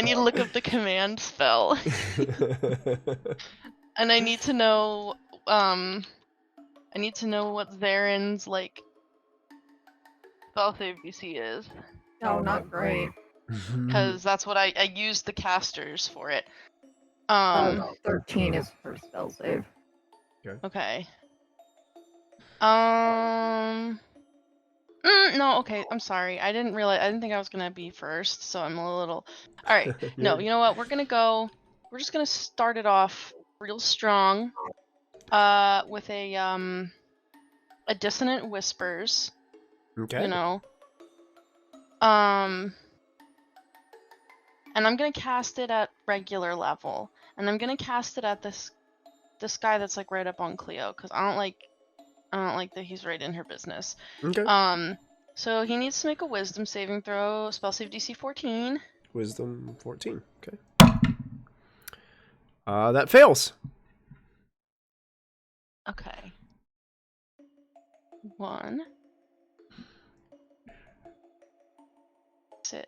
[SPEAKER 6] need to look up the command spell, and I need to know. I need to know what Zarin's like spell save DC is.
[SPEAKER 5] Oh, not great.
[SPEAKER 6] Because that's what I used the casters for it.
[SPEAKER 5] 13 is for spell save.
[SPEAKER 6] Okay. No, okay, I'm sorry. I didn't think I was gonna be first, so I'm a little... Alright, no, you know what, we're just gonna start it off real strong, with a Dissonant Whispers.
[SPEAKER 1] Okay.
[SPEAKER 6] You know. And I'm gonna cast it at regular level. And I'm gonna cast it at this guy that's like right up on Cleo, because I don't like that he's right in her business.
[SPEAKER 1] Okay.
[SPEAKER 6] So he needs to make a wisdom saving throw, spell save DC 14.
[SPEAKER 1] Wisdom 14. Okay. That fails.
[SPEAKER 6] Okay. 1. Sit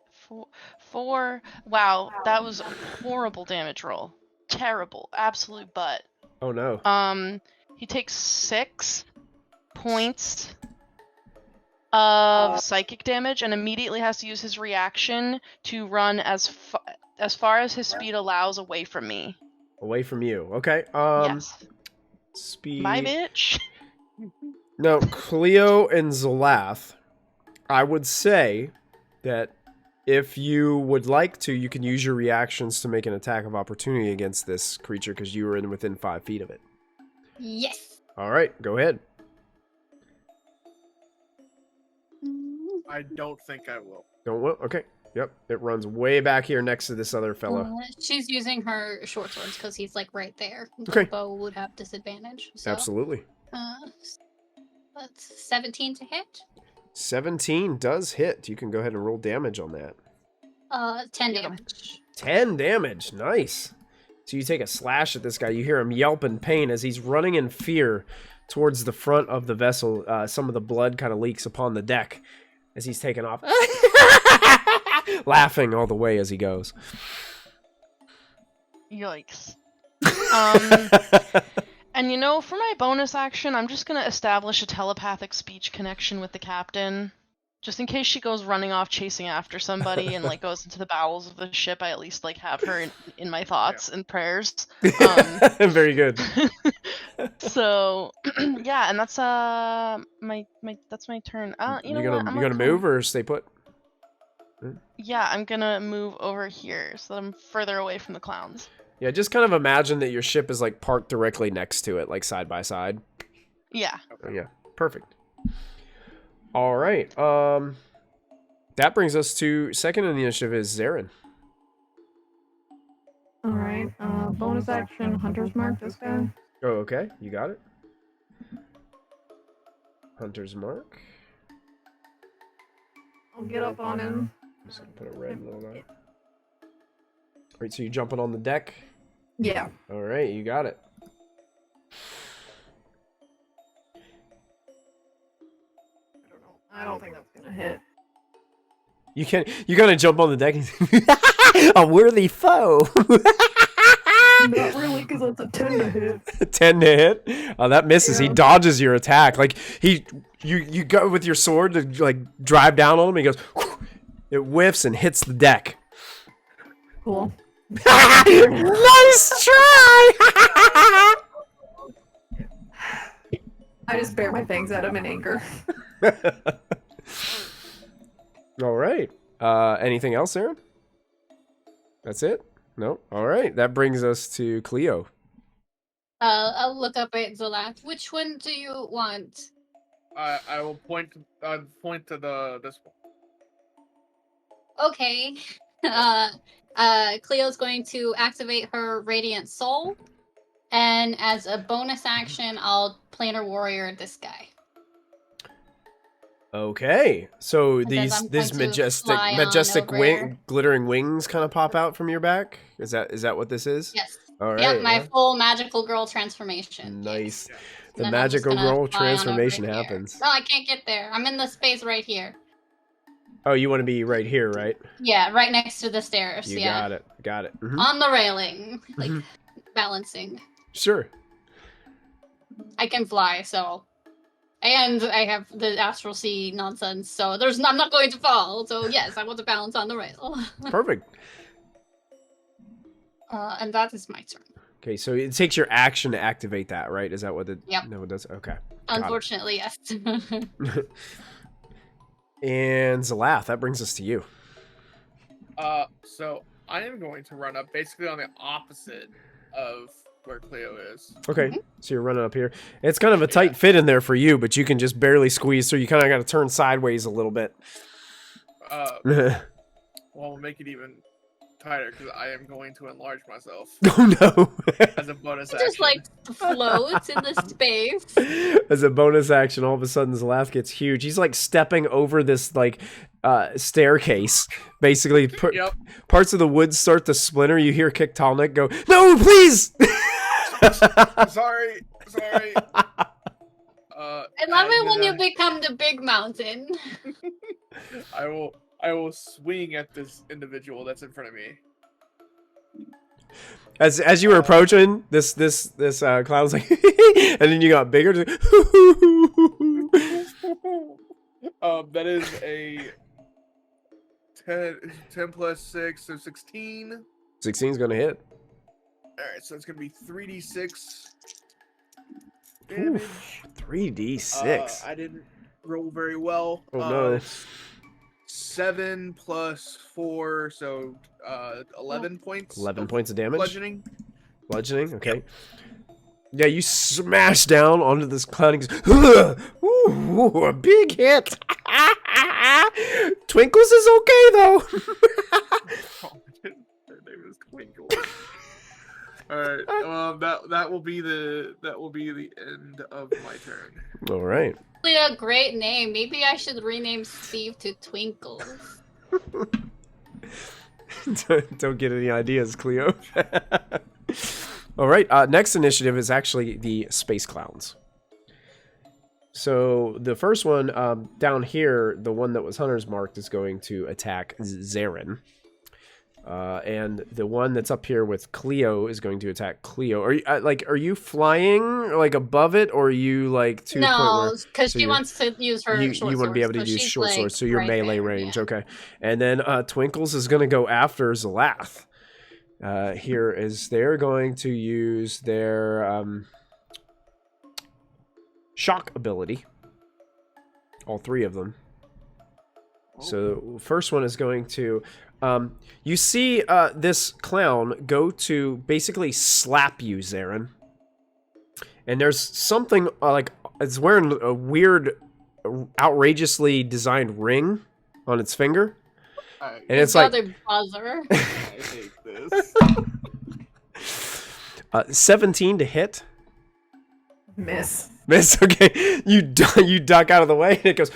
[SPEAKER 6] 4. Wow, that was a horrible damage roll. Terrible, absolute butt.
[SPEAKER 1] Oh no.
[SPEAKER 6] He takes 6 points of psychic damage and immediately has to use his reaction to run as far as his speed allows away from me.
[SPEAKER 1] Away from you. Okay.
[SPEAKER 6] Yes.
[SPEAKER 1] Speed.
[SPEAKER 6] My bitch.
[SPEAKER 1] No, Cleo and Zalath, I would say that if you would like to, you can use your reactions to make an attack of opportunity against this creature because you were within 5 feet of it.
[SPEAKER 2] Yes.
[SPEAKER 1] All right, go ahead.
[SPEAKER 3] I don't think I will.
[SPEAKER 1] Don't what? Okay. Yep. It runs way back here next to this other fella.
[SPEAKER 2] She's using her short swords because he's like right there.
[SPEAKER 1] Okay.
[SPEAKER 2] The bow would have disadvantage. So.
[SPEAKER 1] Absolutely.
[SPEAKER 2] That's 17 to hit.
[SPEAKER 1] 17 does hit. You can go ahead and roll damage on that.
[SPEAKER 2] 10 damage.
[SPEAKER 1] 10 damage. Nice. So you take a slash at this guy. You hear him yelp in pain as he's running in fear towards the front of the vessel. Some of the blood kind of leaks upon the deck as he's taken off. Laughing all the way as he goes.
[SPEAKER 6] Yikes. And you know, for my bonus action, I'm just gonna establish a telepathic speech connection with the captain. Just in case she goes running off chasing after somebody and like goes into the bowels of the ship, I at least like have her in my thoughts and prayers.
[SPEAKER 1] Very good.
[SPEAKER 6] So yeah, and that's my that's my turn. You know what?
[SPEAKER 1] You gonna move or stay put?
[SPEAKER 6] Yeah, I'm gonna move over here so that I'm further away from the clowns.
[SPEAKER 1] Yeah, just kind of imagine that your ship is like parked directly next to it, like side by side.
[SPEAKER 6] Yeah.
[SPEAKER 1] Yeah, perfect. All right. That brings us to second in the initiative is Zarin.
[SPEAKER 5] All right. Bonus action, Hunter's Mark this guy.
[SPEAKER 1] Oh, okay. You got it. Hunter's Mark.
[SPEAKER 5] I'll get up on him.
[SPEAKER 1] I'm just gonna put a red on that. All right, so you're jumping on the deck?
[SPEAKER 5] Yeah.
[SPEAKER 1] All right, you got it.
[SPEAKER 5] I don't think that's gonna hit.
[SPEAKER 1] You gotta jump on the deck and a worthy foe.
[SPEAKER 5] Not really, because that's a 10 to hit.
[SPEAKER 1] 10 to hit? Oh, that misses. Yeah. He dodges your attack. Like, you go with your sword to, like, drive down on him. He goes, whoosh, it whiffs and hits the deck.
[SPEAKER 5] Cool.
[SPEAKER 1] Nice try!
[SPEAKER 5] I just bare my fangs at him in anger.
[SPEAKER 1] All right. Anything else, Aaron? That's it? No? All right. That brings us to Cleo.
[SPEAKER 2] I'll look up at Zolat. Which one do you want?
[SPEAKER 3] I will point to this one.
[SPEAKER 2] Okay. Cleo's going to activate her Radiant Soul. And as a bonus action, I'll Planar Warrior this guy.
[SPEAKER 1] Okay, so these majestic glittering wings kind of pop out from your back. Is that what this is?
[SPEAKER 2] Yes.
[SPEAKER 1] All right.
[SPEAKER 2] Yep, my full magical girl transformation.
[SPEAKER 1] Nice.
[SPEAKER 2] Yes.
[SPEAKER 1] The magical girl transformation happens.
[SPEAKER 2] No, I can't get there. I'm in the space right here.
[SPEAKER 1] Oh, you want to be right here, right?
[SPEAKER 2] Yeah, right next to the stairs.
[SPEAKER 1] You got it. Got it. Mm-hmm.
[SPEAKER 2] On the railing, like balancing.
[SPEAKER 1] Sure.
[SPEAKER 2] I can fly, so. And I have the Astral Sea nonsense, so I'm not going to fall. So yes, I want to balance on the rail.
[SPEAKER 1] Perfect.
[SPEAKER 2] And that is my turn.
[SPEAKER 1] Okay, so it takes your action to activate that, right? Is that what it?
[SPEAKER 2] Yep.
[SPEAKER 1] No, it does. Okay.
[SPEAKER 2] Unfortunately, yes.
[SPEAKER 1] And Zalath, that brings us to you.
[SPEAKER 3] So I am going to run up basically on the opposite of where Cleo is.
[SPEAKER 1] Okay, so you're running up here. It's kind of a tight fit in there for you, but you can just barely squeeze through. You kind of got to turn sideways a little bit.
[SPEAKER 3] Well, we'll make it even tighter because I am going to enlarge myself.
[SPEAKER 1] Oh no!
[SPEAKER 3] As a bonus action.
[SPEAKER 2] Just like floats in the space.
[SPEAKER 1] As a bonus action, all of a sudden Zalath gets huge. He's like stepping over this like staircase. Basically, parts of the wood start to splinter. You hear Kiktal'nik go, "No, please!"
[SPEAKER 3] Sorry.
[SPEAKER 2] I love it when you become the big mountain.
[SPEAKER 3] I will swing at this individual that's in front of me.
[SPEAKER 1] As you were approaching, this clown's like, and then you got bigger.
[SPEAKER 3] That is a 10 plus 6, so 16.
[SPEAKER 1] 16's gonna hit.
[SPEAKER 3] Alright, so it's gonna be 3d6 damage.
[SPEAKER 1] 3d6.
[SPEAKER 3] I didn't roll very well.
[SPEAKER 1] Oh no.
[SPEAKER 3] 7 plus 4, so 11 points.
[SPEAKER 1] 11 points of damage.
[SPEAKER 3] Bludgeoning.
[SPEAKER 1] Okay. Yep. Yeah, you smash down onto this clown and goes, ooh, a big hit. Twinkles is okay though.
[SPEAKER 3] Her name is Twinkle. All right. That will be the end of my turn.
[SPEAKER 1] All right.
[SPEAKER 2] Really a great name. Maybe I should rename Steve to Twinkles.
[SPEAKER 1] Don't get any ideas, Cleo. All right. Next initiative is actually the Space Clowns. So the first one down here, the one that was Hunter's marked, is going to attack Zarin. And the one that's up here with Cleo is going to attack Cleo. Are you flying like above it, or are you like to the point
[SPEAKER 2] No,
[SPEAKER 1] where
[SPEAKER 2] because she wants to use her short sword.
[SPEAKER 1] You want to be able to use short swords, so your melee range. Yeah. Okay. And then Twinkles is going to go after Zalath. Here is they're going to use their shock ability. All three of them. So first one is going to you see this clown go to basically slap you, Zarin. And there's something like it's wearing a weird, outrageously designed ring on its finger. And it's like
[SPEAKER 2] buzzer.
[SPEAKER 3] I hate this.
[SPEAKER 1] 17 to hit.
[SPEAKER 5] Miss.
[SPEAKER 1] Okay. You duck out of the way and it goes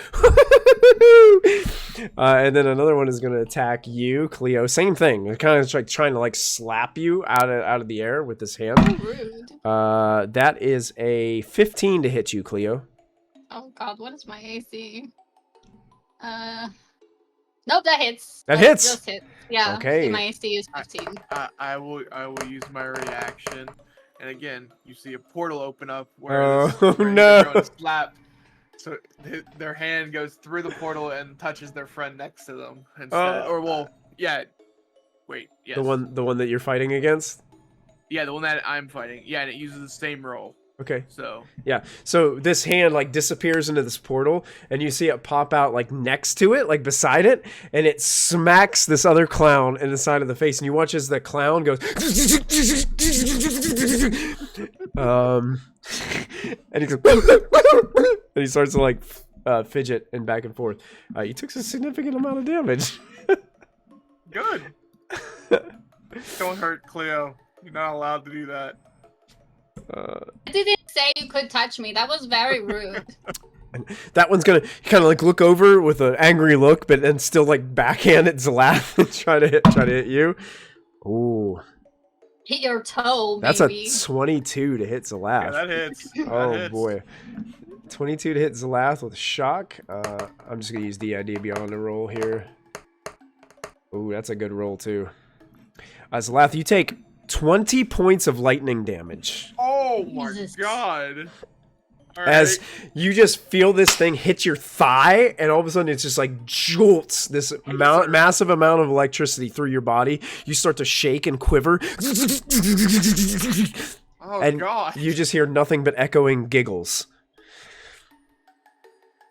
[SPEAKER 1] and then another one is going to attack you, Cleo. Same thing. It's kind of like trying to like slap you out of the air with this hand.
[SPEAKER 2] So rude.
[SPEAKER 1] That is a 15 to hit you, Cleo.
[SPEAKER 2] Oh god, what is my AC? Nope, that hits.
[SPEAKER 1] That hits.
[SPEAKER 2] Just hit. Yeah.
[SPEAKER 1] Okay.
[SPEAKER 2] My AC is 15.
[SPEAKER 3] I will use my reaction, and again, you see a portal open up where
[SPEAKER 1] no.
[SPEAKER 3] Slap. So their hand goes through the portal and touches their friend next to them instead. Wait, yes.
[SPEAKER 1] The one that you're fighting against?
[SPEAKER 3] Yeah, the one that I'm fighting. Yeah, and it uses the same roll.
[SPEAKER 1] Okay.
[SPEAKER 3] So
[SPEAKER 1] yeah. So this hand like disappears into this portal, and you see it pop out like next to it, like beside it, and it smacks this other clown in the side of the face, and you watch as the clown goes and he goes and he starts to like fidget and back and forth. You took a significant amount of damage.
[SPEAKER 3] Good. Don't hurt Cleo. You're not allowed to do that.
[SPEAKER 2] I didn't say you could touch me. That was very rude.
[SPEAKER 1] And that one's gonna kind of like look over with an angry look, but then still like backhand at Zalath and try to hit you. Ooh.
[SPEAKER 2] Hit your toe,
[SPEAKER 1] That's
[SPEAKER 2] baby.
[SPEAKER 1] a 22 to hit Zalath.
[SPEAKER 3] Yeah, that hits.
[SPEAKER 1] Oh
[SPEAKER 3] That hits.
[SPEAKER 1] boy. 22 to hit Zalath with shock. I'm just gonna use DID Beyond to roll here. Ooh, that's a good roll too. Zalath, you take 20 points of lightning damage.
[SPEAKER 3] Oh my
[SPEAKER 2] Jesus.
[SPEAKER 3] god. All
[SPEAKER 1] As
[SPEAKER 3] right.
[SPEAKER 1] you just feel this thing hit your thigh, and all of a sudden it's just like jolts this massive amount of electricity through your body. You start to shake and quiver.
[SPEAKER 3] Oh
[SPEAKER 1] and
[SPEAKER 3] god.
[SPEAKER 1] you just hear nothing but echoing giggles.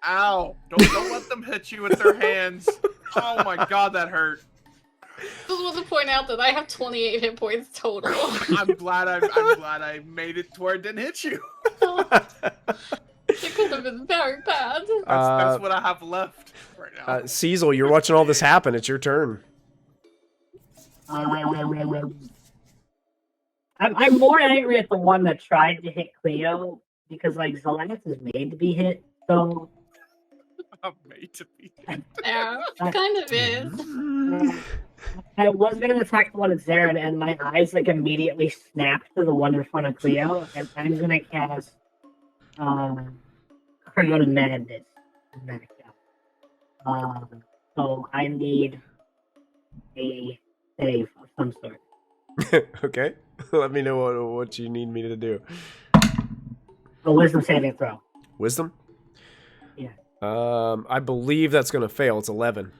[SPEAKER 3] Ow. Don't let them hit you with their hands. Oh my god, that hurt.
[SPEAKER 2] Just want to point out that I have 28 hit points total.
[SPEAKER 3] I'm glad I made it to where it didn't hit you.
[SPEAKER 2] It could have been very bad.
[SPEAKER 3] That's what I have left right now.
[SPEAKER 1] Cecil, you're watching all this happen. It's your turn.
[SPEAKER 4] I'm more angry at the one that tried to hit Cleo because like Zalath is made to be hit. So
[SPEAKER 3] I'm made to be hit.
[SPEAKER 2] Yeah, kind of is.
[SPEAKER 4] I was going to attack the one at Zarin, and my eyes like immediately snapped to the one in front of Cleo, and I'm going to cast Chrono Madness. So I need a save of some sort.
[SPEAKER 1] Okay. Let me know what you need me to do.
[SPEAKER 4] A wisdom saving throw.
[SPEAKER 1] Wisdom?
[SPEAKER 4] Yeah.
[SPEAKER 1] I believe that's going to fail. It's 11.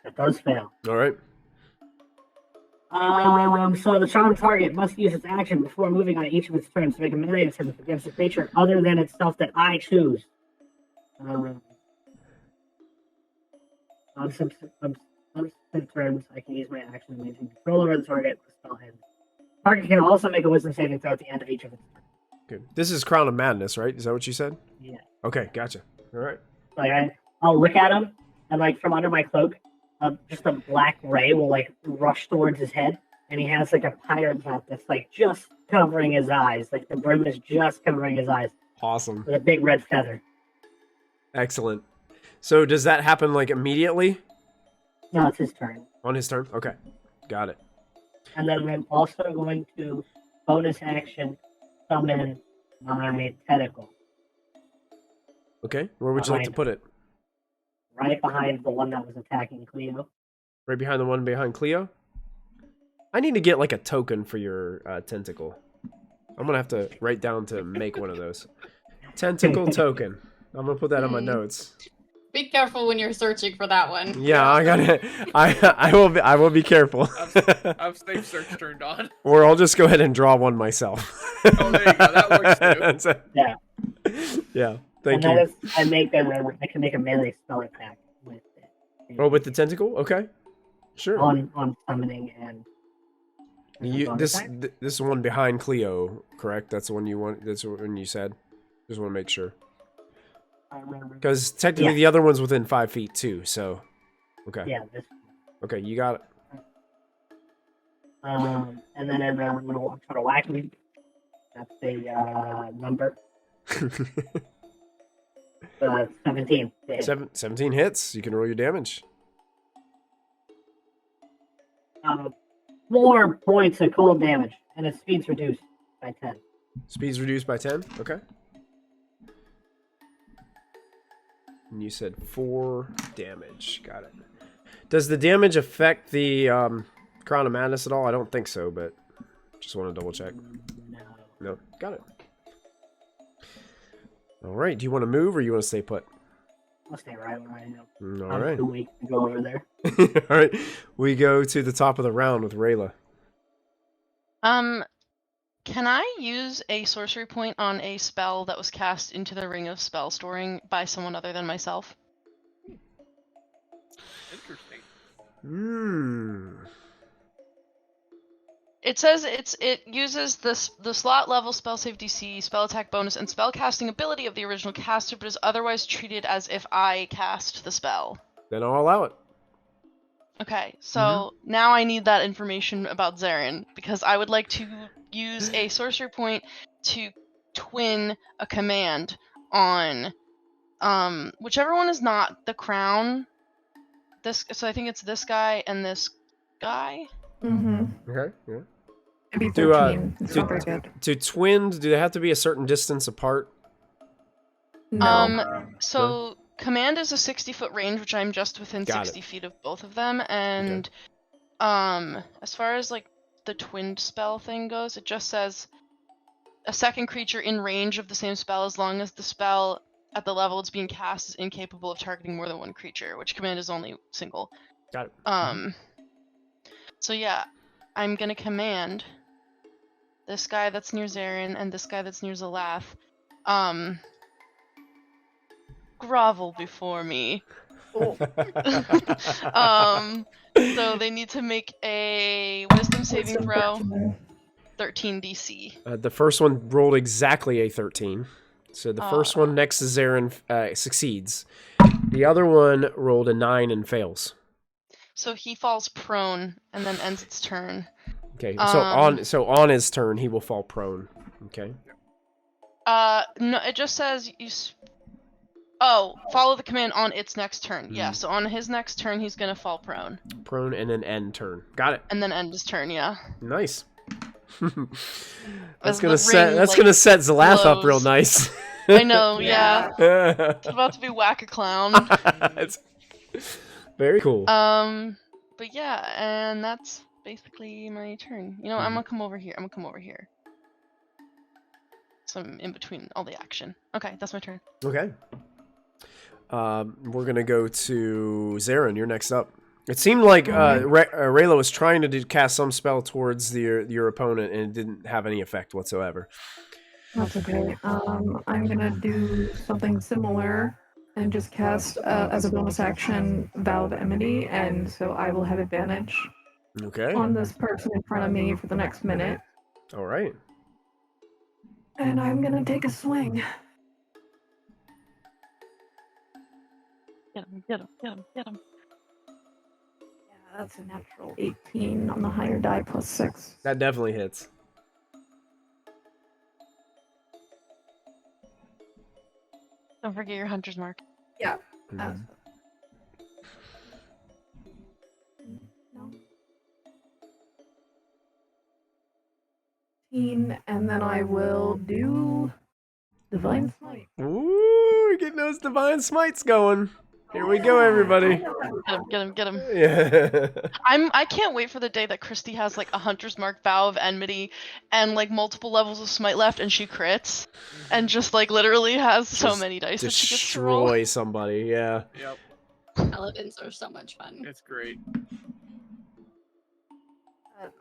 [SPEAKER 4] That does fail.
[SPEAKER 1] All right.
[SPEAKER 4] So the charmed target must use its action before moving on each of its turns to make a melee attempt against a creature other than itself that I choose. On subsequent turns, I can use my action to maintain control over the target. The spell ends. Target can also make a wisdom saving throw at the end of each of its turns.
[SPEAKER 1] Good. This is Crown of Madness, right? Is that what you said?
[SPEAKER 4] Yeah.
[SPEAKER 1] Okay, gotcha. All right.
[SPEAKER 4] Like I'll look at him, and like from under my cloak, just a black ray will like rush towards his head, and he has like a pirate hat that's like just covering his eyes. Like the brim is just covering his eyes
[SPEAKER 1] Awesome.
[SPEAKER 4] with a big red feather.
[SPEAKER 1] Excellent. So does that happen like immediately?
[SPEAKER 4] No, it's his turn.
[SPEAKER 1] On his turn? Okay. Got it.
[SPEAKER 4] And then I'm also going to bonus action summon my tentacle
[SPEAKER 1] Okay. Where would you like to put it?
[SPEAKER 4] right behind the one that was attacking Cleo.
[SPEAKER 1] Right behind the one behind Cleo? I need to get like a token for your tentacle. I'm gonna have to write down to make one of those. Tentacle token. I'm gonna put that on my notes.
[SPEAKER 2] Be careful when you're searching for that one.
[SPEAKER 1] Yeah, I gotta. I will be careful.
[SPEAKER 3] I've safe search turned on.
[SPEAKER 1] Or I'll just go ahead and draw one myself.
[SPEAKER 3] Oh, there you go. That works too.
[SPEAKER 4] Yeah.
[SPEAKER 1] Yeah. Thank
[SPEAKER 4] And
[SPEAKER 1] you.
[SPEAKER 4] I can make a melee spell attack with it.
[SPEAKER 1] Oh, with the tentacle? Okay. Sure.
[SPEAKER 4] On summoning and
[SPEAKER 1] This one behind Cleo, correct? That's the one you want. That's the one you said. Just want to make sure. Because technically the other one's within 5 feet too. So, okay.
[SPEAKER 4] Yeah. This.
[SPEAKER 1] Okay, you got it.
[SPEAKER 4] And then I'm gonna try to whack him. That's the number. 17.
[SPEAKER 1] 17 hits. You can roll your damage.
[SPEAKER 4] 4 points of cold damage, and its speed's reduced by 10.
[SPEAKER 1] Speed's reduced by 10. Okay. And you said 4 damage. Got it. Does the damage affect the Crown of Madness at all? I don't think so, but just want to double check. No. Got it. All right. Do you want to move or you want to stay put?
[SPEAKER 4] I'll stay right where I am.
[SPEAKER 1] All right.
[SPEAKER 4] Too weak to go over there.
[SPEAKER 1] All right. We go to the top of the round with Rayla.
[SPEAKER 6] Can I use a sorcery point on a spell that was cast into the Ring of Spell Storing by someone other than myself?
[SPEAKER 3] Interesting.
[SPEAKER 6] It says it uses the slot level spell save DC, spell attack bonus, and spell casting ability of the original caster, but is otherwise treated as if I cast the spell.
[SPEAKER 1] Then I'll allow it.
[SPEAKER 6] Okay, so now I need that information about Zarin, because I would like to use a sorcery point to twin a command on whichever one is not the crown. So I think it's this guy and this guy.
[SPEAKER 5] Mm-hmm.
[SPEAKER 1] Okay. Yeah.
[SPEAKER 5] Maybe 13. It's not very good.
[SPEAKER 1] To twinned, do they have to be a certain distance apart?
[SPEAKER 5] No.
[SPEAKER 6] So command is a 60-foot range, which I'm just within
[SPEAKER 1] Got
[SPEAKER 6] 60 feet of both of them, and as far as like the twinned spell thing goes, it just says a second creature in range of the same spell as long as the spell at the level it's being cast is incapable of targeting more than one creature, which command is only single.
[SPEAKER 1] Got it.
[SPEAKER 6] So yeah, I'm gonna command this guy that's near Zarin and this guy that's near Zalath, grovel before me. So they need to make a Wisdom saving throw. 13 DC.
[SPEAKER 1] The first one rolled exactly a 13. So the first one next to Zarin succeeds. The other one rolled a 9 and fails.
[SPEAKER 6] So he falls prone and then ends its turn.
[SPEAKER 1] Okay. So on his turn he will fall prone. Okay.
[SPEAKER 6] No, it just says you. Follow the command on its next turn. Yeah, so on his next turn he's gonna fall prone.
[SPEAKER 1] Prone and then end turn. Got it.
[SPEAKER 6] And then end his turn. Yeah.
[SPEAKER 1] Nice.
[SPEAKER 6] As
[SPEAKER 1] gonna set Zalath up real nice.
[SPEAKER 6] I know, yeah. It's about to be whack-a-clown.
[SPEAKER 1] It's very cool.
[SPEAKER 6] But yeah, and that's basically my turn. You know, I'm gonna come over here. So I'm in between all the action. Okay, that's my turn.
[SPEAKER 1] Okay. We're gonna go to Zarin. You're next up. It seemed like Rayla was trying to cast some spell towards your opponent, and it didn't have any effect whatsoever.
[SPEAKER 5] That's okay. I'm gonna do something similar and just cast as a bonus action Vow of Enmity, and so I will have advantage
[SPEAKER 1] Okay.
[SPEAKER 5] on this person in front of me for the next minute.
[SPEAKER 1] All right.
[SPEAKER 5] And I'm gonna take a swing.
[SPEAKER 6] Get him, get him, get him, get him.
[SPEAKER 5] Yeah, that's a natural 18 on the higher die plus 6.
[SPEAKER 1] That definitely hits.
[SPEAKER 6] Don't forget your hunter's mark.
[SPEAKER 5] Yeah.
[SPEAKER 1] Mhm.
[SPEAKER 5] No. 18, and then I will do Divine Smite.
[SPEAKER 1] Ooh, we're getting those divine smites going. Here we go, everybody.
[SPEAKER 6] Get him, get him, get him.
[SPEAKER 1] Yeah.
[SPEAKER 6] I can't wait for the day that Christy has like a hunter's mark, vow of enmity, and like multiple levels of smite left, and she crits, and just like literally has so
[SPEAKER 1] Just
[SPEAKER 6] many dice that she gets to roll.
[SPEAKER 1] Destroy somebody, yeah.
[SPEAKER 3] Yep,
[SPEAKER 2] Paladins are so much fun.
[SPEAKER 3] it's great.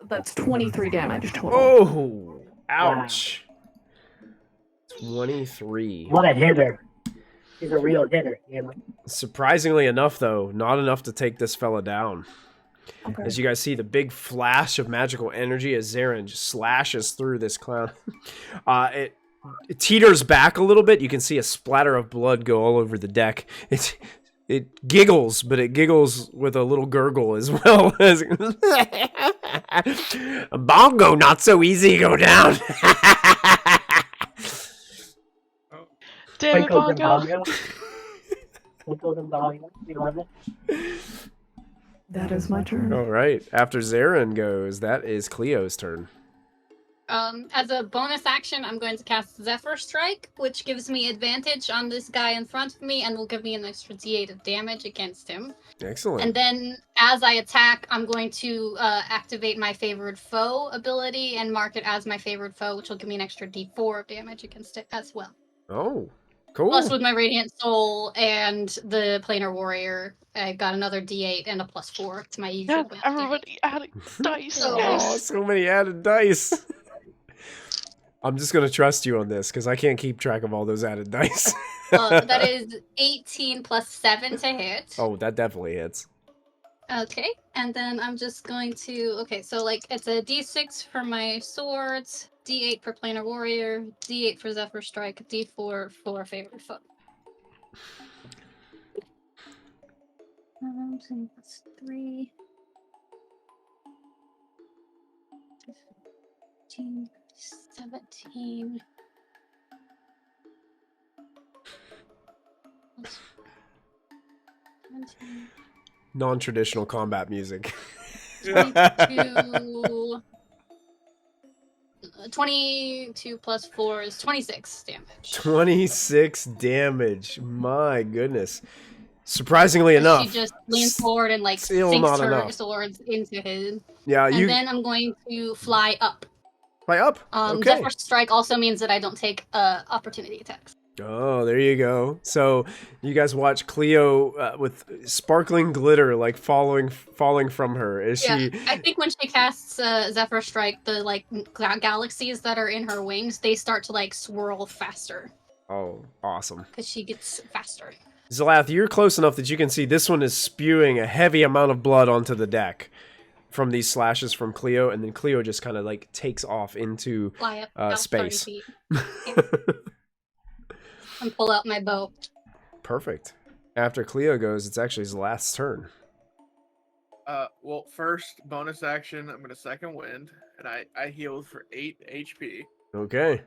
[SPEAKER 5] That's 23 damage total.
[SPEAKER 1] Oh, ouch. 23.
[SPEAKER 4] What a hitter. He's a real hitter. Yeah.
[SPEAKER 1] Surprisingly enough, though, not enough to take this fella down.
[SPEAKER 5] Okay.
[SPEAKER 1] As you guys see the big flash of magical energy as Zarin just slashes through this clown. It teeters back a little bit. You can see a splatter of blood go all over the deck. It giggles, but it giggles with a little gurgle as well. A bongo, not so easy to go down.
[SPEAKER 6] Damn it,
[SPEAKER 4] Twinkles and
[SPEAKER 6] Bongo.
[SPEAKER 4] Bongo. Twinkles and Bongo. You love it?
[SPEAKER 5] That is my turn.
[SPEAKER 1] All right. After Zarin goes, that is Cleo's turn.
[SPEAKER 2] As a bonus action, I'm going to cast Zephyr Strike, which gives me advantage on this guy in front of me and will give me an extra d8 of damage against him.
[SPEAKER 1] Excellent.
[SPEAKER 2] And then, as I attack, I'm going to activate my Favored Foe ability and mark it as my Favored Foe, which will give me an extra d4 of damage against it as well.
[SPEAKER 1] Oh, cool.
[SPEAKER 2] Plus, with my Radiant Soul and the Planar Warrior, I got another d8 and a +4 to my usual.
[SPEAKER 6] Yeah,
[SPEAKER 2] damage.
[SPEAKER 6] everybody adding dice.
[SPEAKER 1] Oh, so many added dice. I'm just going to trust you on this because I can't keep track of all those added dice.
[SPEAKER 2] That is 18 plus 7 to hit.
[SPEAKER 1] Oh, that definitely hits.
[SPEAKER 2] Okay, and then I'm just going to... Okay, so, like, it's a d6 for my swords, d8 for Planar Warrior, d8 for Zephyr Strike, d4 for Favored Foe. 10 plus 3... 15, 17... plus 17...
[SPEAKER 1] Non-traditional combat music.
[SPEAKER 2] 22 plus 4 is 26 damage.
[SPEAKER 1] 26 damage. My goodness. Surprisingly enough.
[SPEAKER 2] She just leans forward and like
[SPEAKER 1] still
[SPEAKER 2] sinks
[SPEAKER 1] not
[SPEAKER 2] her
[SPEAKER 1] enough.
[SPEAKER 2] swords into his.
[SPEAKER 1] Yeah,
[SPEAKER 2] And
[SPEAKER 1] you
[SPEAKER 2] then I'm going to fly up.
[SPEAKER 1] fly up. Okay.
[SPEAKER 2] Zephyr Strike also means that I don't take opportunity attacks.
[SPEAKER 1] Oh, there you go. So you guys watch Cleo with sparkling glitter like falling from her. Is
[SPEAKER 2] Yeah,
[SPEAKER 1] she?
[SPEAKER 2] I think when she casts Zephyr Strike, the like galaxies that are in her wings, they start to like swirl faster
[SPEAKER 1] Oh, awesome.
[SPEAKER 2] because she gets faster.
[SPEAKER 1] Zalath, you're close enough that you can see this one is spewing a heavy amount of blood onto the deck from these slashes from Cleo, and then Cleo just kind of like takes off into
[SPEAKER 2] Fly up about 30
[SPEAKER 1] space.
[SPEAKER 2] feet. And pull out my bow.
[SPEAKER 1] Perfect. After Cleo goes, it's actually Zalath's turn.
[SPEAKER 3] Well, first bonus action, I'm gonna second wind, and I healed for 8 HP.
[SPEAKER 1] Okay.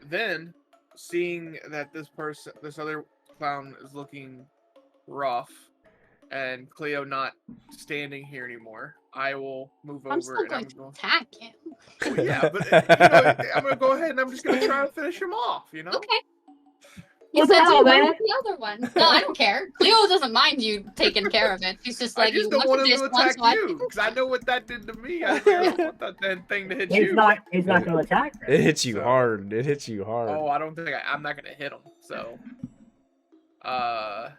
[SPEAKER 3] Then, seeing that this other clown is looking rough, and Cleo not standing here anymore, I will move
[SPEAKER 2] I'm
[SPEAKER 3] over
[SPEAKER 2] still
[SPEAKER 3] and
[SPEAKER 2] going
[SPEAKER 3] I'm
[SPEAKER 2] to
[SPEAKER 3] going.
[SPEAKER 2] attack him.
[SPEAKER 3] Well, yeah, but you know, I'm gonna go ahead and I'm just gonna try to finish him off. You know.
[SPEAKER 2] Okay. You
[SPEAKER 4] What the
[SPEAKER 2] said
[SPEAKER 4] hell,
[SPEAKER 2] you
[SPEAKER 4] man?
[SPEAKER 2] wanted the other one. No, I don't care. Cleo doesn't mind you taking care of it. She's just
[SPEAKER 3] I
[SPEAKER 2] like,
[SPEAKER 3] just
[SPEAKER 2] you
[SPEAKER 3] don't want
[SPEAKER 2] wanted
[SPEAKER 3] him
[SPEAKER 2] this
[SPEAKER 3] to
[SPEAKER 2] one,
[SPEAKER 3] attack
[SPEAKER 2] so I
[SPEAKER 3] you because I know what that did to me. I don't want that damn thing to hit
[SPEAKER 4] He's
[SPEAKER 3] you.
[SPEAKER 4] not going to attack her.
[SPEAKER 1] It hits you
[SPEAKER 3] So-
[SPEAKER 1] hard. It hits you hard.
[SPEAKER 3] Oh, I don't think I'm not gonna hit him. So, yeah,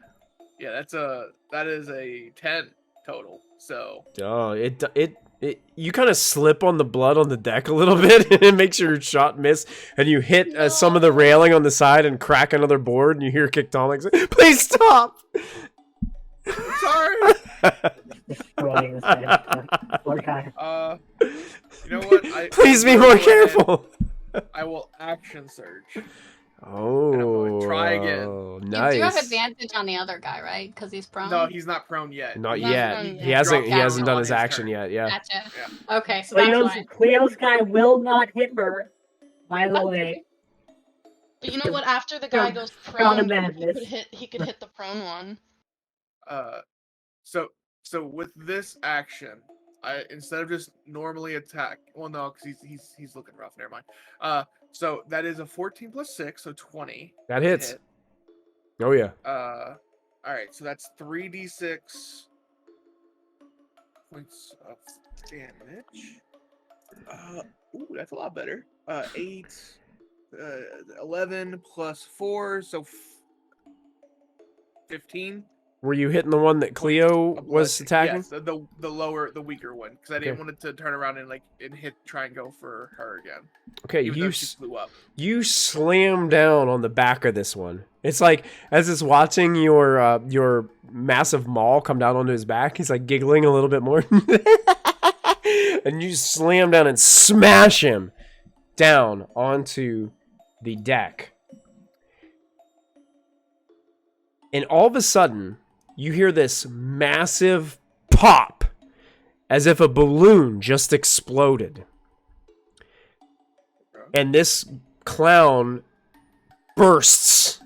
[SPEAKER 3] that is a 10 total. So,
[SPEAKER 1] Oh, it you kind of slip on the blood on the deck a little bit, and it makes your shot miss, and you hit some of the railing on the side and crack another board, and you hear Kiktal'nik say, "Please stop!"
[SPEAKER 3] I'm sorry.
[SPEAKER 4] destroying this man. Poor guy.
[SPEAKER 3] You know what?
[SPEAKER 1] Please be more careful.
[SPEAKER 3] I will action surge.
[SPEAKER 1] Oh,
[SPEAKER 3] try again.
[SPEAKER 1] Nice.
[SPEAKER 2] You do have advantage on the other guy, right? Because he's prone.
[SPEAKER 3] No, he's not prone yet.
[SPEAKER 1] Not
[SPEAKER 2] He's not
[SPEAKER 1] yet.
[SPEAKER 2] prone
[SPEAKER 1] He
[SPEAKER 2] yet.
[SPEAKER 1] hasn't. He
[SPEAKER 3] Dropped
[SPEAKER 1] hasn't
[SPEAKER 3] down
[SPEAKER 1] done
[SPEAKER 3] on
[SPEAKER 1] his
[SPEAKER 3] his
[SPEAKER 1] action
[SPEAKER 3] turn.
[SPEAKER 1] yet. Yeah.
[SPEAKER 2] Gotcha.
[SPEAKER 3] Yeah.
[SPEAKER 2] Okay, so that's why.
[SPEAKER 4] Cleo's guy will not hit her. By the way.
[SPEAKER 6] But you know what? After the guy goes
[SPEAKER 4] Crown of
[SPEAKER 6] prone,
[SPEAKER 4] Madness.
[SPEAKER 6] he could hit the prone one.
[SPEAKER 3] So with this action, I instead of just normally attack. Well, no, because he's looking rough. Never mind. So that is a 14 plus 6, so 20.
[SPEAKER 1] That hits.
[SPEAKER 3] Hit.
[SPEAKER 1] Oh yeah.
[SPEAKER 3] All right, so that's 3d6 points of damage. Ooh, that's a lot better. 8, 11 plus 4, so 15.
[SPEAKER 1] Were you hitting the one that Cleo was attacking?
[SPEAKER 3] Yes, the weaker one, because I didn't want it to turn around and try and go for her again.
[SPEAKER 1] Okay,
[SPEAKER 3] Even though she flew up.
[SPEAKER 1] You slam down on the back of this one. It's like as it's watching your massive maul come down onto his back, he's like giggling a little bit more, and you slam down and smash him down onto the deck. And all of a sudden, you hear this massive pop, as if a balloon just exploded. And this clown bursts.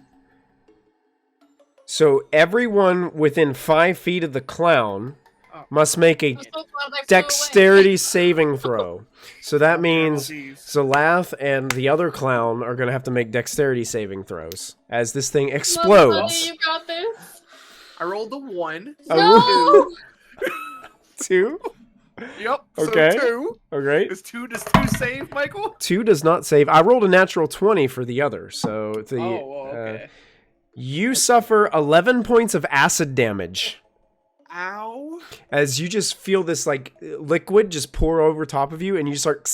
[SPEAKER 1] So everyone within 5 feet of the clown must make a dexterity saving throw. So that means Zalath and the other clown are going to have to make dexterity saving throws as this thing explodes.
[SPEAKER 2] You got this.
[SPEAKER 3] I rolled a 1.
[SPEAKER 2] No!
[SPEAKER 1] 2?
[SPEAKER 3] Yep.
[SPEAKER 1] Okay.
[SPEAKER 3] So 2.
[SPEAKER 1] Okay.
[SPEAKER 3] Does 2 save, Michael?
[SPEAKER 1] 2 does not save. I rolled a natural 20 for the other, so
[SPEAKER 3] okay.
[SPEAKER 1] You suffer 11 points of acid damage.
[SPEAKER 3] Ow.
[SPEAKER 1] As you just feel this like liquid just pour over top of you, and you start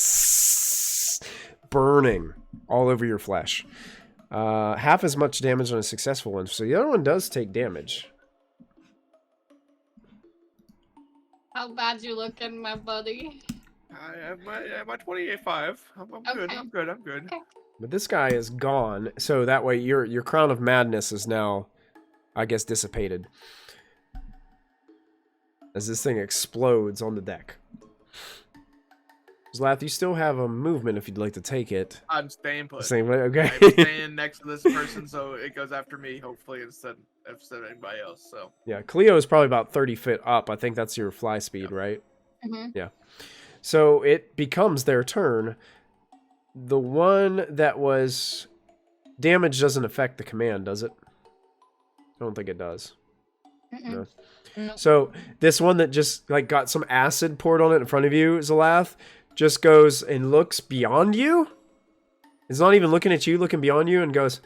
[SPEAKER 1] burning all over your flesh. Half as much damage on a successful one, so the other one does take damage.
[SPEAKER 2] How bad you looking, my buddy?
[SPEAKER 3] I have my 28.5. I'm good.
[SPEAKER 2] Okay.
[SPEAKER 1] But this guy is gone, so that way your crown of madness is now, I guess, dissipated. As this thing explodes on the deck. Zlath, you still have a movement if you'd like to take it.
[SPEAKER 3] I'm staying put.
[SPEAKER 1] Same way, okay.
[SPEAKER 3] I'm staying next to this person, so it goes after me, hopefully, instead of anybody else. So
[SPEAKER 1] yeah, Cleo is probably about 30 feet up. I think that's your fly speed, right?
[SPEAKER 2] Mm-hmm.
[SPEAKER 1] Yeah. So it becomes their turn. The one that was damage doesn't affect the command, does it? I don't think it does. No.
[SPEAKER 6] Nope.
[SPEAKER 1] So this one that just like got some acid poured on it in front of you, Zalath, just goes and looks beyond you. It's not even looking at you, looking beyond you, and goes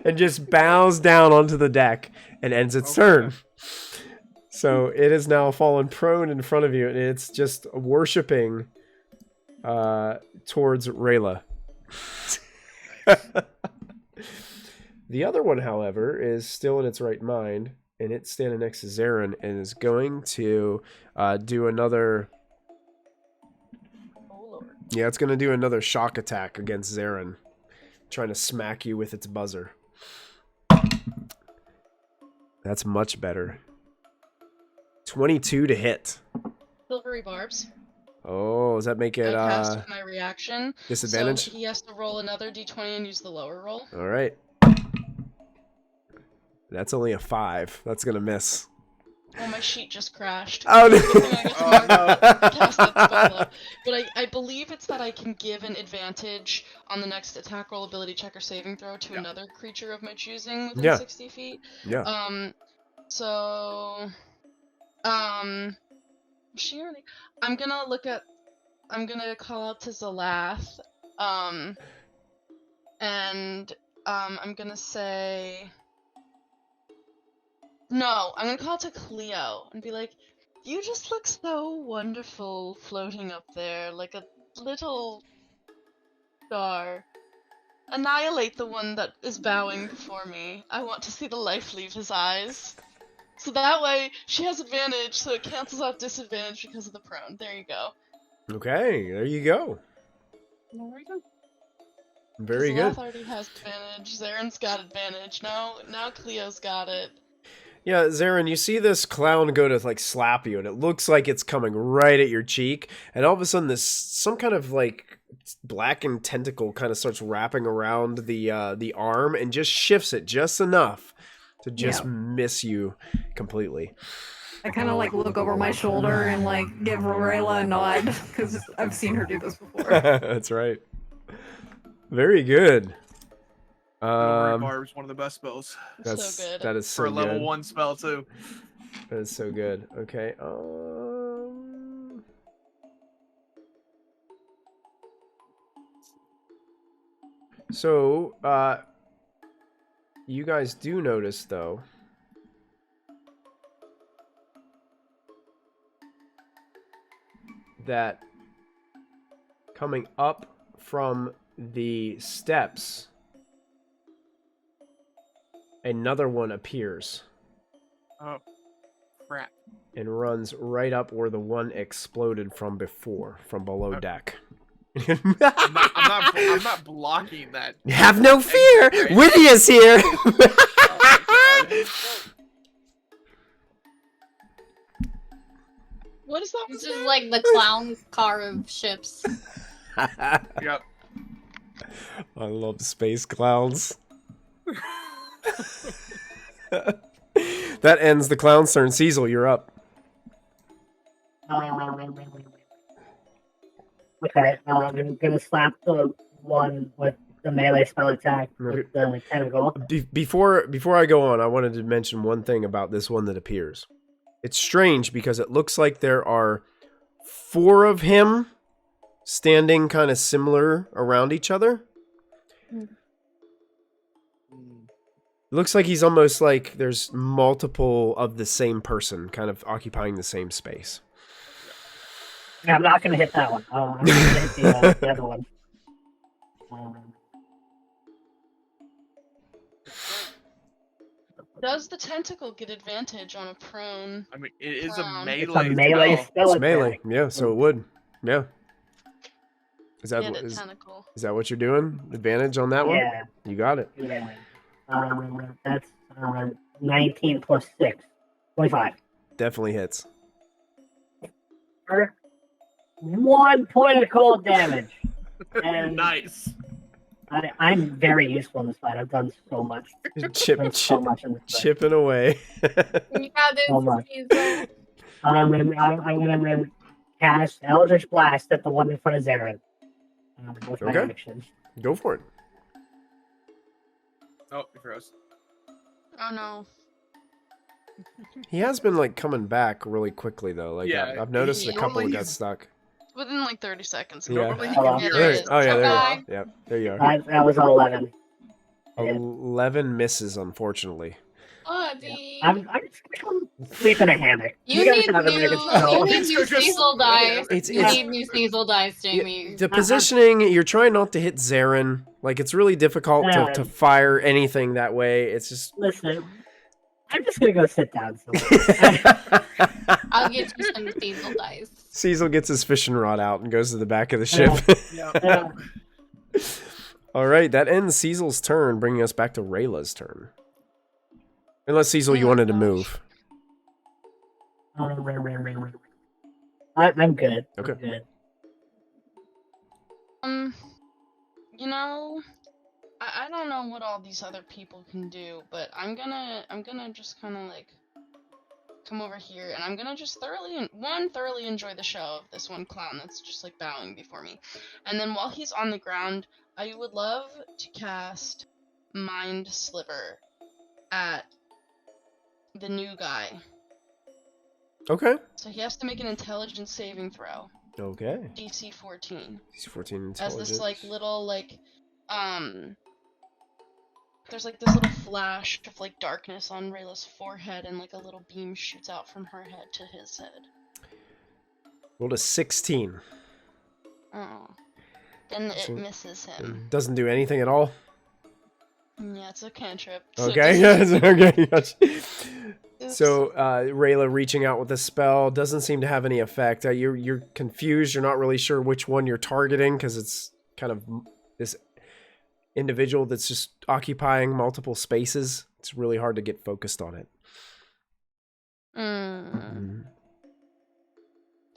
[SPEAKER 1] and just bows down onto the deck and ends its turn. So it is now fallen prone in front of you, and it's just worshiping towards Rayla. The other one, however, is still in its right mind, and it's standing next to Zarin and is going to do another...
[SPEAKER 6] Oh, Lord.
[SPEAKER 1] Yeah, it's going to do another shock attack against Zarin, trying to smack you with its buzzer. That's much better. 22 to hit.
[SPEAKER 6] Silvery barbs.
[SPEAKER 1] Oh, does that make it
[SPEAKER 6] I cast my reaction.
[SPEAKER 1] disadvantage?
[SPEAKER 6] So he has to roll another d20 and use the lower roll.
[SPEAKER 1] All right. That's only a 5. That's going to miss.
[SPEAKER 6] Oh, my sheet just crashed.
[SPEAKER 1] Oh, no.
[SPEAKER 6] Good thing I get to mark cast that spell, though. But I believe it's that I can give an advantage on the next attack roll, ability check, or saving throw to another creature of my choosing within 60 feet.
[SPEAKER 1] Yeah.
[SPEAKER 6] She already... I'm gonna call out to Zalath, and I'm gonna say... No, I'm gonna call out to Cleo and be like, you just look so wonderful floating up there like a little star. Annihilate the one that is bowing before me. I want to see the life leave his eyes. So that way, she has advantage, so it cancels out disadvantage because of the prone. There you go.
[SPEAKER 1] Okay, there you go.
[SPEAKER 2] There we go.
[SPEAKER 1] Very good.
[SPEAKER 6] Zoloth already has advantage. Zaren's got advantage. Now Cleo's got it.
[SPEAKER 1] Yeah, Zaren, you see this clown go to like slap you, and it looks like it's coming right at your cheek, and all of a sudden this some kind of like blackened tentacle kind of starts wrapping around the arm and just shifts it just enough to just miss you completely.
[SPEAKER 5] I kind of like look over my shoulder and like give Rayla a nod because I've seen her do this before.
[SPEAKER 1] That's right. Very good.
[SPEAKER 3] Barb's one of the best spells.
[SPEAKER 1] That's
[SPEAKER 6] So good.
[SPEAKER 1] that is so
[SPEAKER 3] For a level
[SPEAKER 1] good.
[SPEAKER 3] 1 spell too.
[SPEAKER 1] That is so good. Okay. So, you guys do notice though that coming up from the steps, another one appears
[SPEAKER 3] Oh, crap.
[SPEAKER 1] and runs right up where the one exploded from before, from below deck.
[SPEAKER 3] I'm not blocking that.
[SPEAKER 1] Have no fear! Witty is here!
[SPEAKER 6] What is that?
[SPEAKER 2] This is like the clown car of ships.
[SPEAKER 3] Yep.
[SPEAKER 1] I love space clowns. That ends the clown's turn. Cecil, you're up.
[SPEAKER 4] Okay, I'm gonna slap the one with the melee spell attack with the tentacle.
[SPEAKER 1] Before I go on, I wanted to mention one thing about this one that appears. It's strange because it looks like there are 4 of him standing kind of similar around each other. It looks like he's almost like there's multiple of the same person kind of occupying the same space.
[SPEAKER 4] Yeah, I'm not gonna hit that one. I'm gonna hit the other one.
[SPEAKER 6] Does the tentacle get advantage on a prone?
[SPEAKER 3] I mean, it is a melee.
[SPEAKER 4] It's a melee
[SPEAKER 3] spell.
[SPEAKER 4] spell.
[SPEAKER 1] It's melee, yeah, so it would. Yeah. Is that
[SPEAKER 6] Get a
[SPEAKER 1] is
[SPEAKER 6] tentacle.
[SPEAKER 1] that what you're doing? Advantage on that one?
[SPEAKER 4] Yeah.
[SPEAKER 1] You got it.
[SPEAKER 4] Yeah. That's 19 plus 6. 25.
[SPEAKER 1] Definitely hits.
[SPEAKER 4] 1 point of cold damage. And
[SPEAKER 3] Nice.
[SPEAKER 4] I'm very useful in this fight. I've done so much. So much in this fight.
[SPEAKER 1] Chipping away.
[SPEAKER 2] Yeah,
[SPEAKER 4] So much.
[SPEAKER 2] this
[SPEAKER 4] I'm gonna cast Eldritch Blast at the one in front of Zaren. With my
[SPEAKER 1] Okay.
[SPEAKER 4] action.
[SPEAKER 1] Go for it.
[SPEAKER 3] Oh, you froze.
[SPEAKER 6] Oh no.
[SPEAKER 1] He has been like coming back really quickly though. Like
[SPEAKER 3] Yeah,
[SPEAKER 1] I've noticed a couple
[SPEAKER 3] normally
[SPEAKER 1] that got
[SPEAKER 3] he's-
[SPEAKER 1] stuck.
[SPEAKER 6] Within like 30 seconds.
[SPEAKER 1] Yeah.
[SPEAKER 3] Normally he
[SPEAKER 4] Hello.
[SPEAKER 3] can hear
[SPEAKER 6] There
[SPEAKER 3] us.
[SPEAKER 6] it is.
[SPEAKER 1] Oh yeah, there you
[SPEAKER 2] Okay.
[SPEAKER 1] go. Yep, there you are.
[SPEAKER 4] That was an 11.
[SPEAKER 1] 11 misses, unfortunately.
[SPEAKER 2] Buddy.
[SPEAKER 4] I'm just gonna sleep in a hammock.
[SPEAKER 2] You
[SPEAKER 4] guys
[SPEAKER 2] need
[SPEAKER 4] have a
[SPEAKER 2] new,
[SPEAKER 4] really good spell.
[SPEAKER 2] you need new Cecil dice.
[SPEAKER 1] It's-
[SPEAKER 2] You
[SPEAKER 1] it's-
[SPEAKER 2] need new Cecil dice, Jamie.
[SPEAKER 1] The positioning, you're trying not to hit Zaren. Like it's really difficult to fire anything that way. It's just.
[SPEAKER 4] Listen, I'm just gonna go sit down somewhere.
[SPEAKER 2] I'll get you some Cecil dice.
[SPEAKER 1] Cecil gets his fishing rod out and goes to the back of the ship.
[SPEAKER 3] Yeah.
[SPEAKER 1] All right, that ends Cecil's turn, bringing us back to Rayla's turn. Unless Cecil, you wanted to move.
[SPEAKER 4] I'm good.
[SPEAKER 1] Okay.
[SPEAKER 4] I'm good.
[SPEAKER 6] You know, I don't know what all these other people can do, but I'm gonna just kind of like come over here, and I'm gonna just thoroughly enjoy the show of this one clown that's just like bowing before me, and then while he's on the ground, I would love to cast Mind Sliver at the new guy.
[SPEAKER 1] Okay.
[SPEAKER 6] So he has to make an intelligence saving throw.
[SPEAKER 1] Okay.
[SPEAKER 6] DC 14.
[SPEAKER 1] He's 14
[SPEAKER 6] As
[SPEAKER 1] intelligence.
[SPEAKER 6] this like little like there's like this little flash of like darkness on Rayla's forehead, and like a little beam shoots out from her head to his head.
[SPEAKER 1] Rolled a 16.
[SPEAKER 6] Oh. Then it
[SPEAKER 1] So-
[SPEAKER 6] misses him.
[SPEAKER 1] Doesn't do anything at all.
[SPEAKER 6] Yeah, it's a cantrip. so it
[SPEAKER 1] Okay.
[SPEAKER 6] doesn't-
[SPEAKER 1] Okay. Gotcha.
[SPEAKER 6] Oops.
[SPEAKER 1] So Rayla reaching out with a spell doesn't seem to have any effect. You're confused. You're not really sure which one you're targeting because it's kind of this individual that's just occupying multiple spaces. It's really hard to get focused on it.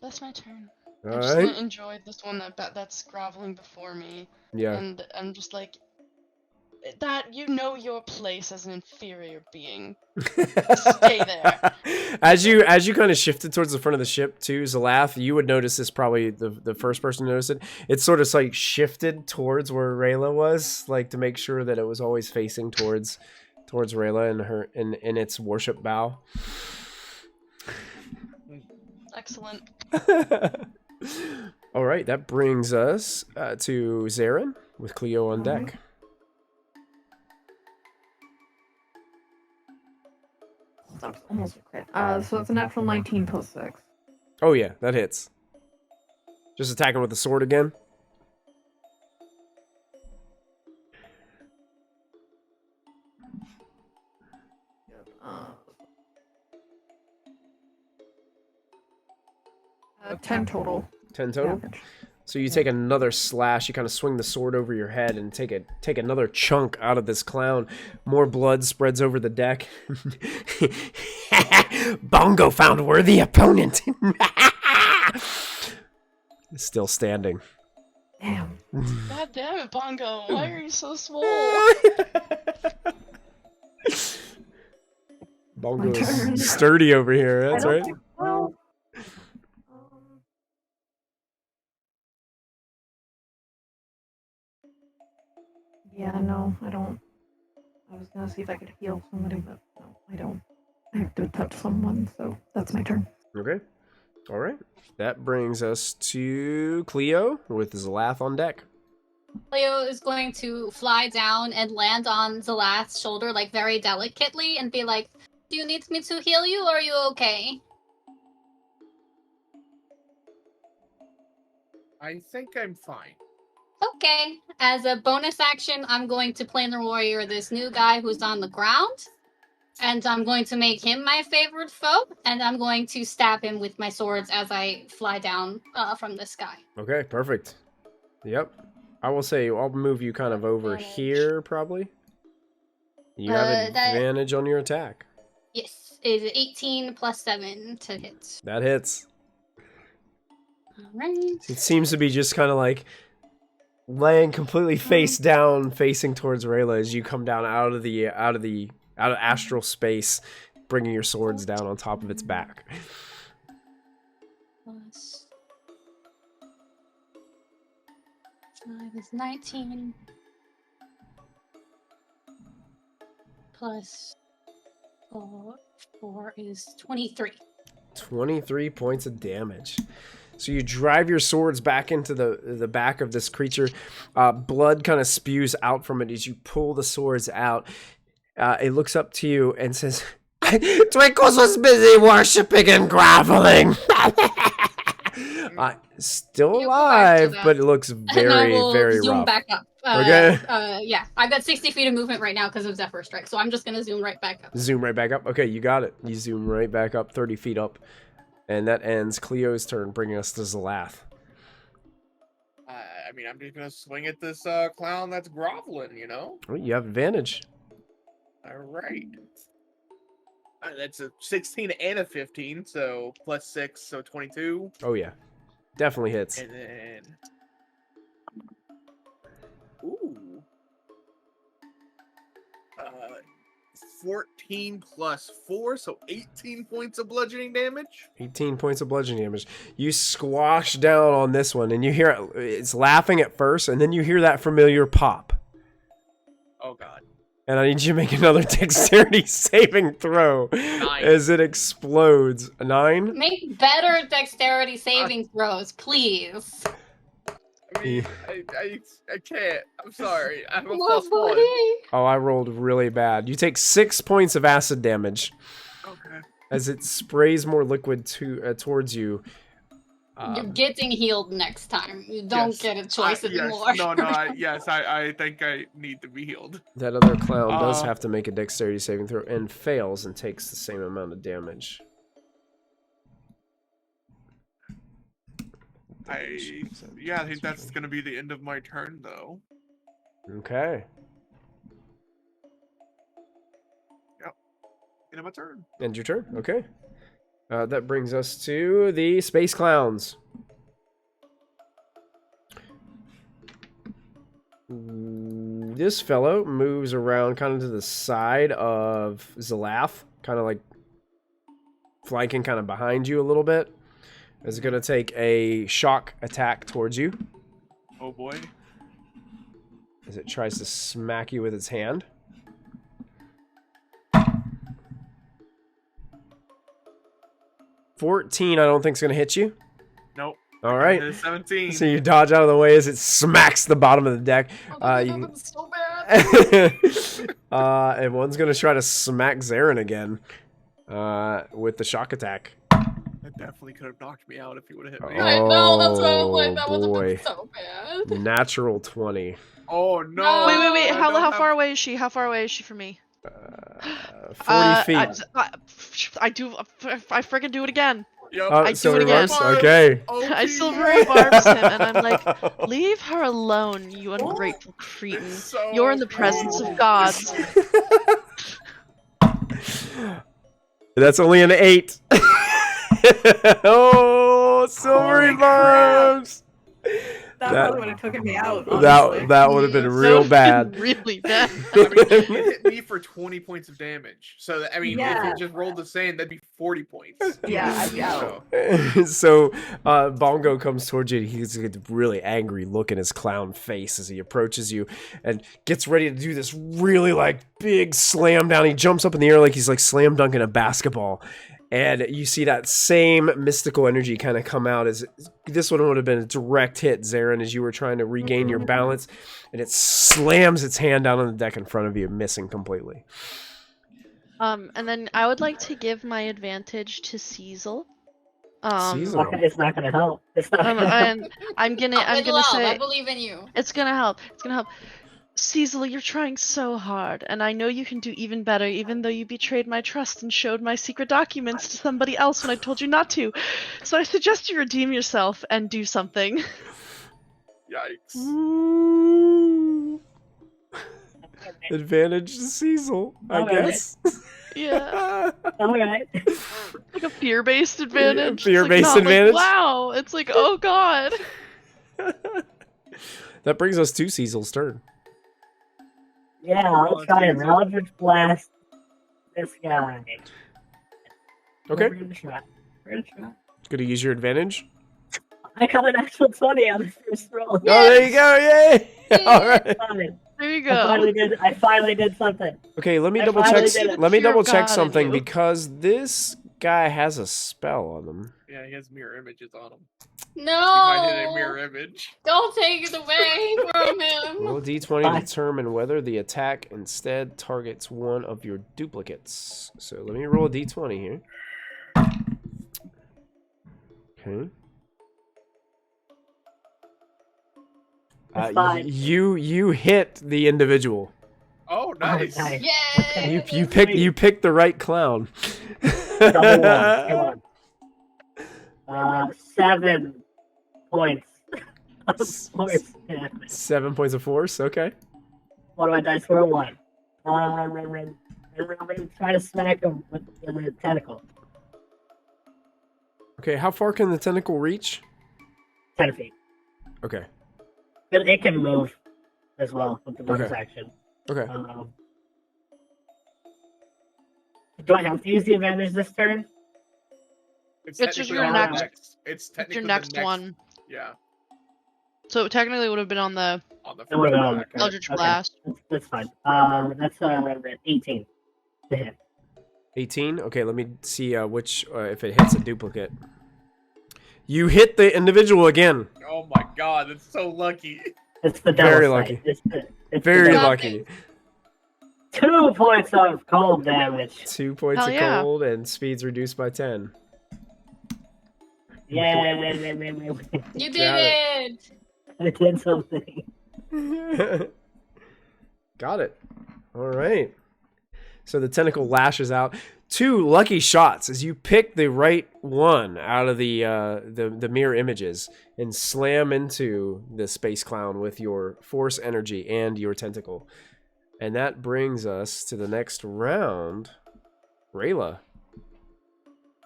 [SPEAKER 6] That's my turn.
[SPEAKER 1] All
[SPEAKER 6] I'm just
[SPEAKER 1] right.
[SPEAKER 6] gonna enjoy this one that's groveling before me.
[SPEAKER 1] Yeah.
[SPEAKER 6] And I'm just like, that you know your place as an inferior being. Stay there.
[SPEAKER 1] As you kind of shifted towards the front of the ship too, Zalath, you would notice this, probably the first person to notice it. It's sort of like shifted towards where Rayla was, like to make sure that it was always facing towards Rayla and her in its worship bow.
[SPEAKER 6] Excellent.
[SPEAKER 1] All right, that brings us to Zarin with Cleo on deck.
[SPEAKER 5] Almost a crit. So it's an actual 19 plus 6.
[SPEAKER 1] Oh yeah, that hits. Just attacking with the sword again.
[SPEAKER 5] Uh, 10 total.
[SPEAKER 1] 10 total.
[SPEAKER 5] Damage.
[SPEAKER 1] So you take another slash. You kind of swing the sword over your head and take another chunk out of this clown. More blood spreads over the deck. Bongo found worthy opponent. Still standing.
[SPEAKER 5] Damn.
[SPEAKER 6] God damn it, Bongo. Why are you so small?
[SPEAKER 1] Bongo
[SPEAKER 5] My turn.
[SPEAKER 1] is sturdy over here. That's
[SPEAKER 5] I don't
[SPEAKER 1] right.
[SPEAKER 5] think- well, yeah, no, I don't. I was gonna see if I could heal somebody, but no, I don't. I have to touch someone, so that's my turn.
[SPEAKER 1] Okay. All right. That brings us to Cleo with Zalath on deck.
[SPEAKER 2] Leo is going to fly down and land on Zalath's shoulder, like very delicately, and be like, "Do you need me to heal you, or are you okay?"
[SPEAKER 3] I think I'm fine.
[SPEAKER 2] Okay. As a bonus action, I'm going to Planar Warrior this new guy who's on the ground. And I'm going to make him my favorite foe. And I'm going to stab him with my swords as I fly down from the sky.
[SPEAKER 1] Okay, perfect. Yep. I will say I'll move you kind of over
[SPEAKER 2] Advantage.
[SPEAKER 1] here, probably. You have advantage on your attack.
[SPEAKER 2] Yes. Is 18 plus 7 to hit.
[SPEAKER 1] That hits.
[SPEAKER 2] Alright.
[SPEAKER 1] It seems to be just kind of like laying completely face down, facing towards Rayla as you come down out of astral space, bringing your swords down on top of its back.
[SPEAKER 2] Plus 5 is 19. Plus 4 is 23.
[SPEAKER 1] 23 points of damage. So you drive your swords back into the back of this creature. Blood kind of spews out from it as you pull the swords out. It looks up to you and says, "Twinkles was busy worshipping and groveling." Still
[SPEAKER 2] You go back to
[SPEAKER 1] alive,
[SPEAKER 2] that.
[SPEAKER 1] but it looks
[SPEAKER 2] And I
[SPEAKER 1] very,
[SPEAKER 2] will
[SPEAKER 1] very
[SPEAKER 2] zoom
[SPEAKER 1] rough.
[SPEAKER 2] back up.
[SPEAKER 1] Okay.
[SPEAKER 2] Yeah, I've got 60 feet of movement right now because of Zephyr Strike, so I'm just going to zoom right back up.
[SPEAKER 1] Zoom right back up. Okay, you got it. You zoom right back up, 30 feet up. And that ends Cleo's turn, bringing us to Zalath.
[SPEAKER 3] I mean, I'm just gonna swing at this clown that's groveling, you know?
[SPEAKER 1] Oh, you have advantage.
[SPEAKER 3] Alright. That's a 16 and a 15, so plus 6, so 22.
[SPEAKER 1] Oh, yeah. Definitely hits.
[SPEAKER 3] And then... Ooh. 14 plus 4, so 18 points of bludgeoning damage.
[SPEAKER 1] 18 points of bludgeoning damage. You squash down on this one, and you hear it's laughing at first, and then you hear that familiar pop.
[SPEAKER 3] Oh, God.
[SPEAKER 1] And I need you to make another dexterity saving throw
[SPEAKER 3] 9.
[SPEAKER 1] as it explodes. A 9?
[SPEAKER 2] Make better dexterity saving throws, please.
[SPEAKER 3] I mean, I can't. I'm sorry. I have a
[SPEAKER 2] Oh,
[SPEAKER 3] plus 1.
[SPEAKER 2] buddy.
[SPEAKER 1] Oh, I rolled really bad. You take 6 points of acid damage
[SPEAKER 3] Okay.
[SPEAKER 1] as it sprays more liquid towards you.
[SPEAKER 2] You're getting healed next time. You don't get a choice anymore.
[SPEAKER 3] I think I need to be healed.
[SPEAKER 1] That other clown does have to make a dexterity saving throw and fails and takes the same amount of damage.
[SPEAKER 3] I think that's gonna be the end of my turn, though.
[SPEAKER 1] Okay.
[SPEAKER 3] Yep. End of my turn.
[SPEAKER 1] End your turn. Okay. That brings us to the space clowns. This fellow moves around kind of to the side of Zalaf, kind of like flanking kind of behind you a little bit. Is going to take a shock attack towards you.
[SPEAKER 3] Oh boy.
[SPEAKER 1] As it tries to smack you with its hand. $14, I don't think is going to hit you.
[SPEAKER 3] Nope.
[SPEAKER 1] All right.
[SPEAKER 3] 17.
[SPEAKER 1] So you dodge out of the way as it smacks the bottom of the deck.
[SPEAKER 2] That's so bad.
[SPEAKER 1] And one's going to try to smack Zarin again with the shock attack.
[SPEAKER 3] That definitely could have knocked me out if he would have hit me.
[SPEAKER 2] I know, that's why I was like, that would have
[SPEAKER 1] boy.
[SPEAKER 2] been so bad.
[SPEAKER 1] Natural 20.
[SPEAKER 3] Oh no!
[SPEAKER 6] Wait. How far away is she? How far away is she from me?
[SPEAKER 1] 40 feet.
[SPEAKER 6] I freaking do it again.
[SPEAKER 3] Yep.
[SPEAKER 6] I do it again.
[SPEAKER 1] Okay.
[SPEAKER 6] I silvery barbs him, and I'm like, leave her alone, you ungrateful cretin.
[SPEAKER 3] So
[SPEAKER 6] You're in the presence of gods.
[SPEAKER 1] That's only an 8. Oh, silvery barbs.
[SPEAKER 5] That probably would have taken me out.
[SPEAKER 1] That would have been real bad.
[SPEAKER 6] Really bad.
[SPEAKER 3] I mean, it hit me for 20 points of damage. So, if it just rolled the same, that'd be 40 points.
[SPEAKER 5] Yeah, I'd be out.
[SPEAKER 1] So, Bongo comes towards you. He's got a really angry look in his clown face as he approaches you and gets ready to do this really, like, big slam down. He jumps up in the air like he's, like, slam dunking a basketball. And you see that same mystical energy kind of come out as this one would have been a direct hit, Zarin, as you were trying to regain your balance. And it slams its hand down on the deck in front of you, missing completely.
[SPEAKER 6] And then I would like to give my advantage to Cecil.
[SPEAKER 1] Cecil.
[SPEAKER 4] It's not gonna help. It's not gonna help.
[SPEAKER 6] I'm gonna say
[SPEAKER 2] I believe in you.
[SPEAKER 6] it's gonna help. It's gonna help. Cecil, you're trying so hard, and I know you can do even better, even though you betrayed my trust and showed my secret documents to somebody else when I told you not to. So I suggest you redeem yourself and do something.
[SPEAKER 3] Yikes.
[SPEAKER 1] Ooh. Advantage to Cecil, I guess.
[SPEAKER 6] Yeah.
[SPEAKER 4] Alright.
[SPEAKER 6] Like a fear-based advantage.
[SPEAKER 1] Fear-based
[SPEAKER 6] It's like, not
[SPEAKER 1] advantage?
[SPEAKER 6] Like, wow. It's like, oh god.
[SPEAKER 1] That brings us to Cecil's turn.
[SPEAKER 4] Yeah, I'll try and Eldritch Blast this guy.
[SPEAKER 1] Okay.
[SPEAKER 4] We're gonna try.
[SPEAKER 1] Gonna use your advantage.
[SPEAKER 4] I got an actual 20 on the first roll.
[SPEAKER 1] Oh, there you go! Yay! All right.
[SPEAKER 4] Fine.
[SPEAKER 6] There you
[SPEAKER 4] I
[SPEAKER 6] go.
[SPEAKER 4] finally did something.
[SPEAKER 1] Okay, let me
[SPEAKER 4] I
[SPEAKER 1] double
[SPEAKER 4] finally
[SPEAKER 1] check.
[SPEAKER 4] did it.
[SPEAKER 1] Let me
[SPEAKER 6] Pure
[SPEAKER 1] double check
[SPEAKER 6] God in
[SPEAKER 1] something
[SPEAKER 6] you.
[SPEAKER 1] because this guy has a spell on him.
[SPEAKER 3] Yeah, he has mirror images on him.
[SPEAKER 2] No!
[SPEAKER 3] He might hit a mirror image.
[SPEAKER 2] Don't take it away from him!
[SPEAKER 1] Roll a d20 to determine whether the attack instead targets one of your duplicates. So let me roll a d20 here. Okay.
[SPEAKER 4] It's fine.
[SPEAKER 1] You hit the individual.
[SPEAKER 3] Oh, nice.
[SPEAKER 4] Okay.
[SPEAKER 2] Yay!
[SPEAKER 1] You picked the right clown.
[SPEAKER 4] Double one. Come on. 7 points. Points. Yeah.
[SPEAKER 1] 7 points of force. Okay.
[SPEAKER 4] What do I dice for a 1? Try to smack him with the tentacle.
[SPEAKER 1] Okay. How far can the tentacle reach?
[SPEAKER 4] 10 feet.
[SPEAKER 1] Okay.
[SPEAKER 4] But it can move as well with the bonus
[SPEAKER 1] Okay.
[SPEAKER 4] action.
[SPEAKER 1] Okay.
[SPEAKER 4] Do I have to use the advantage this turn?
[SPEAKER 6] It's just
[SPEAKER 3] technically
[SPEAKER 6] your
[SPEAKER 3] on
[SPEAKER 6] next-
[SPEAKER 3] the next. It's technically
[SPEAKER 6] Your
[SPEAKER 3] the
[SPEAKER 6] next one.
[SPEAKER 3] Yeah,
[SPEAKER 6] So technically it would have been on the
[SPEAKER 3] on the
[SPEAKER 4] It would've been on
[SPEAKER 3] attack.
[SPEAKER 4] the-
[SPEAKER 6] Eldritch
[SPEAKER 4] Okay.
[SPEAKER 6] Blast.
[SPEAKER 4] That's fine. That's 18 to hit.
[SPEAKER 1] 18. Okay. Let me see which if it hits a duplicate. You hit the individual again.
[SPEAKER 3] Oh my god, that's so lucky.
[SPEAKER 4] It's the
[SPEAKER 1] Very
[SPEAKER 4] devil
[SPEAKER 1] lucky.
[SPEAKER 4] sight. It's
[SPEAKER 1] Very
[SPEAKER 4] the devil.
[SPEAKER 1] lucky.
[SPEAKER 4] 2 points of cold damage.
[SPEAKER 1] 2 points
[SPEAKER 6] Hell
[SPEAKER 1] of
[SPEAKER 6] yeah.
[SPEAKER 1] cold and speed's reduced by 10.
[SPEAKER 4] Yeah,
[SPEAKER 2] You did
[SPEAKER 1] Got
[SPEAKER 2] it!
[SPEAKER 4] I did something.
[SPEAKER 1] Got it. All right. So the tentacle lashes out. 2 lucky shots as you pick the right one out of the mirror images and slam into the space clown with your force energy and your tentacle. And that brings us to the next round. Rayla.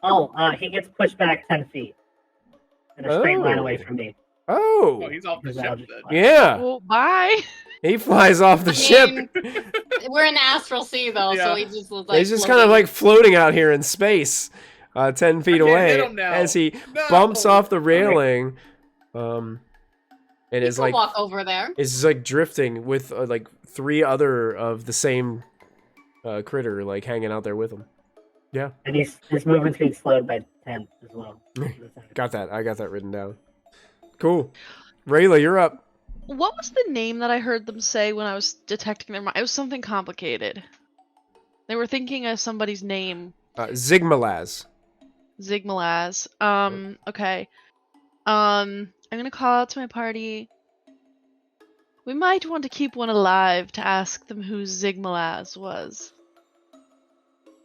[SPEAKER 4] Oh, he gets pushed back 10 feet in a straight line away from me.
[SPEAKER 3] Oh,
[SPEAKER 1] Oh,
[SPEAKER 3] he's off the ship then.
[SPEAKER 1] yeah.
[SPEAKER 6] Well, bye.
[SPEAKER 1] He flies off the ship.
[SPEAKER 2] We're in Astral Sea though,
[SPEAKER 3] Yeah.
[SPEAKER 2] so he just was like.
[SPEAKER 1] He's just kind of like floating out here in space, 10 feet
[SPEAKER 3] I can't
[SPEAKER 1] away,
[SPEAKER 3] hit him now.
[SPEAKER 1] as he
[SPEAKER 3] No.
[SPEAKER 1] bumps off the railing, and
[SPEAKER 2] You
[SPEAKER 1] is
[SPEAKER 2] can
[SPEAKER 1] like
[SPEAKER 2] walk over there.
[SPEAKER 1] is like drifting with like 3 other of the same critter like hanging out there with him. Yeah,
[SPEAKER 4] And his movement speed slowed by 10 as well.
[SPEAKER 1] got that. I got that written down. Cool. Rayla, you're up.
[SPEAKER 6] What was the name that I heard them say when I was detecting their mind? It was something complicated. They were thinking of somebody's name.
[SPEAKER 1] Zigmalaz.
[SPEAKER 6] Zigmalaz. Okay. I'm gonna call out to my party. We might want to keep one alive to ask them who Zigmalaz was.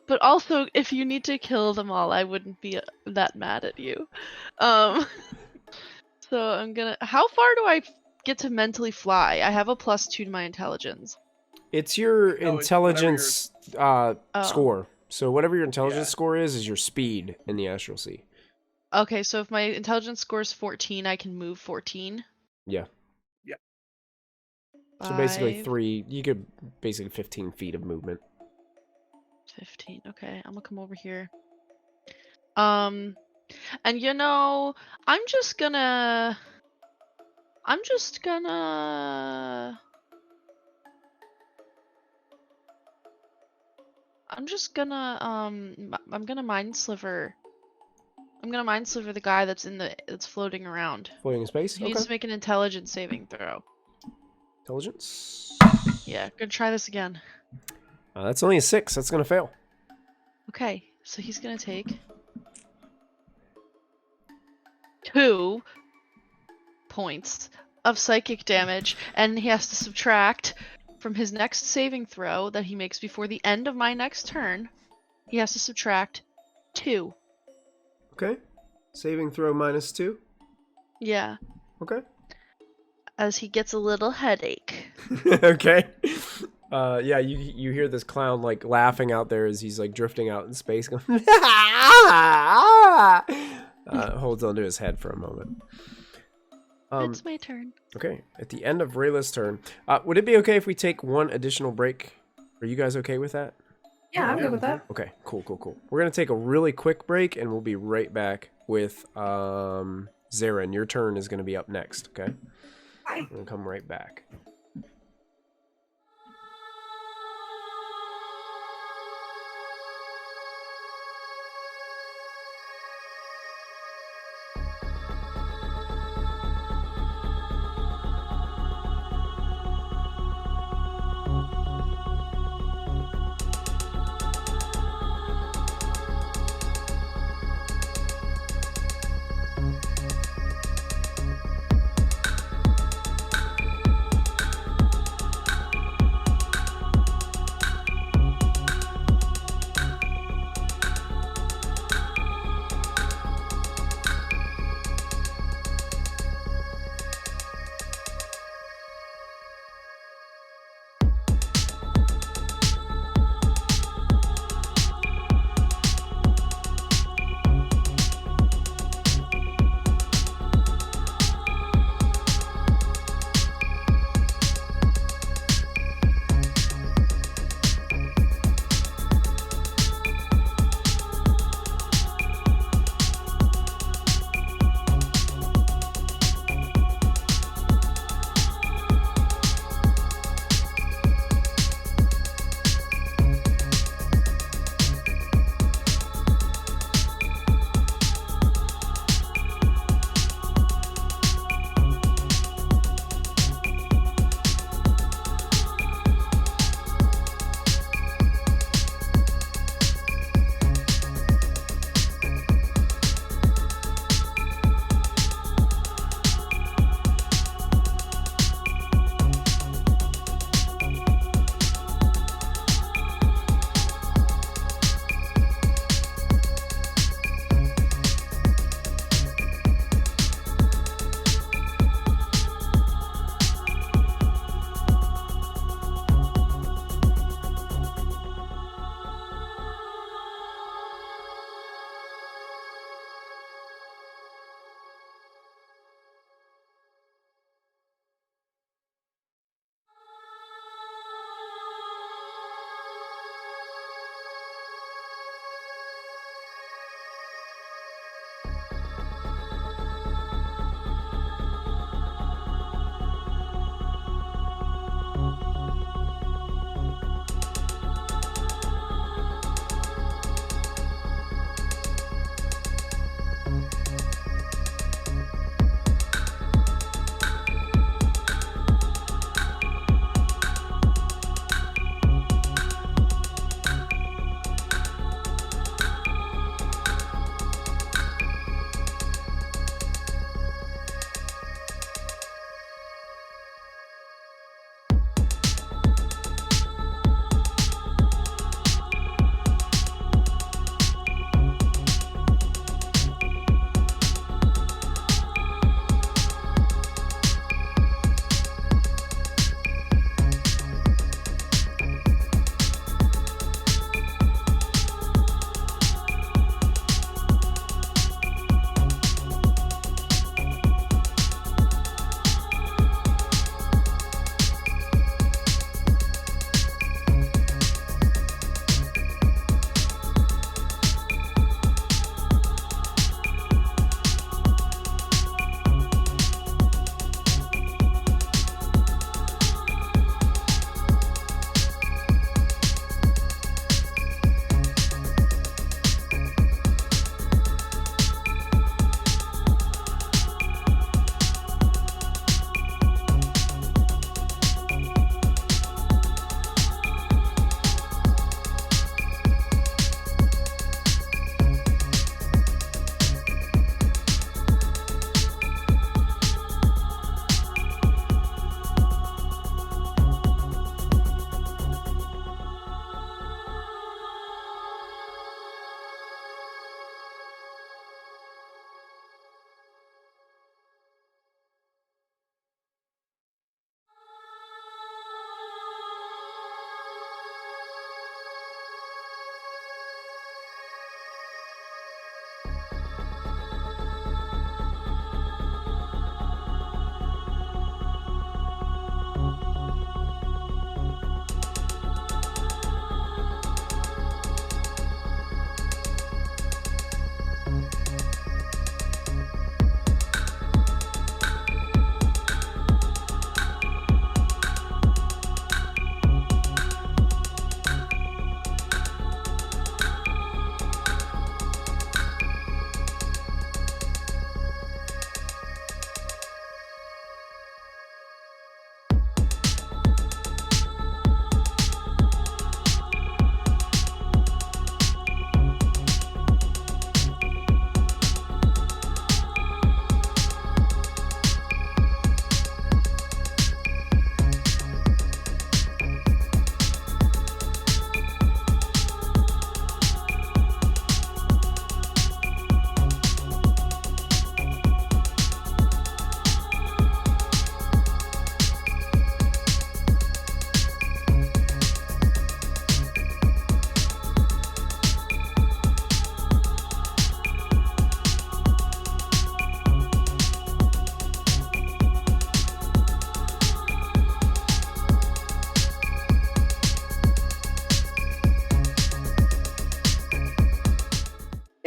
[SPEAKER 6] But also, if you need to kill them all, I wouldn't be that mad at you. So I'm gonna. How far do I get to mentally fly? I have a +2 to my intelligence.
[SPEAKER 1] It's your
[SPEAKER 3] it's
[SPEAKER 1] intelligence
[SPEAKER 6] Oh.
[SPEAKER 1] score. So whatever your intelligence score is your speed in the Astral Sea.
[SPEAKER 6] Okay, so if my intelligence score is 14, I can move 14.
[SPEAKER 1] Yeah.
[SPEAKER 3] Yeah.
[SPEAKER 1] So basically
[SPEAKER 6] 5,
[SPEAKER 1] 3. You could basically 15 feet of movement.
[SPEAKER 6] 15. Okay, I'm gonna come over here. And you know, I'm just gonna I'm gonna mind sliver. I'm gonna mind sliver the guy that's floating around.
[SPEAKER 1] Floating in space.
[SPEAKER 6] He
[SPEAKER 1] Okay.
[SPEAKER 6] needs to make an intelligence saving throw.
[SPEAKER 1] Intelligence.
[SPEAKER 6] Yeah, gonna try this again.
[SPEAKER 1] That's only a 6. That's gonna fail.
[SPEAKER 6] Okay, so he's gonna take 2 points of psychic damage, and he has to subtract from his next saving throw that he makes before the end of my next turn. He has to subtract 2.
[SPEAKER 1] Okay. Saving throw -2.
[SPEAKER 6] Yeah,
[SPEAKER 1] Okay.
[SPEAKER 6] as he gets a little headache.
[SPEAKER 1] Okay. Yeah, you hear this clown like laughing out there as he's like drifting out in space, going holds onto his head for a moment.
[SPEAKER 6] It's my turn.
[SPEAKER 1] Okay, at the end of Rayla's turn, would it be okay if we take 1 additional break? Are you guys okay with that?
[SPEAKER 5] Yeah, I'm good with that.
[SPEAKER 1] Okay, cool. We're gonna take a really quick break, and we'll be right back with Zarin. Your turn is gonna be up next. Okay, I'm gonna come right back.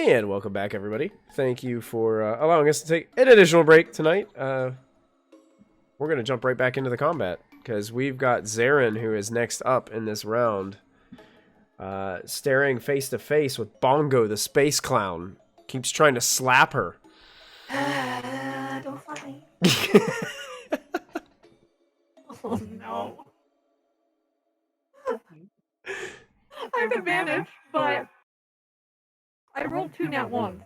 [SPEAKER 1] And welcome back, everybody. Thank you for allowing us to take an additional break tonight. We're going to jump right back into the combat, because we've got Zarin, who is next up in this round, staring face to face with Bongo, the space clown. Keeps trying to slap her.
[SPEAKER 5] Don't slap me. Oh, no. I have advantage, but I rolled 2 nat 1s.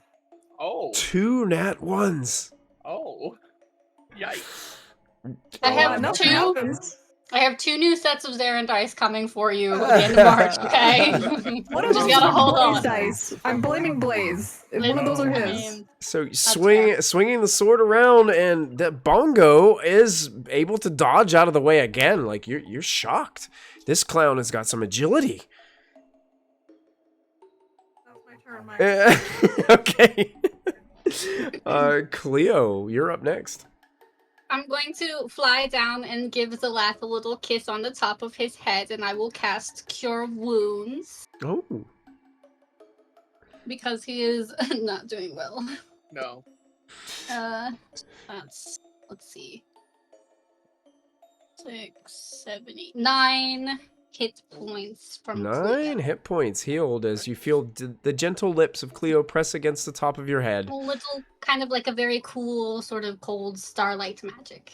[SPEAKER 3] Oh.
[SPEAKER 1] 2 nat 1s.
[SPEAKER 3] Oh. Yikes.
[SPEAKER 2] I have
[SPEAKER 5] Nothing
[SPEAKER 2] two.
[SPEAKER 5] happens.
[SPEAKER 2] I have 2 new sets of Zarin dice coming for you at the end of March. Okay.
[SPEAKER 5] One of
[SPEAKER 2] Just
[SPEAKER 5] those
[SPEAKER 2] gotta
[SPEAKER 5] are
[SPEAKER 2] hold
[SPEAKER 5] Blaze
[SPEAKER 2] on.
[SPEAKER 5] dice. I'm blaming Blaze. One of those are
[SPEAKER 2] I
[SPEAKER 5] his.
[SPEAKER 2] mean,
[SPEAKER 1] So
[SPEAKER 2] fair.
[SPEAKER 1] swinging the sword around, and that Bongo is able to dodge out of the way again. Like you're shocked. This clown has got some agility.
[SPEAKER 5] That's my turn, Mike.
[SPEAKER 1] Okay. Cleo, you're up next.
[SPEAKER 2] I'm going to fly down and give Zalath a little kiss on the top of his head, and I will cast Cure Wounds
[SPEAKER 1] Oh.
[SPEAKER 2] because he is not doing well.
[SPEAKER 3] No.
[SPEAKER 2] Let's see. 6, 7, 8, 9 hit points from
[SPEAKER 1] 9
[SPEAKER 2] Cleo.
[SPEAKER 1] hit points healed as you feel the gentle lips of Cleo press against the top of your head.
[SPEAKER 2] A little, kind of like a very cool, sort of cold starlight magic.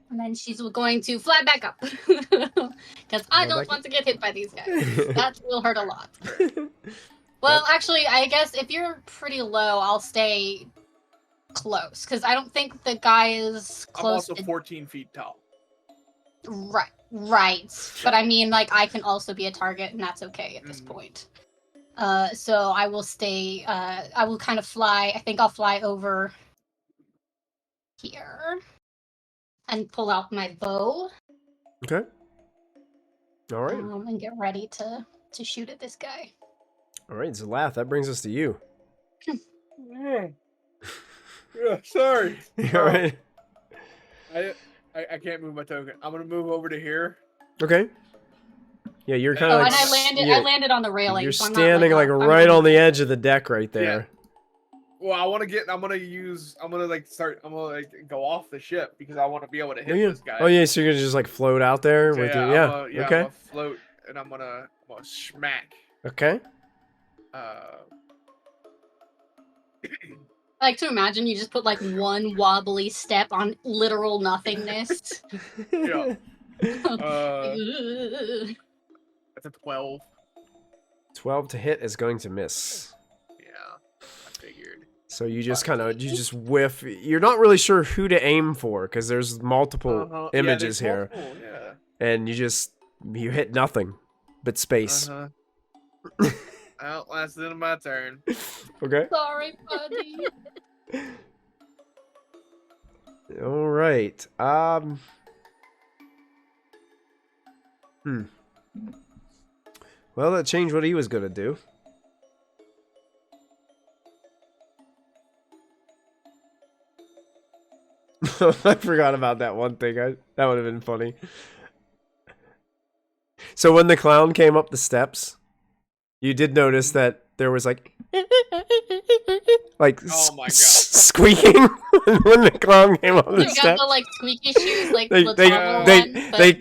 [SPEAKER 2] And then she's going to fly back up. Because I don't want to get hit by these guys. That will hurt a lot. Well, actually, I guess if you're pretty low, I'll stay close. Because I don't think the guy is
[SPEAKER 3] I'm
[SPEAKER 2] close.
[SPEAKER 3] also 14 feet tall.
[SPEAKER 2] Right. But I mean, like, I can also be a target, and that's okay at this point. So I will stay, I will kind of fly. I think I'll fly over here and pull out my bow.
[SPEAKER 1] Okay. All right.
[SPEAKER 2] And get ready to shoot at this guy.
[SPEAKER 1] All right, Zalath, that brings us to you.
[SPEAKER 3] Yeah, sorry.
[SPEAKER 1] All right.
[SPEAKER 3] I can't move my token. I'm gonna move over to here.
[SPEAKER 1] Okay. Yeah, you're kind of
[SPEAKER 2] Oh,
[SPEAKER 1] like...
[SPEAKER 2] and I landed on the railing.
[SPEAKER 1] You're
[SPEAKER 2] so I'm
[SPEAKER 1] standing
[SPEAKER 2] not,
[SPEAKER 1] like
[SPEAKER 2] I'm
[SPEAKER 1] right
[SPEAKER 2] going
[SPEAKER 1] on the edge of the deck right there.
[SPEAKER 3] Well, I'm gonna go off the ship because I want to be able to hit this guy.
[SPEAKER 1] Oh yeah, so you're gonna just like float out there with your...
[SPEAKER 3] I'm
[SPEAKER 1] okay.
[SPEAKER 3] gonna float and I'm gonna smack.
[SPEAKER 1] Okay.
[SPEAKER 2] I like to imagine you just put like one wobbly step on literal nothingness.
[SPEAKER 3] Yeah. That's a 12.
[SPEAKER 1] 12 to hit is going to miss.
[SPEAKER 3] Yeah, I figured.
[SPEAKER 1] So you just whiff. You're not really sure who to aim for because there's multiple images here.
[SPEAKER 3] Yeah.
[SPEAKER 1] And you hit nothing but space.
[SPEAKER 3] Well, that's the end of my turn.
[SPEAKER 1] Okay.
[SPEAKER 2] Sorry, buddy.
[SPEAKER 1] All right. Well, that changed what he was gonna do. I forgot about that one thing. That would have been funny. So when the clown came up the steps, you did notice that there was like
[SPEAKER 3] Oh my God.
[SPEAKER 1] Squeaking when the clown came up the
[SPEAKER 2] You
[SPEAKER 1] steps.
[SPEAKER 2] got the like squeaky shoes, like the toggle one, but...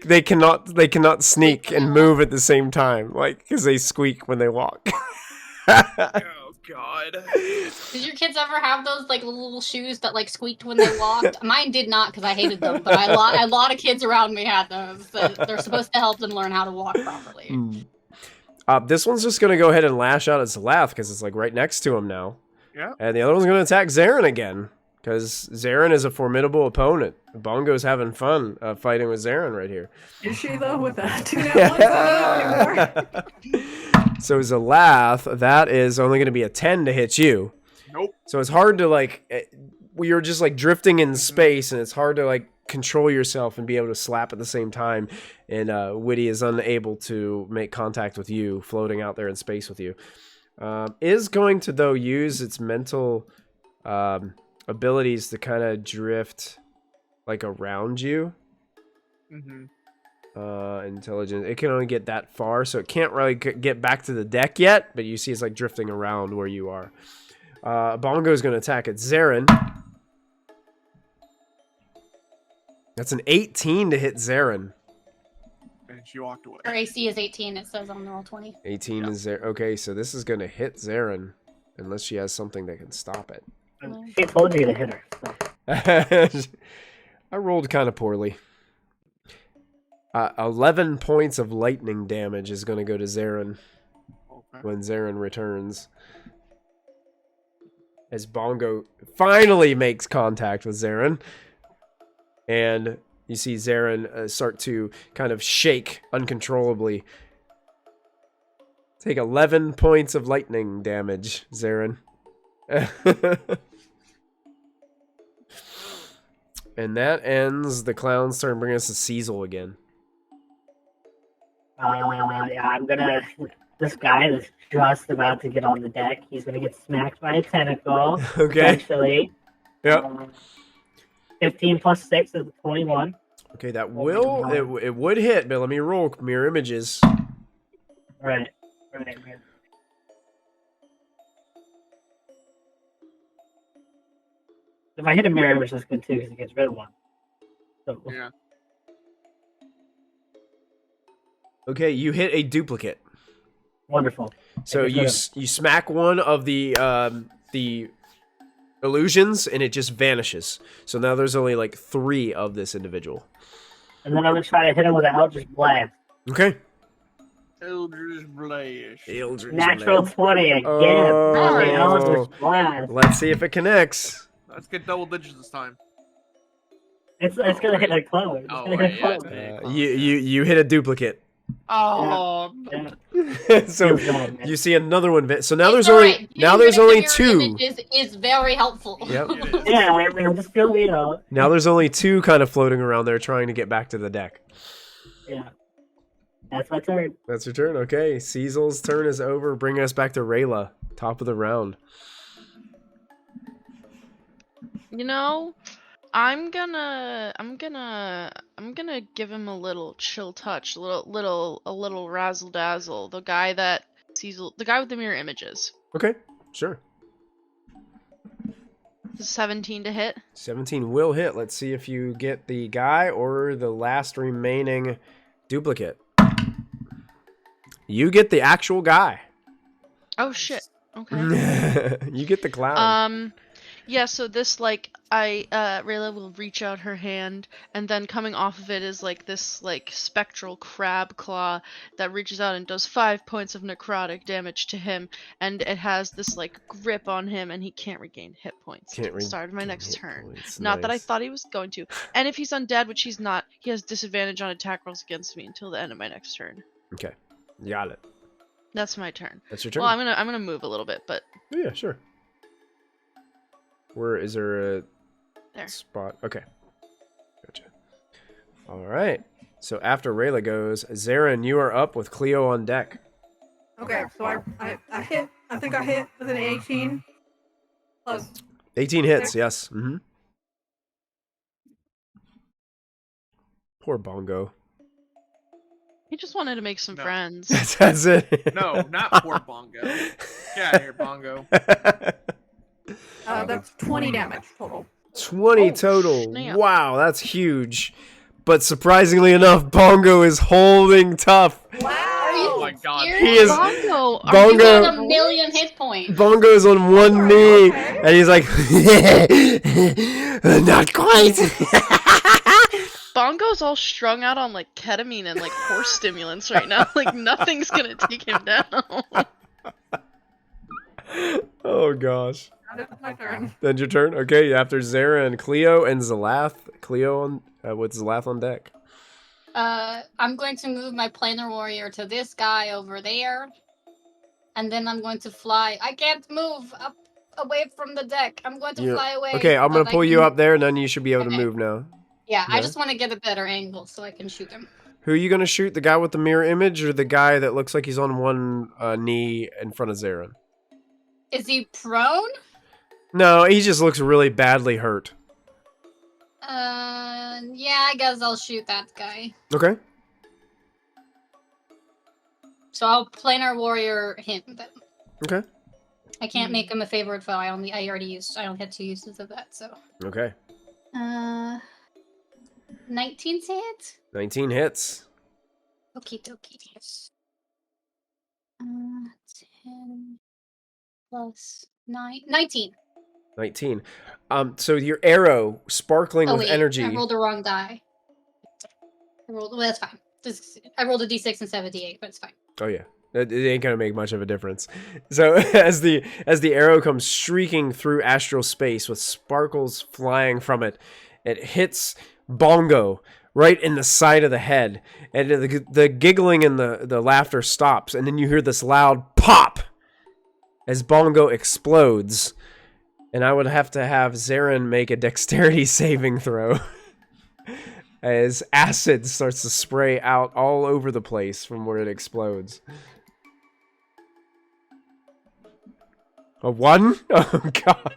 [SPEAKER 1] they cannot sneak and move at the same time, like because they squeak when they walk.
[SPEAKER 3] Oh God.
[SPEAKER 2] Did your kids ever have those like little shoes that like squeaked when they walked? Mine did not because I hated them, but a lot of kids around me had those. They're supposed to help them learn how to walk properly.
[SPEAKER 1] This one's just gonna go ahead and lash out at Zalath because it's like right next to him now.
[SPEAKER 3] Yeah.
[SPEAKER 1] And the other one's gonna attack Zarin again because Zarin is a formidable opponent. Bongo's having fun fighting with Zarin right here.
[SPEAKER 5] Is she though with that 2 nat 1s? Anymore?
[SPEAKER 1] So Zalath, that is only gonna be a 10 to hit you.
[SPEAKER 3] Nope.
[SPEAKER 1] So it's hard to like, you're just like drifting in space, and it's hard to like control yourself and be able to slap at the same time. And Witty is unable to make contact with you, floating out there in space with you. Is going to though use its mental abilities to kind of drift like around you. Intelligence. It can only get that far, so it can't really get back to the deck yet, but you see it's like drifting around where you are. Bongo's going to attack at Zarin. That's an 18 to hit Zarin.
[SPEAKER 3] And she walked away.
[SPEAKER 2] Her AC is 18, it says on the roll 20.
[SPEAKER 1] 18 is there. Okay, so this is going to hit Zarin, unless she has something that can stop it.
[SPEAKER 4] She told you to hit her. So.
[SPEAKER 1] I rolled kind of poorly. 11 points of lightning damage is going to go to Zarin when Zarin returns. As Bongo finally makes contact with Zarin. And you see Zarin start to kind of shake uncontrollably. Take 11 points of lightning damage, Zarin. And that ends the clown's turn, bringing us to Cecil again.
[SPEAKER 4] Yeah, I'm gonna. This guy that's just about to get on the deck, he's gonna get smacked by a tentacle.
[SPEAKER 1] Okay.
[SPEAKER 4] Eventually.
[SPEAKER 1] Yep.
[SPEAKER 4] 15 plus 6 is 21.
[SPEAKER 1] Okay, that will it would hit, but let me roll mirror images.
[SPEAKER 4] Right. If I hit a mirror image, that's good too, because it gets rid of one. So,
[SPEAKER 3] Yeah.
[SPEAKER 1] Okay, you hit a duplicate.
[SPEAKER 4] wonderful.
[SPEAKER 1] So you smack one of the illusions, and it just vanishes. So now there's only like 3 of this individual.
[SPEAKER 4] And then I'm gonna try to hit him with an Eldritch Blast.
[SPEAKER 1] Okay.
[SPEAKER 3] Eldritch Blast.
[SPEAKER 1] Eldritch
[SPEAKER 4] Natural
[SPEAKER 1] Blast.
[SPEAKER 4] 20 again.
[SPEAKER 1] Oh.
[SPEAKER 4] Eldritch Blast.
[SPEAKER 1] Let's see if it connects.
[SPEAKER 3] Let's get double digits this time.
[SPEAKER 4] It's gonna hit a clone.
[SPEAKER 3] Oh,
[SPEAKER 4] It's gonna hit a
[SPEAKER 3] yeah,
[SPEAKER 4] clone.
[SPEAKER 3] it's
[SPEAKER 1] You hit a duplicate.
[SPEAKER 3] Oh,
[SPEAKER 1] So
[SPEAKER 4] Feels bad, man.
[SPEAKER 1] you see another one. So now
[SPEAKER 2] It's
[SPEAKER 1] there's
[SPEAKER 2] alright.
[SPEAKER 1] only
[SPEAKER 2] Getting rid
[SPEAKER 1] 2.
[SPEAKER 2] of the mirror images is very helpful.
[SPEAKER 1] Yep.
[SPEAKER 3] it is.
[SPEAKER 4] Yeah, I'm just still,
[SPEAKER 1] Now there's only 2 kind of floating around there trying to get back to the deck.
[SPEAKER 4] yeah. That's my turn.
[SPEAKER 1] That's your turn. Okay, Cecil's turn is over. Bringing us back to Rayla, top of the round.
[SPEAKER 6] You know, I'm gonna give him a little chill touch, a little razzle dazzle. The guy with the mirror images.
[SPEAKER 1] Okay, sure.
[SPEAKER 6] 17 to hit.
[SPEAKER 1] 17 will hit. Let's see if you get the guy or the last remaining duplicate. You get the actual guy.
[SPEAKER 6] Oh shit. Okay.
[SPEAKER 1] You get the clown.
[SPEAKER 6] Yeah, so this, Rayla will reach out her hand, and then coming off of it is, this, spectral crab claw that reaches out and does 5 points of necrotic damage to him, and it has this, grip on him, and he can't regain hit points at the start of my next turn. Not that I thought he was going to. And if he's undead, which he's not, he has disadvantage on attack rolls against me until the end of my next turn.
[SPEAKER 1] Okay, got it.
[SPEAKER 6] That's my turn.
[SPEAKER 1] That's your turn.
[SPEAKER 6] Well, I'm gonna move a little bit, but...
[SPEAKER 1] Yeah, sure. Where is there a
[SPEAKER 6] There.
[SPEAKER 1] spot? Okay. Gotcha. All right. So after Rayla goes, Zarin, you are up with Cleo on deck.
[SPEAKER 5] Okay, so I hit. I think I hit with an 18 plus.
[SPEAKER 1] 18 hits, yes. Mm-hmm. Poor Bongo.
[SPEAKER 6] He just wanted to make some
[SPEAKER 3] No.
[SPEAKER 6] friends.
[SPEAKER 1] That's it.
[SPEAKER 3] No, not poor Bongo. Get out of here, Bongo.
[SPEAKER 5] That's 20 damage total.
[SPEAKER 1] 20
[SPEAKER 6] Oh,
[SPEAKER 1] total.
[SPEAKER 6] snap.
[SPEAKER 1] Wow, that's huge. But surprisingly enough, Bongo is holding tough.
[SPEAKER 3] Oh my god.
[SPEAKER 1] He is-
[SPEAKER 6] Bongo!
[SPEAKER 1] Bongo-
[SPEAKER 2] You got a million hit points.
[SPEAKER 1] Bongo's on one knee, and he's like, not quite.
[SPEAKER 6] Bongo's all strung out on ketamine and horse stimulants right now. Nothing's gonna take him down.
[SPEAKER 1] Oh gosh.
[SPEAKER 5] That's my turn.
[SPEAKER 1] Then your turn. Okay, after Zara and Cleo and Zalath. Cleo on with Zalath on deck.
[SPEAKER 2] I'm going to move my planar warrior to this guy over there. And then I'm going to fly. I can't move up away from the deck. I'm going to fly away.
[SPEAKER 1] Okay, I'm
[SPEAKER 2] but
[SPEAKER 1] gonna pull you up there, and then you should be able to
[SPEAKER 2] Okay.
[SPEAKER 1] move now.
[SPEAKER 2] Yeah,
[SPEAKER 1] Yeah.
[SPEAKER 2] I just want to get a better angle so I can shoot him.
[SPEAKER 1] Who are you gonna shoot? The guy with the mirror image, or the guy that looks like he's on one knee in front of Zarin?
[SPEAKER 2] Is he prone?
[SPEAKER 1] No, he just looks really badly hurt.
[SPEAKER 2] Yeah, I guess I'll shoot that guy.
[SPEAKER 1] Okay.
[SPEAKER 2] So I'll planar warrior him then.
[SPEAKER 1] Okay.
[SPEAKER 2] I can't make him a favorite foe. I only had 2 uses of that, so.
[SPEAKER 1] Okay.
[SPEAKER 2] 19 to hit?
[SPEAKER 1] 19 hits.
[SPEAKER 2] Okie dokie. Yes. 10 plus 9. 19.
[SPEAKER 1] 19. So your arrow sparkling with
[SPEAKER 2] wait,
[SPEAKER 1] energy.
[SPEAKER 2] I rolled the wrong die. Well, that's fine. I rolled a d6 and 78, but it's fine.
[SPEAKER 1] Oh yeah. It ain't gonna make much of a difference. So as the arrow comes streaking through astral space with sparkles flying from it, it hits Bongo right in the side of the head, and the giggling and the laughter stops, and then you hear this loud pop as Bongo explodes, and I would have to have Zarin make a dexterity saving throw as acid starts to spray out all over the place from where it explodes. A 1? Oh, God.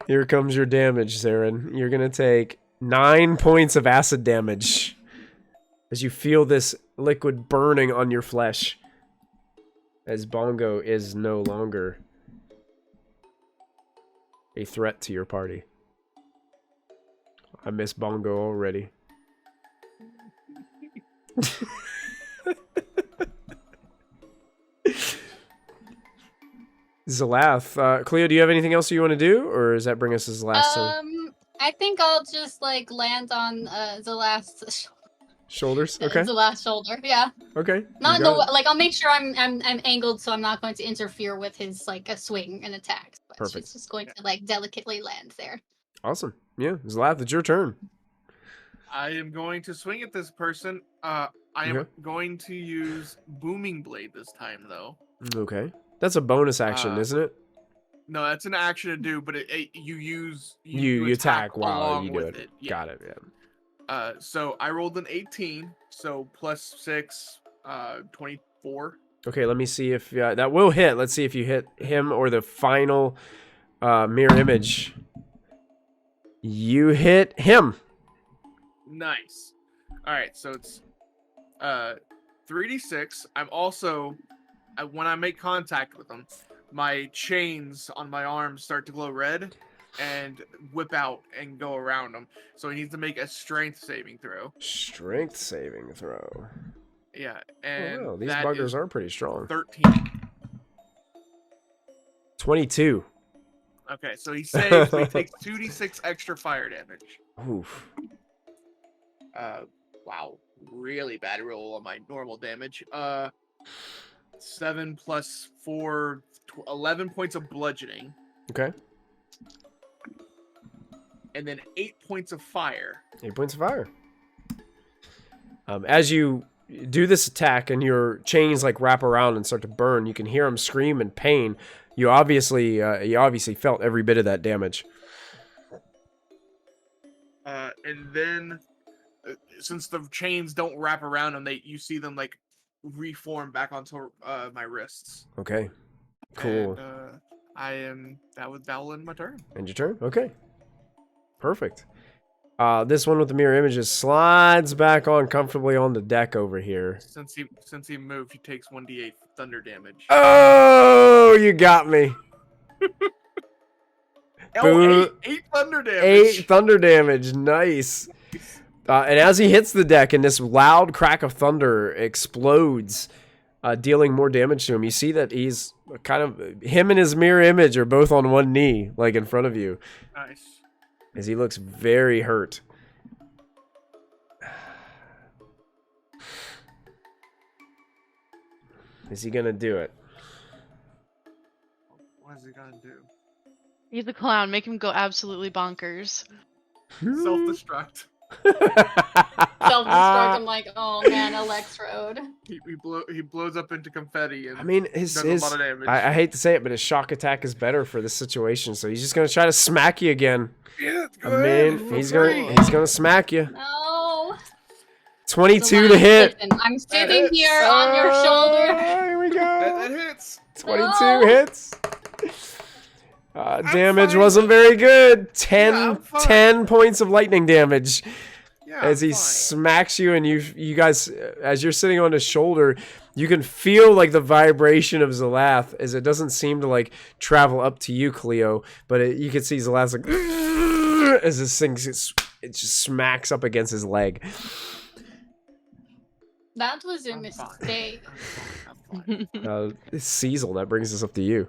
[SPEAKER 1] Here comes your damage, Zarin. You're going to take 9 points of acid damage as you feel this liquid burning on your flesh, as Bongo is no longer a threat to your party. I miss Bongo already. Zalath. Cleo, do you have anything else you want to do, or does that bring us as the last turn?
[SPEAKER 2] I think I'll just like land on the last
[SPEAKER 1] Shoulders. Okay.
[SPEAKER 2] The last shoulder. Yeah.
[SPEAKER 1] Okay.
[SPEAKER 2] Not no like I'll make sure I'm angled so I'm not going to interfere with his like a swing and attack. But
[SPEAKER 1] Perfect.
[SPEAKER 2] She's just going to like delicately land there.
[SPEAKER 1] Awesome. Yeah, Zalath, it's your turn.
[SPEAKER 3] I am going to swing at this person. I am going to use Booming Blade this time, though.
[SPEAKER 1] Okay. That's a bonus action, isn't it?
[SPEAKER 3] No, that's an action to do, but you
[SPEAKER 1] attack while you do it.
[SPEAKER 3] Yeah.
[SPEAKER 1] Got it, yeah.
[SPEAKER 3] So I rolled an 18, so plus 6, 24.
[SPEAKER 1] Okay, let me see if that will hit. Let's see if you hit him or the final mirror image. You hit him.
[SPEAKER 3] Nice. All right, so it's 3d6. I'm also when I make contact with them, my chains on my arms start to glow red and whip out and go around him. So he needs to make a strength saving throw.
[SPEAKER 1] Strength saving throw.
[SPEAKER 3] Yeah, and
[SPEAKER 1] wow, these buggers are pretty strong.
[SPEAKER 3] 13.
[SPEAKER 1] 22.
[SPEAKER 3] Okay, so he saves, so he takes 2d6 extra fire damage.
[SPEAKER 1] Oof.
[SPEAKER 3] Wow, really bad roll on my normal damage. 7 plus 4, 11 points of bludgeoning.
[SPEAKER 1] Okay.
[SPEAKER 3] And then 8 points of fire.
[SPEAKER 1] 8 points of fire. As you do this attack and your chains like wrap around and start to burn, you can hear him scream in pain. You obviously felt every bit of that damage.
[SPEAKER 3] And then, since the chains don't wrap around him, you see them like reform back onto my wrists.
[SPEAKER 1] Okay, cool.
[SPEAKER 3] And that will end my turn.
[SPEAKER 1] End your turn. Okay, perfect. This one with the mirror images slides back on comfortably on the deck over here.
[SPEAKER 3] Since he moved, he takes 1d8 thunder damage.
[SPEAKER 1] Oh, you got me.
[SPEAKER 3] Eight thunder damage.
[SPEAKER 1] 8 thunder damage. Nice. And as he hits the deck and this loud crack of thunder explodes, dealing more damage to him, you see that he's kind of... Him and his mirror image are both on one knee, like in front of you.
[SPEAKER 3] Nice.
[SPEAKER 1] As he looks very hurt. Is he gonna do it?
[SPEAKER 3] What is he gonna do?
[SPEAKER 6] He's a clown. Make him go absolutely bonkers.
[SPEAKER 3] Self-destruct.
[SPEAKER 2] Self-destruct. I'm like, oh man, Electrode.
[SPEAKER 3] He blows up into confetti and
[SPEAKER 1] I mean,
[SPEAKER 3] does a lot of damage.
[SPEAKER 1] I hate to say it, but his shock attack is better for this situation. So he's just gonna try to smack you again.
[SPEAKER 3] Yeah,
[SPEAKER 1] he's gonna smack you.
[SPEAKER 2] No.
[SPEAKER 1] 22 to hit.
[SPEAKER 2] Listen, I'm sitting here on your shoulder.
[SPEAKER 1] Here we go.
[SPEAKER 3] That hits.
[SPEAKER 1] 22 hits. Damage wasn't very good. 10 points of lightning damage.
[SPEAKER 3] Yeah,
[SPEAKER 1] as he
[SPEAKER 3] fine.
[SPEAKER 1] smacks you, and you guys, as you're sitting on his shoulder, you can feel like the vibration of Zalath, as it doesn't seem to like travel up to you, Cleo, but you can see Zalath's like as this thing it just smacks up against his leg.
[SPEAKER 2] That was a
[SPEAKER 3] I'm
[SPEAKER 2] mistake.
[SPEAKER 3] fine. I'm fine.
[SPEAKER 1] Cecil, that brings us up to you.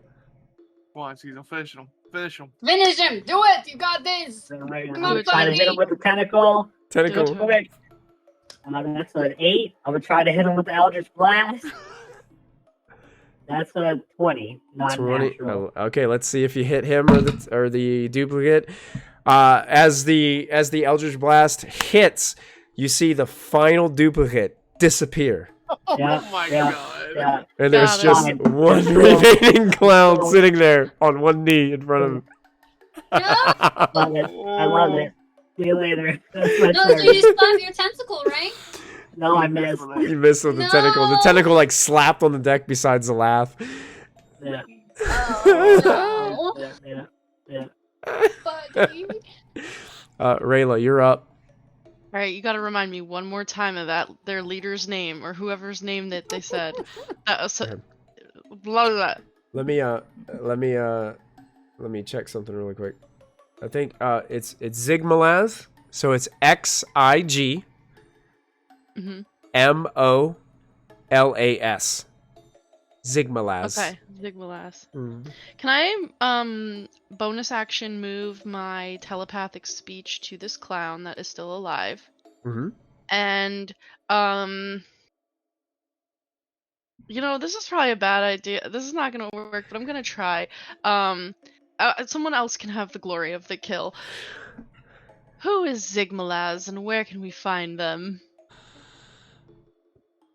[SPEAKER 3] Come on, Cecil, finish him. Finish him.
[SPEAKER 2] Finish him! Do it! You got this!
[SPEAKER 4] I'm gonna
[SPEAKER 2] on,
[SPEAKER 4] try to hit him with the tentacle.
[SPEAKER 1] Tentacle.
[SPEAKER 4] Okay. That's an 8. I'm gonna try to hit him with the Eldritch Blast. That's a 20, not
[SPEAKER 1] 20.
[SPEAKER 4] natural.
[SPEAKER 1] Oh, okay, let's see if you hit him or the duplicate. As the Eldritch Blast hits, you see the final duplicate disappear.
[SPEAKER 4] Yeah,
[SPEAKER 3] Oh my
[SPEAKER 4] yeah,
[SPEAKER 3] god.
[SPEAKER 4] yeah.
[SPEAKER 1] And there's
[SPEAKER 6] Got it.
[SPEAKER 1] just one remaining clown sitting there on one knee in front of him.
[SPEAKER 4] I love it. I love it. See you later. That's my
[SPEAKER 2] No,
[SPEAKER 4] turn.
[SPEAKER 2] so you slapped your tentacle, right?
[SPEAKER 4] No, I missed.
[SPEAKER 1] You missed with the tentacle. The
[SPEAKER 2] No!
[SPEAKER 1] tentacle like slapped on the deck beside Zalath.
[SPEAKER 4] Yeah,
[SPEAKER 2] Oh, no.
[SPEAKER 4] yeah.
[SPEAKER 2] Buddy.
[SPEAKER 1] Rayla, you're up.
[SPEAKER 6] All right, you got to remind me one more time of their leader's name or whoever's name that they said. That was
[SPEAKER 1] Okay.
[SPEAKER 6] blah, blah, blah.
[SPEAKER 1] Let me check something really quick. I think it's Zigmalaz. So it's XIG
[SPEAKER 6] Mhm.
[SPEAKER 1] MOLAS. Zigmalaz.
[SPEAKER 6] Okay, Zigmalas.
[SPEAKER 1] Mm.
[SPEAKER 6] Can I bonus action move my telepathic speech to this clown that is still alive?
[SPEAKER 1] Mm-hmm.
[SPEAKER 6] And this is probably a bad idea. This is not gonna work, but I'm gonna try. Someone else can have the glory of the kill. Who is Zigmalaz and where can we find them?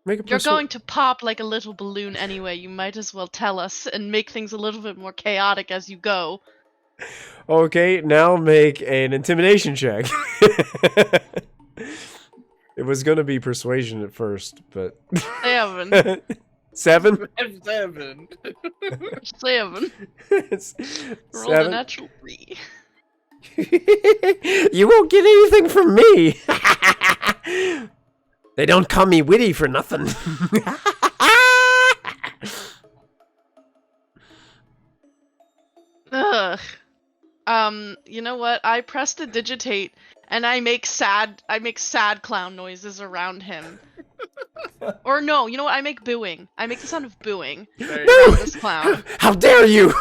[SPEAKER 1] Make a
[SPEAKER 6] You're
[SPEAKER 1] persu-
[SPEAKER 6] going to pop like a little balloon anyway. You might as well tell us and make things a little bit more chaotic as you go.
[SPEAKER 1] Okay, now make an intimidation check. It was going to be persuasion at first, but
[SPEAKER 6] 7.
[SPEAKER 1] 7?
[SPEAKER 3] 7.
[SPEAKER 6] 7.
[SPEAKER 1] It's
[SPEAKER 6] Roll a
[SPEAKER 1] 7.
[SPEAKER 6] natural 3.
[SPEAKER 1] You won't get anything from me. They don't call me witty for nothing.
[SPEAKER 6] Ugh. You know what? I press to digitate and I make sad clown noises around him. Or no, you know what? I make booing. I make the sound of booing
[SPEAKER 3] There
[SPEAKER 1] No!
[SPEAKER 3] you
[SPEAKER 6] around this clown.
[SPEAKER 1] How dare you?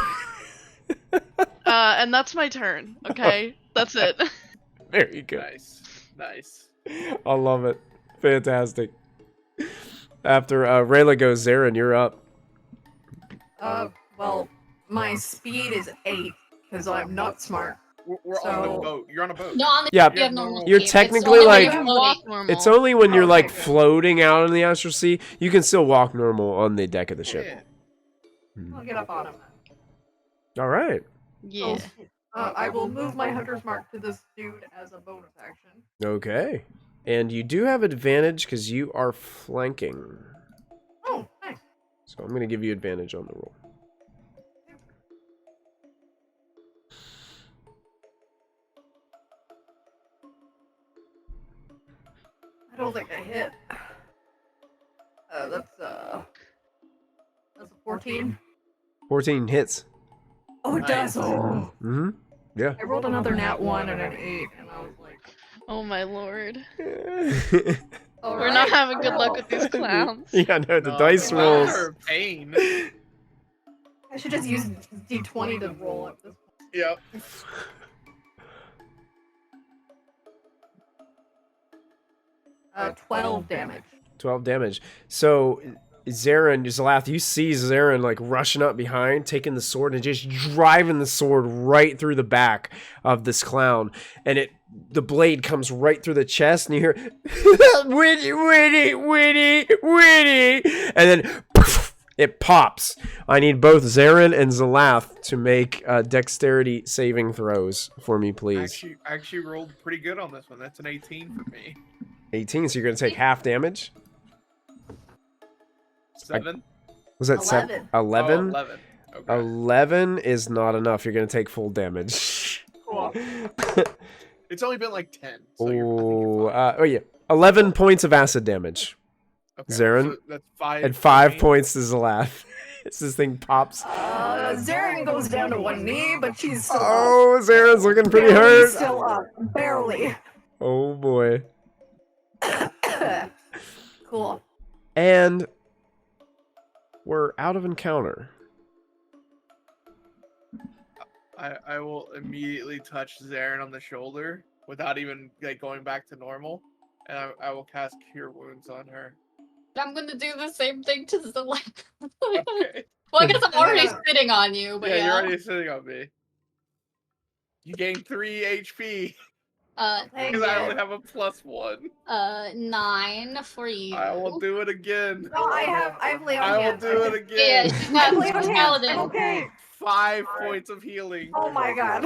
[SPEAKER 6] And that's my turn. Okay, that's it.
[SPEAKER 1] Very
[SPEAKER 3] go.
[SPEAKER 1] good.
[SPEAKER 3] Nice.
[SPEAKER 1] I love it. Fantastic. After Rayla goes, Zarin, you're up.
[SPEAKER 5] Well, my speed is 8 because I'm not smart.
[SPEAKER 3] We're on a boat. You're on a boat.
[SPEAKER 2] No, on the
[SPEAKER 1] Yeah,
[SPEAKER 2] you have normal
[SPEAKER 1] you're
[SPEAKER 2] speed. It's
[SPEAKER 1] technically,
[SPEAKER 2] only when
[SPEAKER 1] like-
[SPEAKER 2] you're
[SPEAKER 6] You can walk
[SPEAKER 2] floating.
[SPEAKER 6] normal.
[SPEAKER 1] It's only when you're like
[SPEAKER 5] Okay.
[SPEAKER 1] floating out in the Astral Sea, you can still walk normal on the deck of the ship.
[SPEAKER 3] Yeah.
[SPEAKER 5] I'll get up on him.
[SPEAKER 1] All right.
[SPEAKER 6] Yeah.
[SPEAKER 5] I will move my hunter's mark to this dude as a bonus action.
[SPEAKER 1] Okay. And you do have advantage because you are flanking.
[SPEAKER 5] Oh, nice.
[SPEAKER 1] So I'm going to give you advantage on the roll.
[SPEAKER 5] I don't think I hit. That's a 14.
[SPEAKER 1] 14 hits.
[SPEAKER 5] Oh, it does. Oh.
[SPEAKER 1] Mm-hmm. Yeah.
[SPEAKER 5] I rolled another nat 1 and an 8, and I was like,
[SPEAKER 6] Oh my lord.
[SPEAKER 5] all
[SPEAKER 6] We're not
[SPEAKER 5] right.
[SPEAKER 6] having good luck with these clowns.
[SPEAKER 1] Yeah, no, the
[SPEAKER 3] No,
[SPEAKER 1] dice
[SPEAKER 3] the
[SPEAKER 1] rolls.
[SPEAKER 3] clowns are a pain.
[SPEAKER 5] I should just use D20 to roll up this.
[SPEAKER 3] Yep.
[SPEAKER 5] 12 damage.
[SPEAKER 1] 12 damage. So, Zalath, you see Zarin like rushing up behind, taking the sword and just driving the sword right through the back of this clown. And the blade comes right through the chest, and you hear, witty, witty, witty, witty. And then poof, it pops. I need both Zarin and Zalath to make dexterity saving throws for me, please.
[SPEAKER 3] I actually rolled pretty good on this one. That's an 18 for me.
[SPEAKER 1] 18, so you're going to take half damage?
[SPEAKER 3] 7?
[SPEAKER 1] Was that 7?
[SPEAKER 5] 11.
[SPEAKER 1] 11?
[SPEAKER 3] 11. Okay.
[SPEAKER 1] 11 is not enough. You're going to take full damage.
[SPEAKER 5] Cool.
[SPEAKER 3] It's only been like 10. So
[SPEAKER 1] Oh, yeah. 11 points of acid damage.
[SPEAKER 3] okay,
[SPEAKER 1] Zarin?
[SPEAKER 3] So that's 5.
[SPEAKER 1] And 5 points to Zalath. As this thing pops.
[SPEAKER 5] Zarin goes down to one knee, but she's still up.
[SPEAKER 1] Oh, Zarin's looking pretty
[SPEAKER 5] Barely
[SPEAKER 1] hurt.
[SPEAKER 5] still up. Barely.
[SPEAKER 1] Oh, boy.
[SPEAKER 5] Cool.
[SPEAKER 1] And we're out of encounter.
[SPEAKER 3] I will immediately touch Zarin on the shoulder without even like going back to normal, and I will cast Cure Wounds on her.
[SPEAKER 2] I'm gonna do the same thing to the
[SPEAKER 3] Okay.
[SPEAKER 2] Well, I guess I'm already sitting on you, but
[SPEAKER 3] Yeah, you're already sitting on me. You gain 3 HP because I only have a +1.
[SPEAKER 2] 9 for you.
[SPEAKER 3] I will do it again.
[SPEAKER 5] No, I have lay on
[SPEAKER 3] I will
[SPEAKER 5] hands.
[SPEAKER 3] do it
[SPEAKER 2] Yeah,
[SPEAKER 3] again.
[SPEAKER 2] she's not
[SPEAKER 5] Lay on hands.
[SPEAKER 2] paladin.
[SPEAKER 5] I'm okay.
[SPEAKER 3] 5 points of healing.
[SPEAKER 5] Oh my god.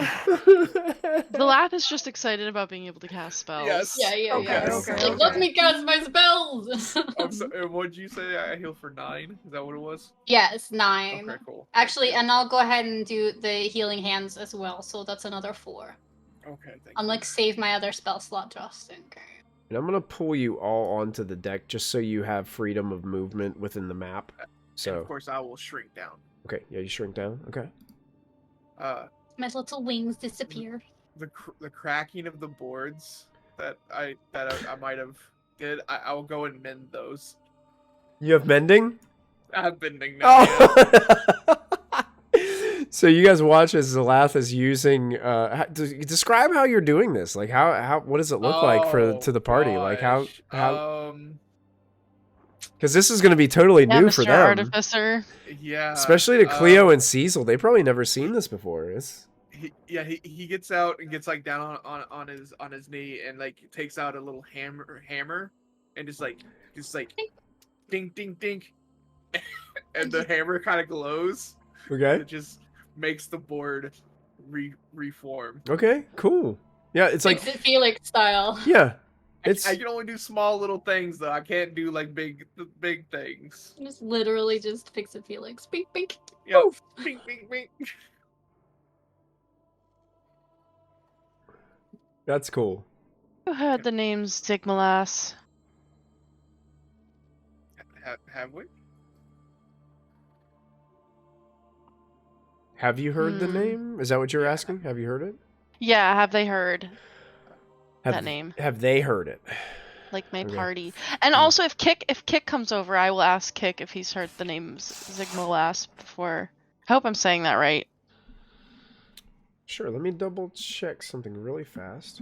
[SPEAKER 6] The laugh is just excited about being able to cast spells.
[SPEAKER 3] Yes.
[SPEAKER 2] Yeah.
[SPEAKER 5] Okay.
[SPEAKER 2] Like, let me cast my spells.
[SPEAKER 3] What'd you say? I heal for 9? Is that what it was?
[SPEAKER 2] Yes, 9.
[SPEAKER 3] Okay, cool.
[SPEAKER 2] Actually, and I'll go ahead and do the healing hands as well, so that's another 4.
[SPEAKER 3] Okay, thank
[SPEAKER 2] I'm
[SPEAKER 3] you.
[SPEAKER 2] like save my other spell slot just in case.
[SPEAKER 1] And I'm going to pull you all onto the deck just so you have freedom of movement within the map. So,
[SPEAKER 3] And of course, I will shrink down.
[SPEAKER 1] okay, yeah, you shrink down. Okay.
[SPEAKER 2] My little wings disappear.
[SPEAKER 3] The cracking of the boards that I might have did. I will go and mend those.
[SPEAKER 1] You have mending?
[SPEAKER 3] I have bending now.
[SPEAKER 1] Oh! So you guys watch as Zalath is using. Describe how you're doing this. Like how what does it look like to the party? Like how because this is going to be totally new for
[SPEAKER 6] Mr.
[SPEAKER 1] them.
[SPEAKER 6] Artificer.
[SPEAKER 3] Yeah.
[SPEAKER 1] Especially to Cleo and Cecil. They probably never seen this before.
[SPEAKER 3] He gets out and gets like down on his knee and like takes out a little hammer and just like ding ding ding and the hammer kind of glows.
[SPEAKER 1] Okay.
[SPEAKER 3] It just makes the board reform.
[SPEAKER 1] Okay, cool. Yeah, it's like
[SPEAKER 2] Felix style.
[SPEAKER 1] yeah.
[SPEAKER 3] I can only do small little things though. I can't do like big things.
[SPEAKER 2] Just literally just fix it, Felix. Bink, bink.
[SPEAKER 3] Yep. Bink, bink, bink.
[SPEAKER 1] That's cool.
[SPEAKER 6] Who heard the name Stigmalas?
[SPEAKER 3] Have we?
[SPEAKER 1] Have you heard the name? Is that what you're asking? Have you heard it?
[SPEAKER 6] Yeah, have they heard that name?
[SPEAKER 1] Have they heard it?
[SPEAKER 6] Like my party. And also, if Kik comes over, I will ask Kik if he's heard the name Zigmalas before. I hope I'm saying that right.
[SPEAKER 1] Sure, let me double check something really fast.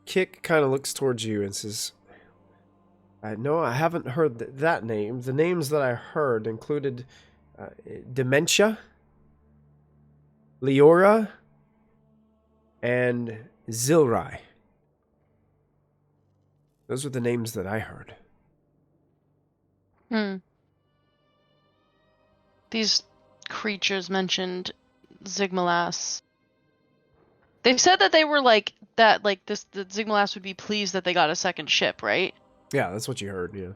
[SPEAKER 1] Kik kind of looks towards you and says, no, I haven't heard that name. The names that I heard included Dementia, Leora, and Zilrai. Those were the names that I heard.
[SPEAKER 6] These creatures mentioned Zigmalas. They said that they were like that. Like this, the Zigmalas would be pleased that they got a second ship, right?
[SPEAKER 1] Yeah, that's what you heard. Yeah.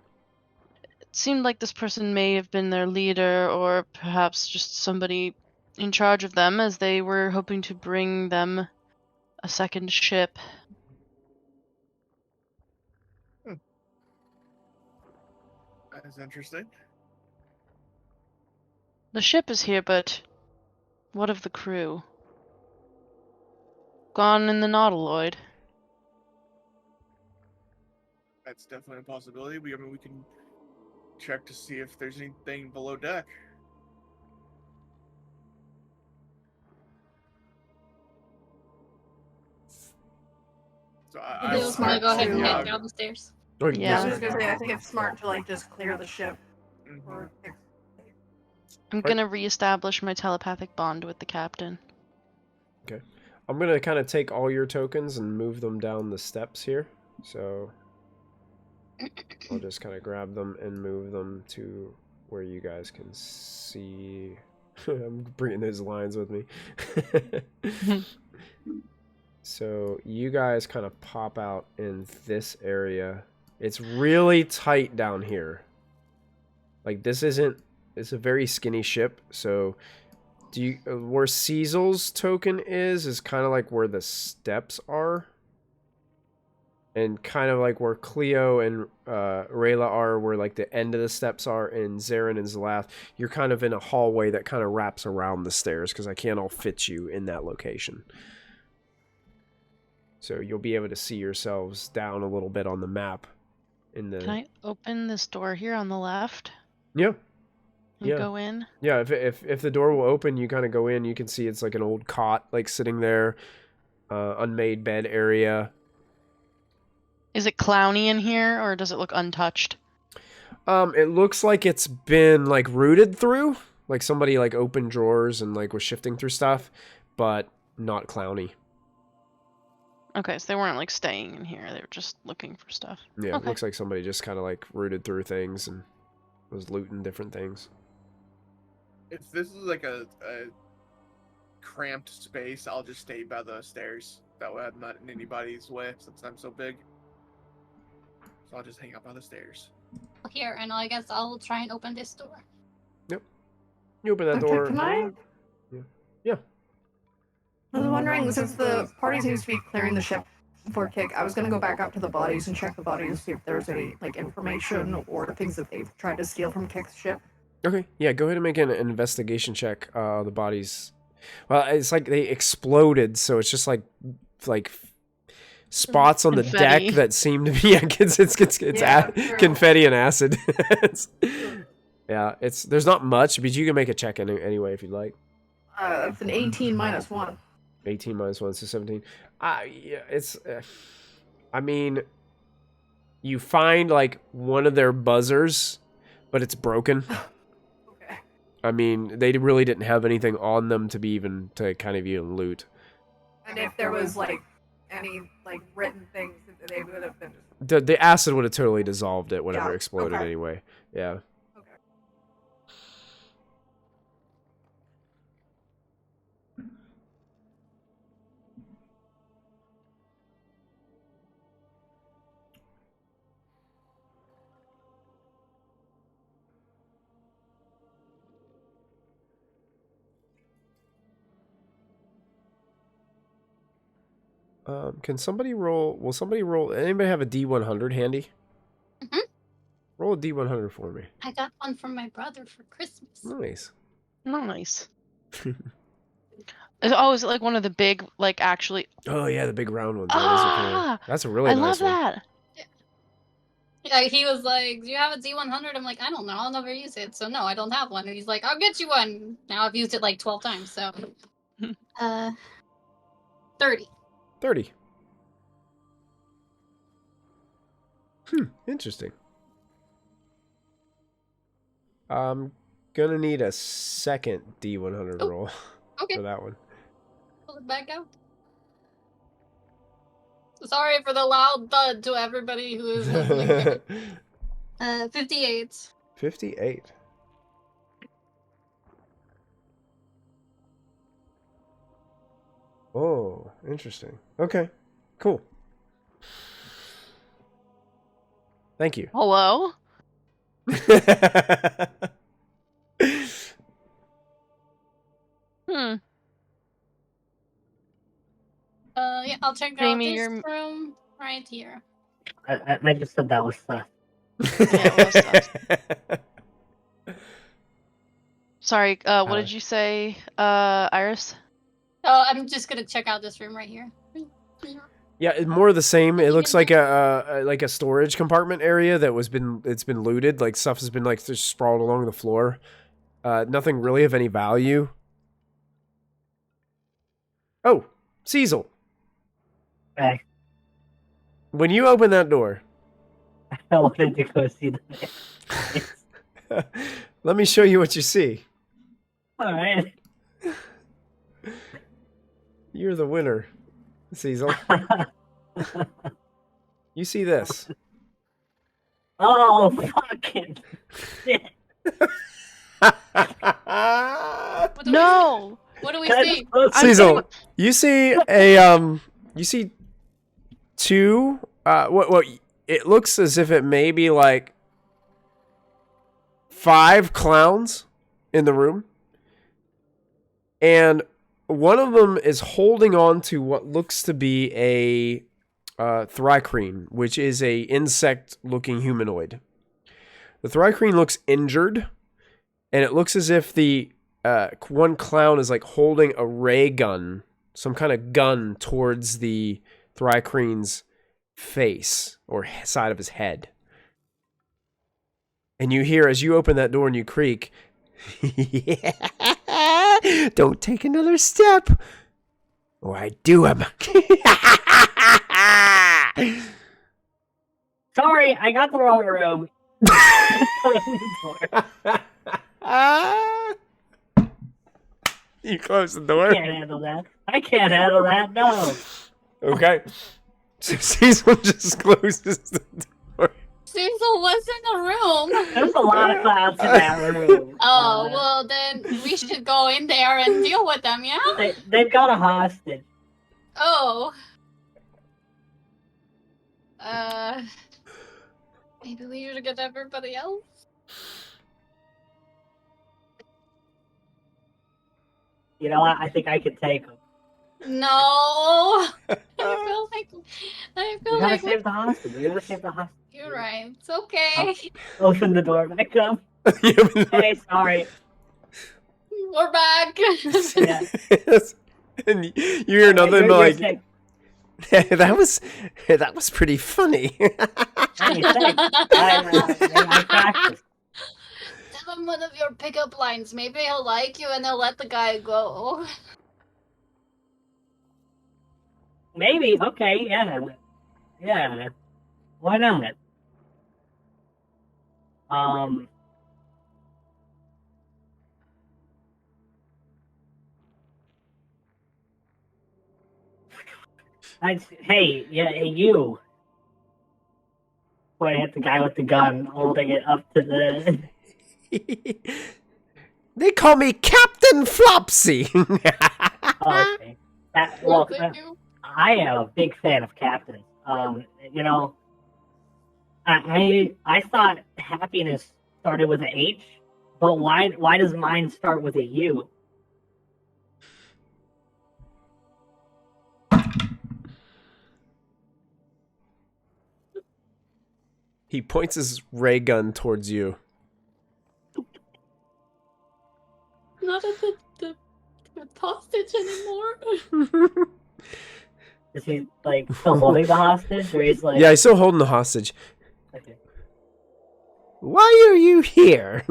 [SPEAKER 6] It seemed like this person may have been their leader, or perhaps just somebody in charge of them, as they were hoping to bring them a second ship.
[SPEAKER 3] That's interesting.
[SPEAKER 6] The ship is here, but what of the crew? Gone in the Nautiloid.
[SPEAKER 3] That's definitely a possibility. We can check to see if there's anything below deck. So I
[SPEAKER 2] want to go ahead and head down the stairs.
[SPEAKER 1] Oh,
[SPEAKER 6] Yeah.
[SPEAKER 5] I was gonna say, I think it's smart to like just clear the ship.
[SPEAKER 3] Mhm.
[SPEAKER 6] I'm gonna reestablish my telepathic bond with the captain.
[SPEAKER 1] Okay. I'm going to kind of take all your tokens and move them down the steps here. So I'll just kind of grab them and move them to where you guys can see. I'm bringing those lines with me. So you guys kind of pop out in this area. It's really tight down here. Like this isn't. It's a very skinny ship. So do you where Cecil's token is kind of like where the steps are. And kind of like where Cleo and Rayla are, where like the end of the steps are, and Zarin and Zalath, you're kind of in a hallway that kind of wraps around the stairs because I can't all fit you in that location. So you'll be able to see yourselves down a little bit on the map. Can
[SPEAKER 6] I open this door here on the left?
[SPEAKER 1] Yeah.
[SPEAKER 6] And go in?
[SPEAKER 1] Yeah, if the door will open, you kind of go in. You can see it's like an old cot, like sitting there, unmade bed area.
[SPEAKER 6] Is it clowny in here, or does it look untouched?
[SPEAKER 1] It looks like it's been like rooted through, like somebody like opened drawers and like was shifting through stuff, but not clowny.
[SPEAKER 6] Okay, so they weren't like staying in here; they were just looking for stuff.
[SPEAKER 1] Yeah,
[SPEAKER 6] okay.
[SPEAKER 1] It looks like somebody just kind of like rooted through things and was looting different things.
[SPEAKER 3] If this is like a cramped space, I'll just stay by the stairs. That way I'm not in anybody's way since I'm so big. So I'll just hang out by the stairs.
[SPEAKER 2] Here, and I guess I'll try and open this door.
[SPEAKER 1] Yep. You open that door.
[SPEAKER 5] Can I?
[SPEAKER 1] Yeah.
[SPEAKER 5] I was wondering, since the party seems to be clearing the ship for Kik, I was going to go back up to the bodies and check the bodies to see if there's any like information or things that they've tried to steal from Kik's ship.
[SPEAKER 1] Okay. Yeah, go ahead and make an investigation check. The bodies. Well, it's like they exploded, so it's just like spots on the
[SPEAKER 6] confetti.
[SPEAKER 1] deck that seem to be confetti and acid. Yeah, there's not much, but you can make a check anyway if you'd like.
[SPEAKER 5] That's an 18 minus 1.
[SPEAKER 1] 18 minus 1, so 17. Yeah, I mean, you find like one of their buzzers, but it's broken.
[SPEAKER 5] Okay.
[SPEAKER 1] I mean, they really didn't have anything on them to kind of even loot.
[SPEAKER 5] And if there was like any like written things, they would have been.
[SPEAKER 1] The acid would have totally dissolved it whenever
[SPEAKER 5] Yeah,
[SPEAKER 1] it exploded
[SPEAKER 5] okay.
[SPEAKER 1] anyway. Yeah. Can somebody roll? Will somebody roll? Anybody have a D100 handy?
[SPEAKER 2] Mm-hmm.
[SPEAKER 1] Roll a D100 for me.
[SPEAKER 2] I got one from my brother for Christmas.
[SPEAKER 1] Nice.
[SPEAKER 6] Nice. Oh, is it like one of the big, like actually?
[SPEAKER 1] Oh yeah, the big round ones. Yeah, those are cool. That's a really nice one.
[SPEAKER 6] I love that.
[SPEAKER 2] Yeah, he was like, "Do you have a D100?" I'm like, "I don't know. I'll never use it, so no, I don't have one." And he's like, "I'll get you one." Now I've used it like 12 times, so 30.
[SPEAKER 1] 30. Interesting. I'm gonna need a second D100 roll
[SPEAKER 2] Okay.
[SPEAKER 1] for that one.
[SPEAKER 2] Pull it back out. Sorry for the loud thud to everybody who is listening. 58.
[SPEAKER 1] 58. Oh, interesting. Okay, cool. Thank you.
[SPEAKER 6] Hello?
[SPEAKER 2] Yeah, I'll check out
[SPEAKER 6] Jamie,
[SPEAKER 2] this
[SPEAKER 6] you're-
[SPEAKER 2] room right here.
[SPEAKER 4] I just said that was sus.
[SPEAKER 6] Sorry, what did you say, Iris?
[SPEAKER 2] Oh, I'm just gonna check out this room right here.
[SPEAKER 1] Yeah, it's more of the same. It looks like a storage compartment area that it's been looted. Like stuff has been like just sprawled along the floor. Nothing really of any value. Oh, Cecil.
[SPEAKER 4] Hey,
[SPEAKER 1] When you open that door,
[SPEAKER 4] I wanted to go see the.
[SPEAKER 1] let me show you what you see.
[SPEAKER 4] All right.
[SPEAKER 1] You're the winner, Cecil. You see this.
[SPEAKER 4] Oh, fucking shit.
[SPEAKER 2] What do
[SPEAKER 6] No.
[SPEAKER 2] What do we
[SPEAKER 4] Can I
[SPEAKER 2] see?
[SPEAKER 4] just close
[SPEAKER 6] I'm
[SPEAKER 1] Cecil, you see you see two, what, it looks as if it may be like 5 clowns in the room. And one of them is holding on to what looks to be a thrycreen, which is a insect-looking humanoid. The thrycreen looks injured, and it looks as if the one clown is like holding a ray gun, some kind of gun towards the thrycreen's face or side of his head. And you hear as you open that door and you creak, don't take another step, or I do him.
[SPEAKER 4] Sorry, I got the wrong room.
[SPEAKER 1] You close the
[SPEAKER 4] I
[SPEAKER 1] door.
[SPEAKER 4] can't handle that. I can't handle that, no.
[SPEAKER 1] Okay. So Cecil just closes the door.
[SPEAKER 2] Cecil was in the room.
[SPEAKER 4] There's a lot of clowns in that room.
[SPEAKER 2] Oh, well then we should go in there and deal with them, yeah?
[SPEAKER 4] They've got a hostage.
[SPEAKER 2] Oh. Maybe we should get everybody else?
[SPEAKER 4] You know what? I think I could take them.
[SPEAKER 2] No. I feel
[SPEAKER 4] We gotta
[SPEAKER 2] like
[SPEAKER 4] save the hostage. We gotta save the hostage.
[SPEAKER 2] you're right. It's okay.
[SPEAKER 4] Open the door back up. Hey, sorry.
[SPEAKER 2] We're back.
[SPEAKER 4] Yeah.
[SPEAKER 1] And you hear nothing
[SPEAKER 4] You're
[SPEAKER 1] but like,
[SPEAKER 4] safe.
[SPEAKER 1] that was pretty funny.
[SPEAKER 4] Hey, thanks. I practiced.
[SPEAKER 2] Tell him one of your pickup lines. Maybe he'll like you and he'll let the guy go.
[SPEAKER 4] Maybe. Okay. Yeah. Yeah. Why not? Hey, you. Point at the guy with the gun, holding it up to the.
[SPEAKER 1] They call me Captain Flopsy.
[SPEAKER 4] Oh, okay.
[SPEAKER 2] Well, thank you.
[SPEAKER 4] I am a big fan of captains. You know, I thought happiness started with an H, but why does mine start with a U?
[SPEAKER 1] He points his ray gun towards you.
[SPEAKER 2] Not at the hostage anymore.
[SPEAKER 4] Is he like still holding the hostage, or he's like?
[SPEAKER 1] Yeah, he's still holding the hostage.
[SPEAKER 4] Okay.
[SPEAKER 1] Why are you here?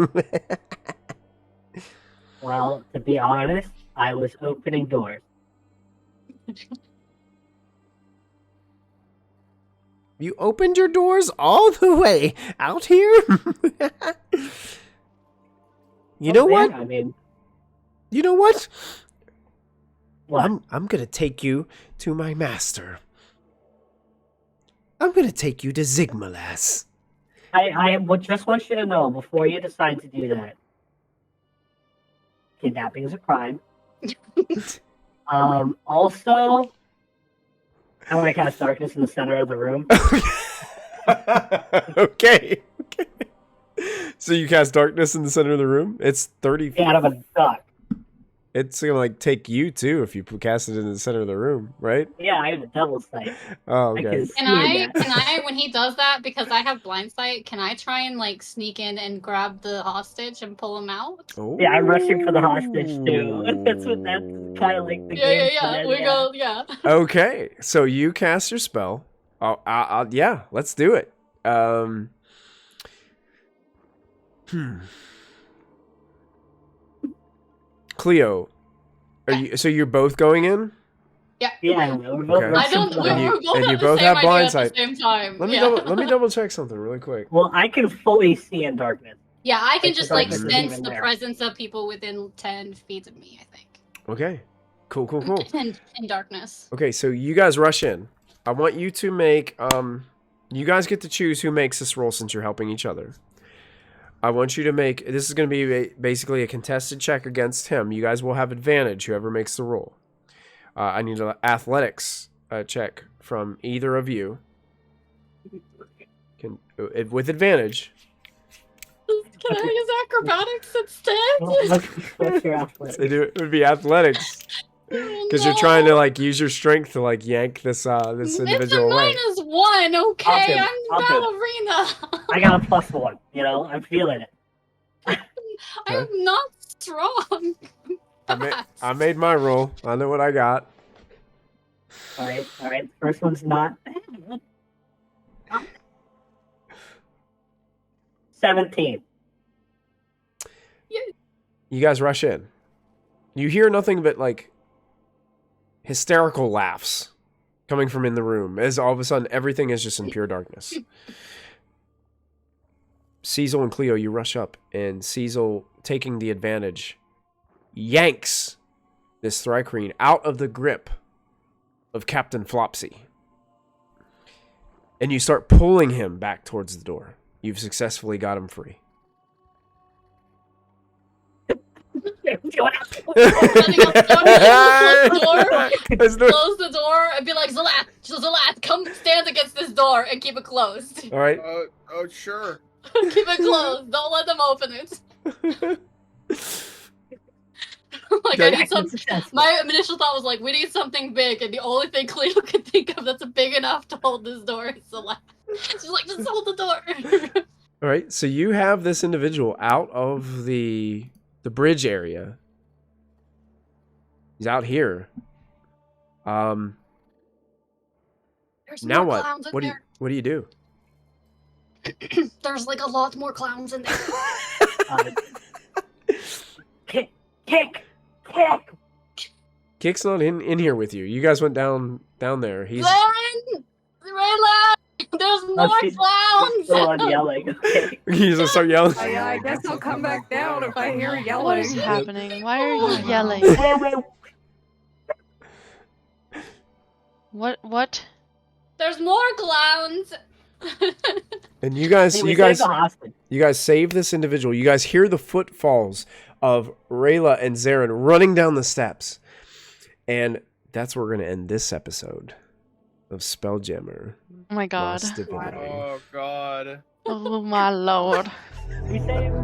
[SPEAKER 4] Well, to be honest, I was opening doors.
[SPEAKER 1] You opened your doors all the way out here? You know what?
[SPEAKER 4] I mean,
[SPEAKER 1] You know what?
[SPEAKER 4] what?
[SPEAKER 1] I'm gonna take you to my master. I'm gonna take you to Zigmalas.
[SPEAKER 4] I just want you to know before you decide to do that. Kidnapping is a crime. Also, I want to cast darkness in the center of the room.
[SPEAKER 1] Okay. So you cast darkness in the center of the room? It's 30 feet.
[SPEAKER 4] Out of a duck.
[SPEAKER 1] It's gonna like take you too if you cast it in the center of the room, right?
[SPEAKER 4] Yeah, I have a double sight.
[SPEAKER 1] Oh,
[SPEAKER 4] I
[SPEAKER 1] okay.
[SPEAKER 2] Can I, when he does that, because I have blind sight, can I try and like sneak in and grab the hostage and pull him out?
[SPEAKER 4] Yeah, I'm rushing for the hostage too. That's kind of like the game.
[SPEAKER 2] Yeah. We go, yeah.
[SPEAKER 1] Okay, so you cast your spell. Yeah, let's do it. Cleo, so you're both going in?
[SPEAKER 4] Yeah, we're both
[SPEAKER 1] Okay.
[SPEAKER 2] I don't.
[SPEAKER 1] And you-
[SPEAKER 2] We're both
[SPEAKER 1] and
[SPEAKER 2] have
[SPEAKER 1] you
[SPEAKER 2] the
[SPEAKER 1] both
[SPEAKER 2] same
[SPEAKER 1] have
[SPEAKER 2] idea
[SPEAKER 1] blind
[SPEAKER 2] at
[SPEAKER 1] sight.
[SPEAKER 2] the same time.
[SPEAKER 1] Let me
[SPEAKER 2] yeah.
[SPEAKER 1] let me double check something really quick.
[SPEAKER 4] Well, I can fully see in darkness.
[SPEAKER 2] Yeah, I can
[SPEAKER 4] Like,
[SPEAKER 2] just
[SPEAKER 4] the
[SPEAKER 2] like
[SPEAKER 4] darkness
[SPEAKER 2] sense
[SPEAKER 4] isn't
[SPEAKER 2] the
[SPEAKER 4] there.
[SPEAKER 2] presence of people within 10 feet of me, I think.
[SPEAKER 1] Okay, cool.
[SPEAKER 2] In darkness.
[SPEAKER 1] Okay, so you guys rush in. I want you to make You guys get to choose who makes this roll since you're helping each other. I want you to make... This is going to be basically a contested check against him. You guys will have advantage, whoever makes the roll. I need an athletics check from either of you. With advantage.
[SPEAKER 2] Can I use acrobatics instead?
[SPEAKER 4] What's your athletics?
[SPEAKER 1] It would be athletics. Because you're trying to like use your strength to like yank this individual away.
[SPEAKER 2] It's a -1, okay? I'm ballerina.
[SPEAKER 4] I got a +1, you know? I'm feeling it.
[SPEAKER 2] I'm not strong.
[SPEAKER 1] I made my roll. I know what I got.
[SPEAKER 4] Alright. First one's not bad. 17.
[SPEAKER 1] You guys rush in. You hear nothing but like hysterical laughs coming from in the room as all of a sudden everything is just in pure darkness. Cecil and Cleo, you rush up, and Cecil, taking the advantage, yanks this Thrycreen out of the grip of Captain Flopsy. And you start pulling him back towards the door. You've successfully got him free.
[SPEAKER 2] Close the door and be like, Zalat, come stand against this door and keep it closed.
[SPEAKER 1] All right.
[SPEAKER 3] Oh, sure.
[SPEAKER 2] Keep it closed. Don't let them open it. Like, I need some. My initial thought was like, we need something big, and the only thing Cleo could think of that's big enough to hold this door is Zalat. She's like, just hold the door.
[SPEAKER 1] All right. So you have this individual out of the bridge area. He's out here.
[SPEAKER 2] There's
[SPEAKER 1] Now
[SPEAKER 2] more
[SPEAKER 1] what?
[SPEAKER 2] clowns in
[SPEAKER 1] What do you do?
[SPEAKER 2] There's like a lot more clowns in there.
[SPEAKER 4] Kick!
[SPEAKER 1] Kick's not in here with you. You guys went down there. He's
[SPEAKER 2] There's more clowns!
[SPEAKER 4] Still on yelling. Okay.
[SPEAKER 1] He's gonna start yelling.
[SPEAKER 5] I guess I'll come back down if I hear yelling.
[SPEAKER 6] What is happening? Why are you yelling? What?
[SPEAKER 2] There's more clowns!
[SPEAKER 1] And you guys save this individual. You guys hear the footfalls of Rayla and Zarin running down the steps. And that's where we're going to end this episode of Spelljammer.
[SPEAKER 6] Oh my god.
[SPEAKER 1] Lost Divinity.
[SPEAKER 3] Oh, God.
[SPEAKER 6] Oh my lord.
[SPEAKER 4] We saved